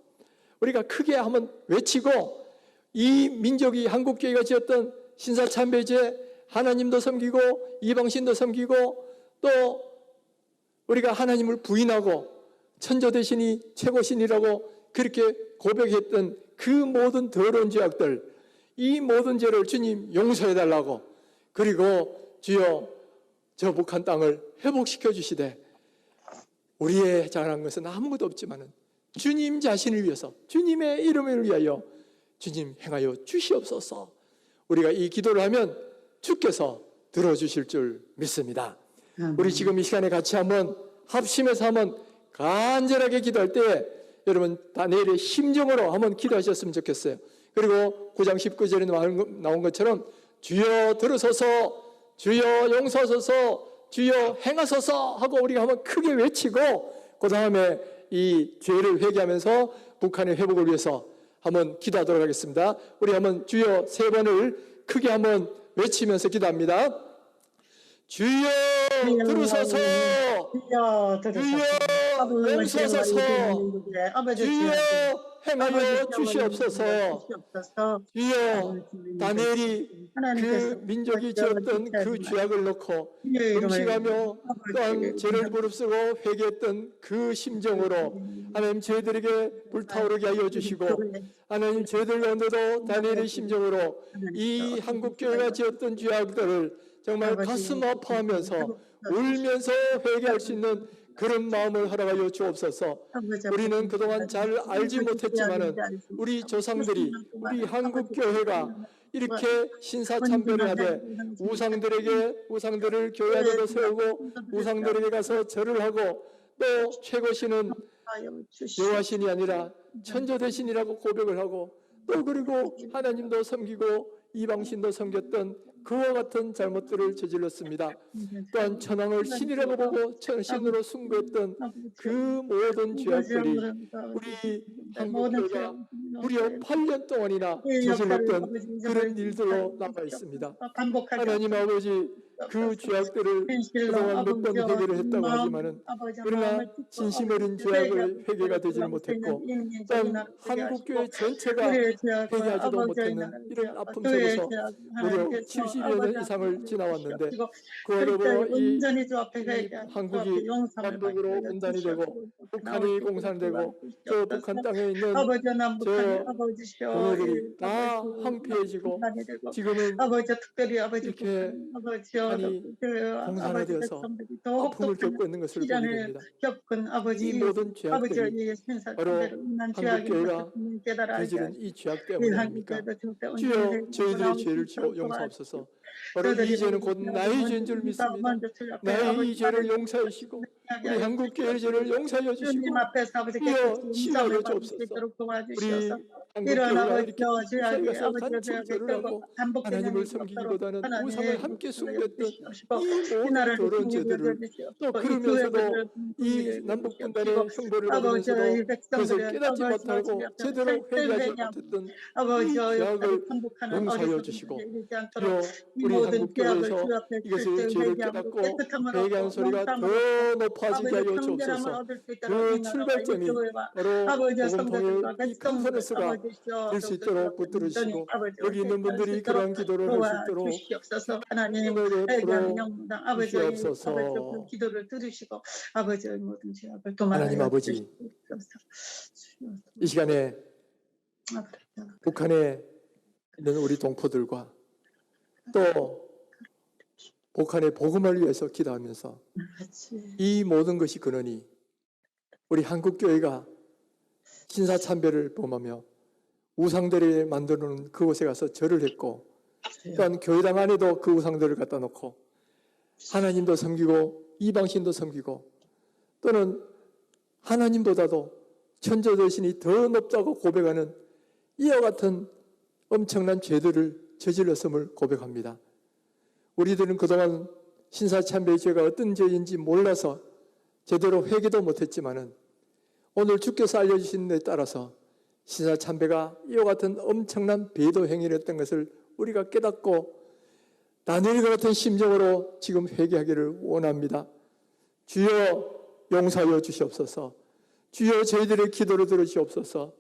우리가 크게 한번 외치고 이 민족이, 한국교회가 지었던 신사참배죄, 하나님도 섬기고 이방신도 섬기고 또 우리가 하나님을 부인하고 천조대신이 최고신이라고 그렇게 고백했던 그 모든 더러운 죄악들, 이 모든 죄를 주님 용서해 달라고, 그리고 주여 저 북한 땅을 회복시켜 주시되 우리의 잘한 것은 아무것도 없지만은 주님 자신을 위해서, 주님의 이름을 위하여 주님 행하여 주시옵소서. 우리가 이 기도를 하면 주께서 들어주실 줄 믿습니다. 우리 지금 이 시간에 같이 한번 합심해서 한번 간절하게 기도할 때 여러분 다니엘의 심정으로 한번 기도하셨으면 좋겠어요. 그리고 9장 19절에 나온 것처럼 주여 들으소서, 주여 용서하소서, 주여 행하소서 하고 우리가 한번 크게 외치고 그 다음에 이 죄를 회개하면서 북한의 회복을 위해서 한번 기도하도록 하겠습니다. 우리 한번 주여 3번을 크게 한번 외치면서 기도합니다. 주여 들으소서, 주여 용서하소서, 주여 행하여 주시옵소서. 주여 다니엘이 그 민족이 지었던 그 죄악을 놓고 금식하며 또한 죄를 무릅쓰고 회개했던 그 심정으로 하나님 저희들에게 불타오르게 하여 주시고, 하나님 저희들 가운데도 다니엘의 심정으로 이 한국교회가 지었던 죄악들을 정말 가슴 아파하면서 울면서 회개할 수 있는 그런 마음을 허락하여 주옵소서. 우리는 그동안 잘 알지 못했지만은 우리 조상들이, 우리 한국교회가 이렇게 신사참배를 하되 우상들을 교회 안으로 세우고 우상들에게 가서 절을 하고 또 최고신은 여호와신이 아니라 천조대신이라고 고백을 하고 또 그리고 하나님도 섬기고 이방신도 섬겼던 그와 같은 잘못들을 저질렀습니다. 또한 천황을 신이라고 보고 신으로 숭배했던 그 모든 죄악들이 우리 한국교회가 무려 8년 동안이나 저질렀던 그런 일들로 남아 있습니다. 하나님 아버지, 그 죄악들을 그동안 몇 번 회개를 했다고 하지만은 그러나 진심 어린 죄악을 회개가 되지 못했고 또한 한국교회 전체가 회개하지도 못했는 이런 아픔 속에서 무려 70여 년 이상을 지나왔는데 그러므로 이 한국이 남북으로 분단이 되고 북한이 공산되고 저 북한 땅에 있는 저 동료들이 다 황폐해지고 지금은 이렇게 많이 공산화되어서 아픔을 겪고 있는 것을 보게 됩니다. 이 모든 죄악들이 바로 한국교회가 저지른 이 죄악 때문입니까? 주여 저희들의 죄를 용서하옵소서. 바로 이 죄는 곧 나의 죄인 줄 믿습니다. 나의 이 죄를 용서하시고 우리 한국교회의 죄를 용서하여 주시고 주여 치유하여 주옵소서. 우리 한국교회가 이렇게 사이가서 단체로 절을 하고 하나님을 섬기기보다는 우상을 함께 숭배했던 이 모든 더러운 죄들을 또 그러면서도 이 남북분단의 형벌을 받으면서도 그것을 깨닫지 못하고 제대로 회개하지 못했던 이 죄악을 용서하여 주시고 주여 우리 모든 죄악을 한국교회에서 주 앞에 이것을 철저히 죄를 회개함으로 깨닫고 깨끗함을 회개하는 얻고 소리가 더 영상으로 높아지게 하여 청결함을 주옵소서. 얻을 수 있도록 그 이 나라와 이 출발점이 교회와 바로 아버지의 복음통일 성도들과 이 같이 동무를 컨퍼런스가 될 수 있도록 붙들으시고 여기 있는 분들이 그러한 기도를 할 수 있도록 주시옵소서. 하나님 은혜 회개하는 베풀어 영광 아버지의 그 주시옵소서. 기도를 들으시고 아버지의 모든 죄악을 도말하여 하나님 아버지, 이 시간에 북한에 있는 우리 동포들과 또 북한의 복음을 위해서 기도하면서 이 모든 것이 그러니 우리 한국교회가 신사참배를 범하며 우상들을 만들어 놓은 그곳에 가서 절을 했고 또한 교회당 안에도 그 우상들을 갖다 놓고 하나님도 섬기고 이방신도 섬기고 또는 하나님보다도 천조대신이 더 높다고 고백하는 이와 같은 엄청난 죄들을 저질렀음을 고백합니다. 우리들은 그동안 신사참배의 죄가 어떤 죄인지 몰라서 제대로 회개도 못했지만은 오늘 주께서 알려주신 데 따라서 신사참배가 이와 같은 엄청난 배도 행위를 했던 것을 우리가 깨닫고 다니엘과 같은 심정으로 지금 회개하기를 원합니다. 주여 용서하여 주시옵소서. 주여 저희들의 기도를 들으시옵소서.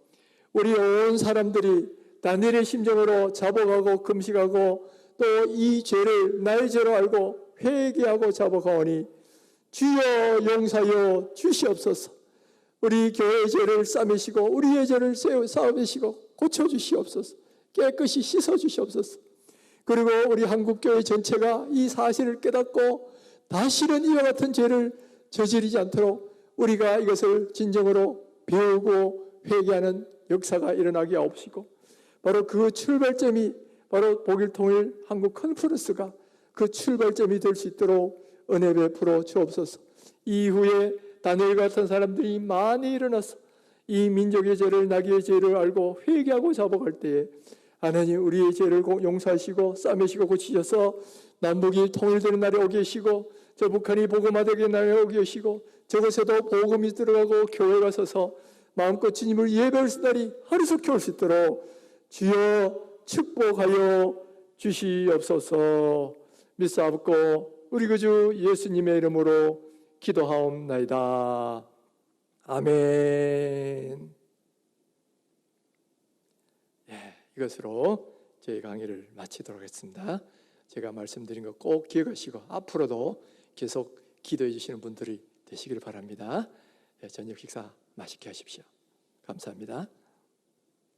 우리 온 사람들이 다니엘의 심정으로 자복하고 금식하고 또 이 죄를 나의 죄로 알고 회개하고 자복하오니 주여 용서하여 주시옵소서. 우리 교회의 죄를 싸매시고 우리의 죄를 싸매시고 고쳐주시옵소서. 깨끗이 씻어주시옵소서. 그리고 우리 한국교회 전체가 이 사실을 깨닫고 다시는 이와 같은 죄를 저지르지 않도록 우리가 이것을 진정으로 배우고 회개하는 역사가 일어나게 하옵시고 바로 그 출발점이 바로 복일통일 한국 컨퍼런스가 그 출발점이 될 수 있도록 은혜 베풀어 주옵소서. 이후에 다니엘 같은 사람들이 많이 일어나서 이 민족의 죄를 나귀의 죄를 알고 회개하고 자복할 때에 하나님 우리의 죄를 용서하시고 싸매시고 고치셔서 남북이 통일되는 날에 오게 하시고 저 북한이 복음화되게 날에 오게 하시고 저곳에도 복음이 들어가고 교회가 서서 마음껏 주님을 예배할 수 날이 하루속히 올 수 있도록 주여 축복하여 주시옵소서. 믿사옵고 우리 구주 예수님의 이름으로 기도하옵나이다. 아멘. 이것으로 저희 강의를 마치도록 하겠습니다. 제가 말씀드린 거 꼭 기억하시고 앞으로도 계속 기도해 주시는 분들이 되시길 바랍니다. 저녁 식사 맛있게 하십시오. 감사합니다.